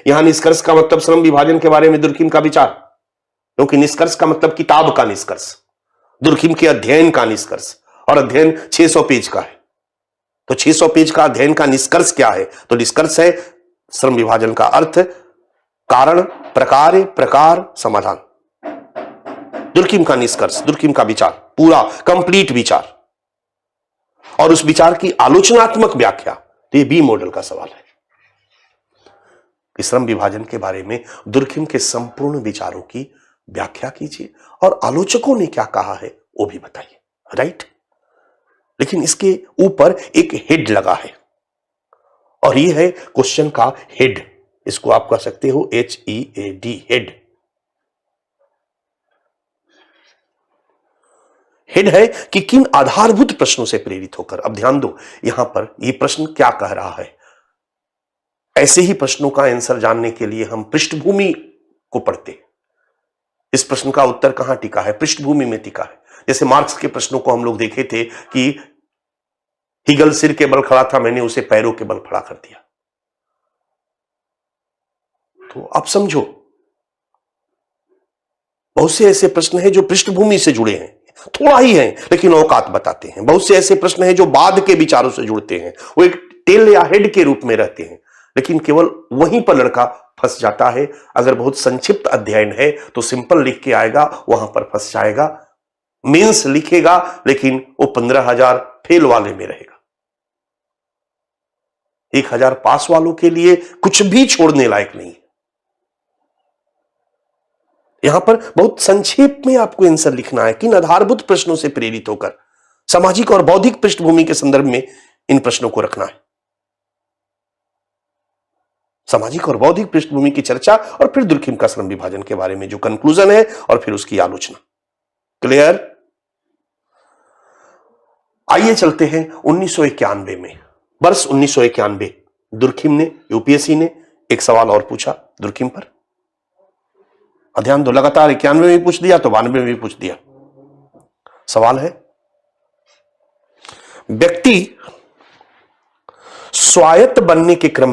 यहां निष्कर्ष का मतलब श्रम विभाजन के बारे में दुर्खिम का विचार, क्योंकि निष्कर्ष का मतलब किताब का निष्कर्ष, दुर्खिम के अध्ययन का निष्कर्ष, और अध्ययन 600 पेज का है। तो 600 पेज का अध्ययन का निष्कर्ष क्या है? तो निष्कर्ष है श्रम विभाजन का अर्थ, कारण, प्रकार, प्रकार, समाधान। दुर्खिम का निष्कर्ष, दुर्खिम का विचार, पूरा कंप्लीट विचार और उस विचार की आलोचनात्मक व्याख्या। तो यह बी मॉडल का सवाल है कि श्रम विभाजन के बारे में दुर्खिम के संपूर्ण विचारों की व्याख्या कीजिए और आलोचकों ने क्या कहा है वो भी बताइए। राइट? लेकिन इसके ऊपर एक हेड लगा है और यह है क्वेश्चन का हेड। इसको आप कह सकते हो HEAD, हेड। हेड है कि किन आधारभूत प्रश्नों से प्रेरित होकर। अब ध्यान दो, यहां पर यह प्रश्न क्या कह रहा है। ऐसे ही प्रश्नों का आंसर जानने के लिए हम पृष्ठभूमि को पढ़ते हैं। इस प्रश्न का उत्तर कहां टिका है? पृष्ठभूमि में टिका है। जैसे मार्क्स के प्रश्नों को हम लोग देखे थे कि हीगल सिर के बल खड़ा था, मैंने उसे पैरों के बल खड़ा कर दिया। तो अब समझो, बहुत से ऐसे प्रश्न हैं जो पृष्ठभूमि से जुड़े हैं, थोड़ा ही है लेकिन औकात बताते हैं। बहुत से ऐसे प्रश्न हैं जो बाद के विचारों से जुड़ते हैं, वो एक टेल या हेड के रूप में रहते हैं, लेकिन केवल वहीं पर लड़का फंस जाता है। अगर बहुत संक्षिप्त अध्ययन है तो सिंपल लिख के आएगा, वहां पर फंस जाएगा। मीन्स लिखेगा लेकिन वो 15,000 फेल वाले में रहेगा। 1,000 पास वालों के लिए कुछ भी छोड़ने लायक नहीं है। यहां पर बहुत संक्षेप में आपको आंसर लिखना है। किन आधारभूत प्रश्नों से प्रेरित होकर सामाजिक और बौद्धिक पृष्ठभूमि के संदर्भ में इन प्रश्नों को रखना है। सामाजिक और बौद्धिक पृष्ठभूमि की चर्चा और फिर दुर्खिम का श्रम विभाजन के बारे में जो कंक्लूजन है और फिर उसकी आलोचना। क्लियर? आइए चलते हैं 1991 में। वर्ष 1991 दुर्खिम ने, यूपीएससी ने एक सवाल और पूछा दुर्खिम पर। ध्यान दो, लगातार 91 में भी पूछ दिया तो 92 में भी पूछ दिया। सवाल है, व्यक्ति स्वायत्त बनने के क्रम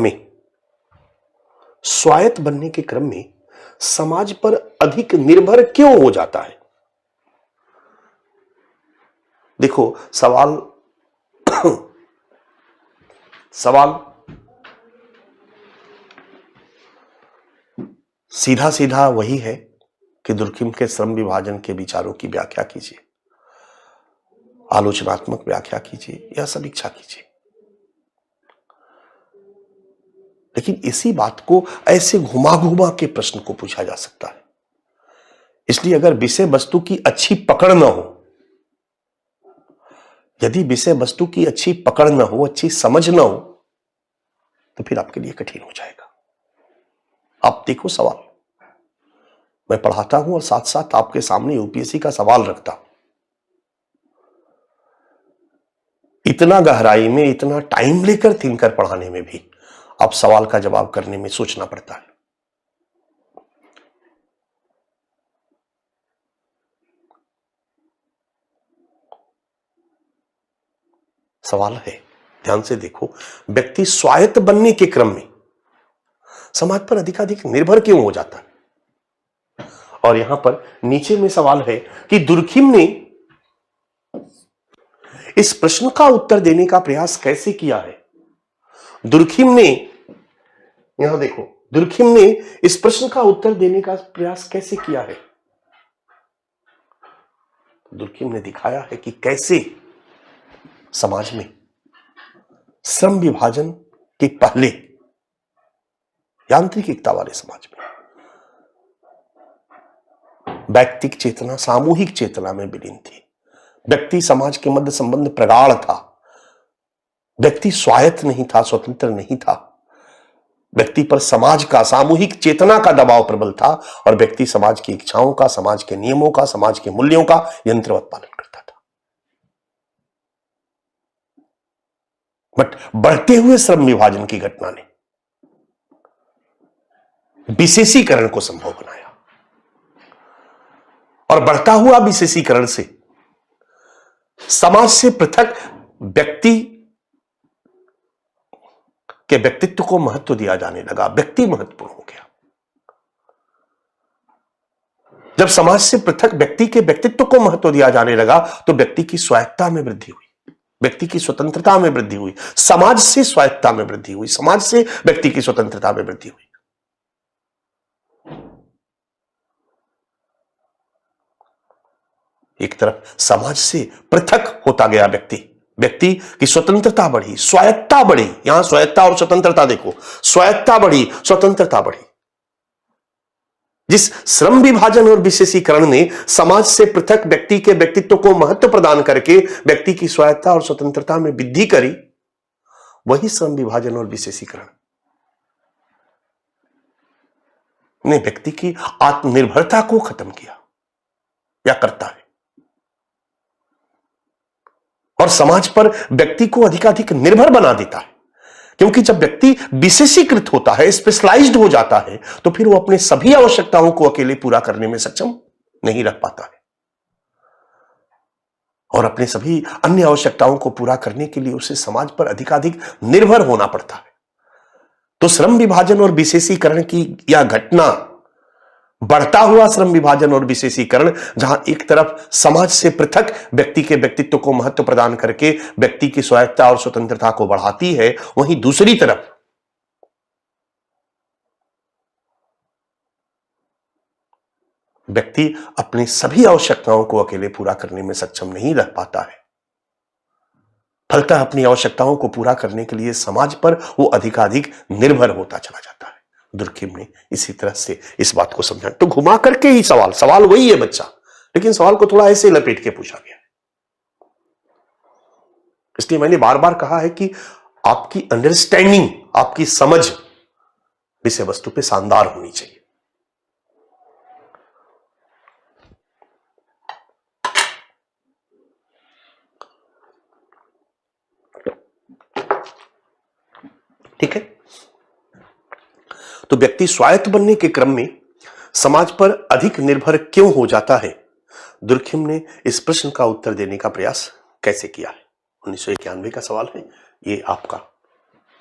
में समाज पर अधिक निर्भर क्यों हो जाता है? देखो सवाल सीधा सीधा वही है कि दुर्खिम के श्रम विभाजन के विचारों की व्याख्या कीजिए, आलोचनात्मक व्याख्या कीजिए या समीक्षा कीजिए। लेकिन इसी बात को ऐसे घुमा घुमा के प्रश्न को पूछा जा सकता है। इसलिए अगर विषय वस्तु की अच्छी पकड़ न हो, यदि विषय वस्तु की अच्छी पकड़ न हो, अच्छी समझ न हो, तो फिर आपके लिए कठिन हो जाएगा। आप देखो सवाल, मैं पढ़ाता हूं और साथ साथ आपके सामने यूपीएससी का सवाल रखता हूं। इतना गहराई में, इतना टाइम लेकर थिंक कर पढ़ाने में भी आप सवाल का जवाब करने में सोचना पड़ता है। सवाल है, ध्यान से देखो, व्यक्ति स्वायत्त बनने के क्रम में समाज पर अधिकाधिक निर्भर क्यों हो जाता है? और यहां पर नीचे में सवाल है कि दुर्खिम ने इस प्रश्न का उत्तर देने का प्रयास कैसे किया है? दुर्खिम ने, यहां देखो, दुर्खिम ने इस प्रश्न का उत्तर देने का प्रयास कैसे किया है? दुर्खिम ने दिखाया है कि कैसे समाज में श्रम विभाजन के पहले यांत्रिकता वाले समाज में व्यक्तिक चेतना सामूहिक चेतना में विलीन थी। व्यक्ति समाज के मध्य संबंध प्रगाढ़ था। व्यक्ति स्वायत्त नहीं था, स्वतंत्र नहीं था। व्यक्ति पर समाज का, सामूहिक चेतना का दबाव प्रबल था और व्यक्ति समाज की इच्छाओं का, समाज के नियमों का, समाज के मूल्यों का यंत्रवत पालन करता था। बट बढ़ते हुए श्रम विभाजन की घटना ने विशेषीकरण को संभव बनाया और बढ़ता हुआ विशेषीकरण से समाज से पृथक व्यक्ति के व्यक्तित्व को महत्व दिया जाने लगा। व्यक्ति महत्वपूर्ण हो गया। जब समाज से पृथक व्यक्ति के व्यक्तित्व को महत्व दिया जाने लगा तो व्यक्ति की स्वायत्तता में वृद्धि हुई, व्यक्ति की स्वतंत्रता में वृद्धि हुई, समाज से स्वायत्तता में वृद्धि हुई, समाज से व्यक्ति की स्वतंत्रता में वृद्धि हुई। एक तरफ समाज से पृथक होता गया व्यक्ति, व्यक्ति की स्वतंत्रता बढ़ी, स्वायत्तता बढ़ी। यहां स्वायत्तता और स्वतंत्रता देखो, स्वायत्तता बढ़ी, स्वतंत्रता बढ़ी। जिस श्रम विभाजन और विशेषीकरण ने समाज से पृथक व्यक्ति के व्यक्तित्व को महत्व प्रदान करके व्यक्ति की स्वायत्तता और स्वतंत्रता में वृद्धि करी, वही श्रम विभाजन और विशेषीकरण ने व्यक्ति की आत्मनिर्भरता को खत्म किया या करता है और समाज पर व्यक्ति को अधिकाधिक निर्भर बना देता है। क्योंकि जब व्यक्ति विशेषीकृत होता है, स्पेशलाइज्ड हो जाता है, तो फिर वो अपने सभी आवश्यकताओं को अकेले पूरा करने में सक्षम नहीं रह पाता है और अपने सभी अन्य आवश्यकताओं को पूरा करने के लिए उसे समाज पर अधिकाधिक निर्भर होना पड़ता है। तो श्रम विभाजन और विशेषीकरण की यह घटना, बढ़ता हुआ श्रम विभाजन और विशेषीकरण, जहां एक तरफ समाज से पृथक व्यक्ति के व्यक्तित्व को महत्व प्रदान करके व्यक्ति की स्वायत्तता और स्वतंत्रता को बढ़ाती है, वहीं दूसरी तरफ व्यक्ति अपनी सभी आवश्यकताओं को अकेले पूरा करने में सक्षम नहीं रह पाता है। फलतः अपनी आवश्यकताओं को पूरा करने के लिए समाज पर वो अधिकाधिक निर्भर होता चला जाता है। दुर्खिम ने इसी तरह से इस बात को समझा। तो घुमा करके ही सवाल वही है बच्चा, लेकिन सवाल को थोड़ा ऐसे लपेट के पूछा गया। इसलिए मैंने बार बार कहा है कि आपकी अंडरस्टैंडिंग, आपकी समझ विषय वस्तु पे शानदार होनी चाहिए। ठीक है, तो व्यक्ति स्वायत्त बनने के क्रम में समाज पर अधिक निर्भर क्यों हो जाता है? दुर्खिम ने इस प्रश्न का उत्तर देने का प्रयास कैसे किया है? 1991 का सवाल है। ये आपका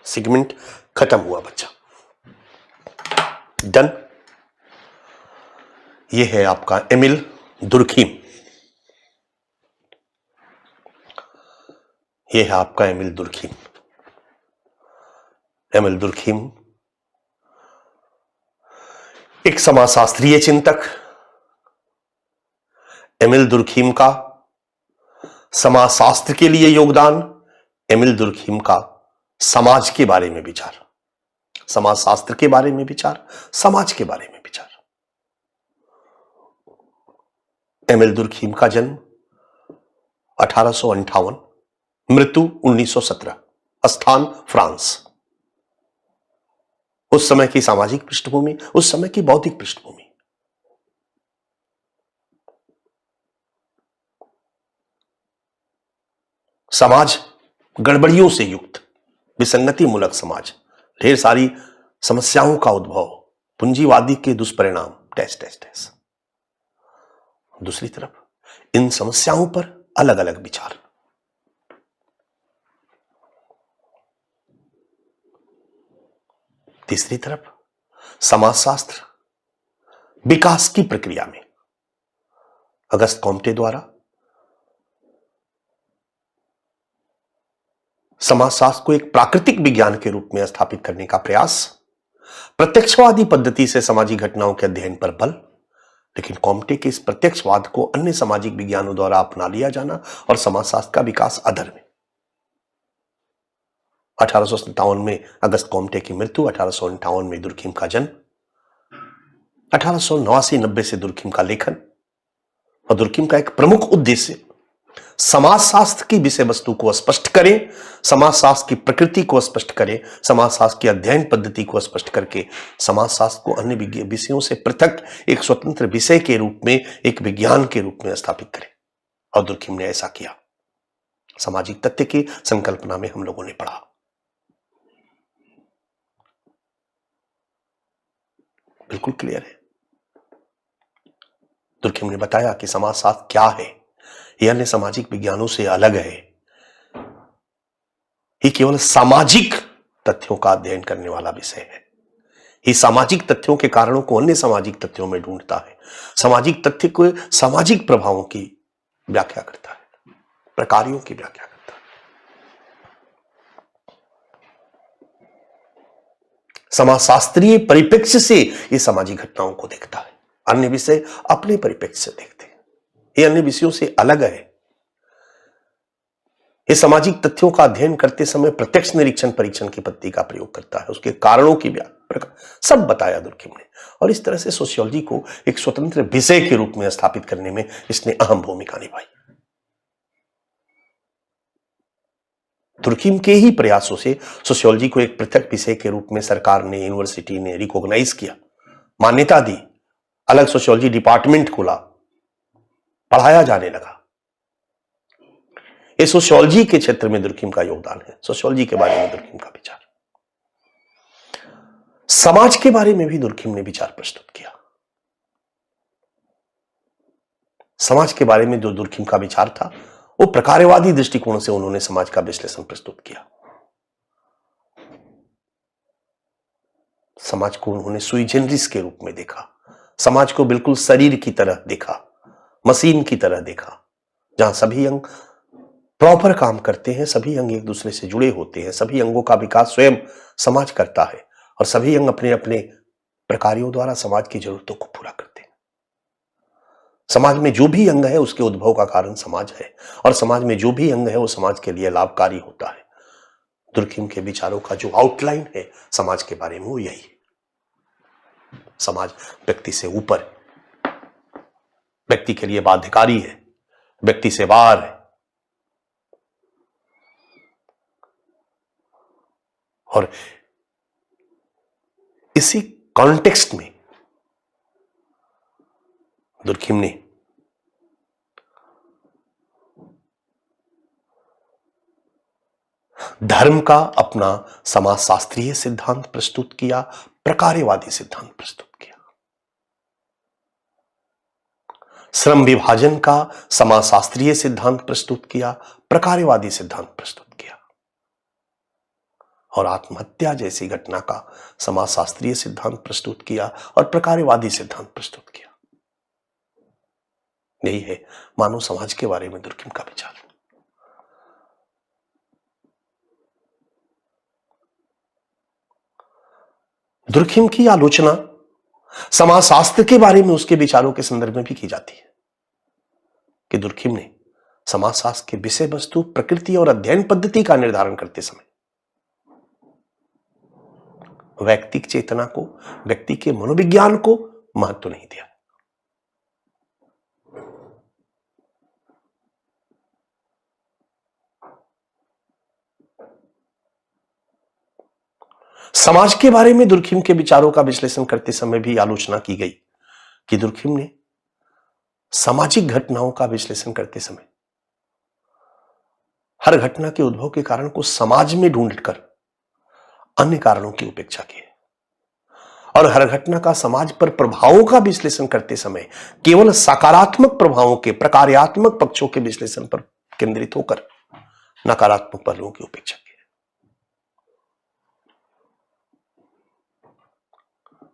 सेगमेंट खत्म हुआ बच्चा। डन। ये है आपका एमिल दुर्खिम। ये है आपका एमिल दुर्खिम। एमिल दुर्खिम एक समाजशास्त्रीय चिंतक। एमिल दुर्खिम का समाजशास्त्र के लिए योगदान, एमिल दुर्खिम का समाज के बारे में विचार, समाजशास्त्र के बारे में विचार, समाज के बारे में विचार। एमिल दुर्खीम का जन्म 1858, मृत्यु 1917, स्थान फ्रांस। उस समय की सामाजिक पृष्ठभूमि, उस समय की बौद्धिक पृष्ठभूमि। समाज गड़बड़ियों से युक्त, विसंगति मूलक समाज, ढेर सारी समस्याओं का उद्भव, पूंजीवादी के दुष्परिणाम, टेस्ट टेस्ट टेस्ट। दूसरी तरफ इन समस्याओं पर अलग अलग विचार। तीसरी तरफ समाजशास्त्र विकास की प्रक्रिया में अगस्त कॉम्टे द्वारा समाजशास्त्र को एक प्राकृतिक विज्ञान के रूप में स्थापित करने का प्रयास, प्रत्यक्षवादी पद्धति से सामाजिक घटनाओं के अध्ययन पर बल, लेकिन कॉम्टे के इस प्रत्यक्षवाद को अन्य सामाजिक विज्ञानों द्वारा अपना लिया जाना और समाजशास्त्र का विकास अधर में। 1857 में अगस्त कॉम्टे की मृत्यु, 1858 में दुर्खीम का जन्म, 1889-90 से दुर्खीम का लेखन। और दुर्खीम का एक प्रमुख उद्देश्य समाजशास्त्र की विषय वस्तु को स्पष्ट करें, समाजशास्त्र की प्रकृति को स्पष्ट करें, समाजशास्त्र की अध्ययन पद्धति को स्पष्ट करके समाजशास्त्र को अन्य विषयों से पृथक एक स्वतंत्र विषय के रूप में, एक विज्ञान के रूप में स्थापित करें। और दुर्खीम ने ऐसा किया। सामाजिक तथ्य की संकल्पना में हम लोगों ने पढ़ा। बिल्कुल क्लियर है। दुर्खीम ने बताया कि समाजशास्त्र क्या है, यह अन्य सामाजिक विज्ञानों से अलग है। ये केवल सामाजिक तथ्यों का अध्ययन करने वाला विषय है। ये सामाजिक तथ्यों के कारणों को अन्य सामाजिक तथ्यों में ढूंढता है, सामाजिक तथ्य को सामाजिक प्रभावों की व्याख्या करता है, प्रकारों की व्याख्या करता है। समाजशास्त्रीय परिप्रेक्ष्य से ये सामाजिक घटनाओं को देखता है, अन्य विषय अपने परिप्रेक्ष्य से देखते हैं। ये अन्य विषयों से अलग है। ये सामाजिक तथ्यों का अध्ययन करते समय प्रत्यक्ष निरीक्षण परीक्षण की पद्धति का प्रयोग करता है, उसके कारणों की व्याख्या सब बताया दुर्खीम ने। और इस तरह से सोशियोलॉजी को एक स्वतंत्र विषय के रूप में स्थापित करने में इसने अहम भूमिका निभाई। दुर्खीम के ही प्रयासों से सोशियोलॉजी को एक पृथक विषय के रूप में सरकार ने, यूनिवर्सिटी ने रिकॉग्नाइज किया, मान्यता दी, अलग सोशियोलॉजी डिपार्टमेंट खोला, पढ़ाया जाने लगा। ये सोशियोलॉजी के क्षेत्र में दुर्खीम का योगदान है। सोशियोलॉजी के बारे में दुर्खीम का विचार। समाज के बारे में भी दुर्खीम ने विचार प्रस्तुत किया। समाज के बारे में जो दुर्खीम का विचार था, वो प्रकारवादी दृष्टिकोण से उन्होंने समाज का विश्लेषण प्रस्तुत किया। समाज को उन्होंने सुई जेनरिस के रूप में देखा, समाज को बिल्कुल शरीर की तरह देखा, मशीन की तरह देखा, जहां सभी अंग प्रॉपर काम करते हैं, सभी अंग एक दूसरे से जुड़े होते हैं, सभी अंगों का विकास स्वयं समाज करता है और सभी अंग अपने अपने प्रकारों द्वारा समाज की जरूरतों को पूरा करते हैं। समाज में जो भी अंग है उसके उद्भव का कारण समाज है, और समाज में जो भी अंग है वो समाज के लिए लाभकारी होता है। दुर्खीम के विचारों का जो आउटलाइन है समाज के बारे में वो यही है। समाज व्यक्ति से ऊपर, व्यक्ति के लिए बाध्यकारी है, व्यक्ति से बाहर है। और इसी कॉन्टेक्स्ट में दुर्खीम ने धर्म का अपना समाजशास्त्रीय सिद्धांत प्रस्तुत किया, प्रकारवादी सिद्धांत प्रस्तुत किया। श्रम विभाजन का समाजशास्त्रीय सिद्धांत प्रस्तुत किया, प्रकारवादी सिद्धांत प्रस्तुत किया। और आत्महत्या जैसी घटना का समाजशास्त्रीय सिद्धांत प्रस्तुत किया और प्रकारवादी सिद्धांत प्रस्तुत किया। यही है मानव समाज के बारे में दुर्खीम का विचार। दुर्खीम की आलोचना समाजशास्त्र के बारे में उसके विचारों के संदर्भ में भी की जाती है कि दुर्खीम ने समाजशास्त्र के विषय वस्तु, प्रकृति और अध्ययन पद्धति का निर्धारण करते समय व्यक्तिक चेतना को, व्यक्ति के मनोविज्ञान को महत्व नहीं दिया। समाज के बारे में दुर्खिम के विचारों का विश्लेषण करते समय भी आलोचना की गई कि दुर्खिम ने सामाजिक घटनाओं का विश्लेषण करते समय हर घटना के उद्भव के कारण को समाज में ढूंढकर अन्य कारणों की उपेक्षा की और हर घटना का समाज पर प्रभावों का विश्लेषण करते समय केवल सकारात्मक प्रभावों के प्रकार्यात्मक पक्षों के विश्लेषण पर केंद्रित होकर नकारात्मक पहलुओं की उपेक्षा की।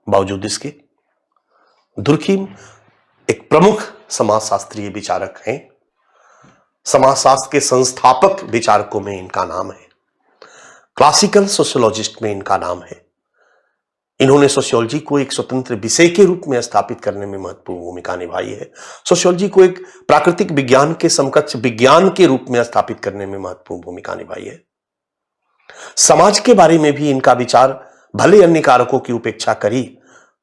बावजूद इसके दुर्खिम एक प्रमुख समाजशास्त्रीय विचारक हैं। समाजशास्त्र के संस्थापक विचारकों में इनका नाम है। क्लासिकल सोशियोलॉजिस्ट में इनका नाम है। इन्होंने सोशियोलॉजी को एक स्वतंत्र विषय के रूप में स्थापित करने में महत्वपूर्ण भूमिका निभाई है। सोशियोलॉजी को एक प्राकृतिक विज्ञान के समकक्ष विज्ञान के रूप में स्थापित करने में महत्वपूर्ण भूमिका निभाई है। समाज के बारे में भी इनका विचार भले अन्य कारकों की उपेक्षा करी,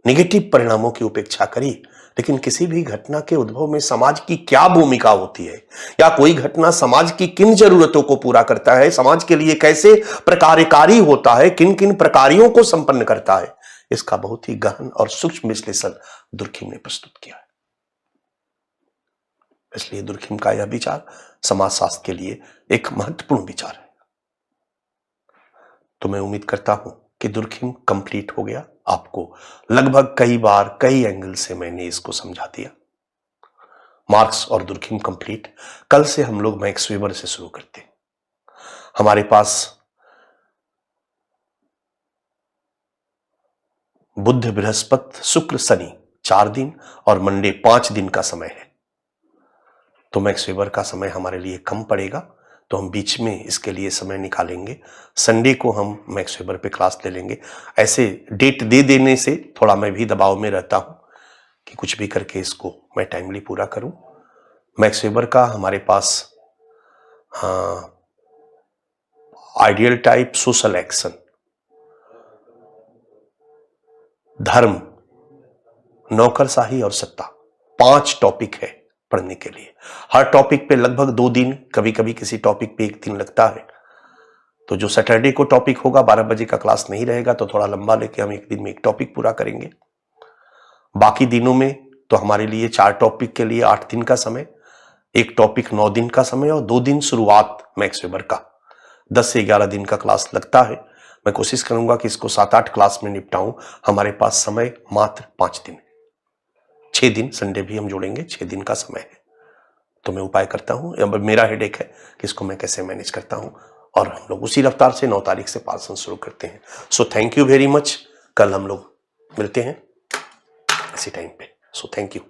निगेटिव परिणामों की उपेक्षा करी, लेकिन किसी भी घटना के उद्भव में समाज की क्या भूमिका होती है या कोई घटना समाज की किन जरूरतों को पूरा करता है, समाज के लिए कैसे प्रकारकारी होता है, किन किन प्रकारियों को संपन्न करता है, इसका बहुत ही गहन और सूक्ष्म विश्लेषण दुर्खिम ने प्रस्तुत किया है। इसलिए दुर्खिम का यह विचार समाजशास्त्र के लिए एक महत्वपूर्ण विचार है। तो मैं उम्मीद करता हूं कि दुर्खिम कंप्लीट हो गया। आपको लगभग कई बार कई एंगल से मैंने इसको समझा दिया। मार्क्स और दुर्खिम कंप्लीट। कल से हम लोग मैक्स वेबर से शुरू करते हैं। हमारे पास बुध, बृहस्पति, शुक्र, शनि 4 दिन और मंडे 5 दिन का समय है। तो मैक्स वेबर का समय हमारे लिए कम पड़ेगा, तो हम बीच में इसके लिए समय निकालेंगे। संडे को हम मैक्स वेबर पे क्लास ले लेंगे। ऐसे डेट दे देने से थोड़ा मैं भी दबाव में रहता हूं कि कुछ भी करके इसको मैं टाइमली पूरा करूं। मैक्स वेबर का हमारे पास आइडियल टाइप, सोशल एक्शन, धर्म, नौकरशाही और सत्ता 5 टॉपिक है पढ़ने के लिए। हर टॉपिक पे लगभग 2 दिन, कभी कभी किसी टॉपिक पे 1 दिन लगता है। तो जो सैटरडे को टॉपिक होगा 12 बजे का क्लास नहीं रहेगा, तो थोड़ा लंबा लेके हम 1 दिन में 1 टॉपिक पूरा करेंगे। बाकी दिनों में तो हमारे लिए 4 टॉपिक के लिए 8 दिन का समय, 1 टॉपिक 9 दिन का समय और 2 दिन शुरुआत मैक्स वेबर का 10 से 11 दिन का क्लास लगता है। मैं कोशिश करूंगा कि इसको 7-8 क्लास में निपटाऊं। हमारे पास समय मात्र 5 दिन, 6 दिन, संडे भी हम जोड़ेंगे, 6 दिन का समय है। तो मैं उपाय करता हूं, अब मेरा हेडेक है कि इसको मैं कैसे मैनेज करता हूं, और हम लोग उसी रफ्तार से 9 तारीख से पार्सन शुरू करते हैं। So thank you very much. कल हम लोग मिलते हैं इसी टाइम पे। So thank you.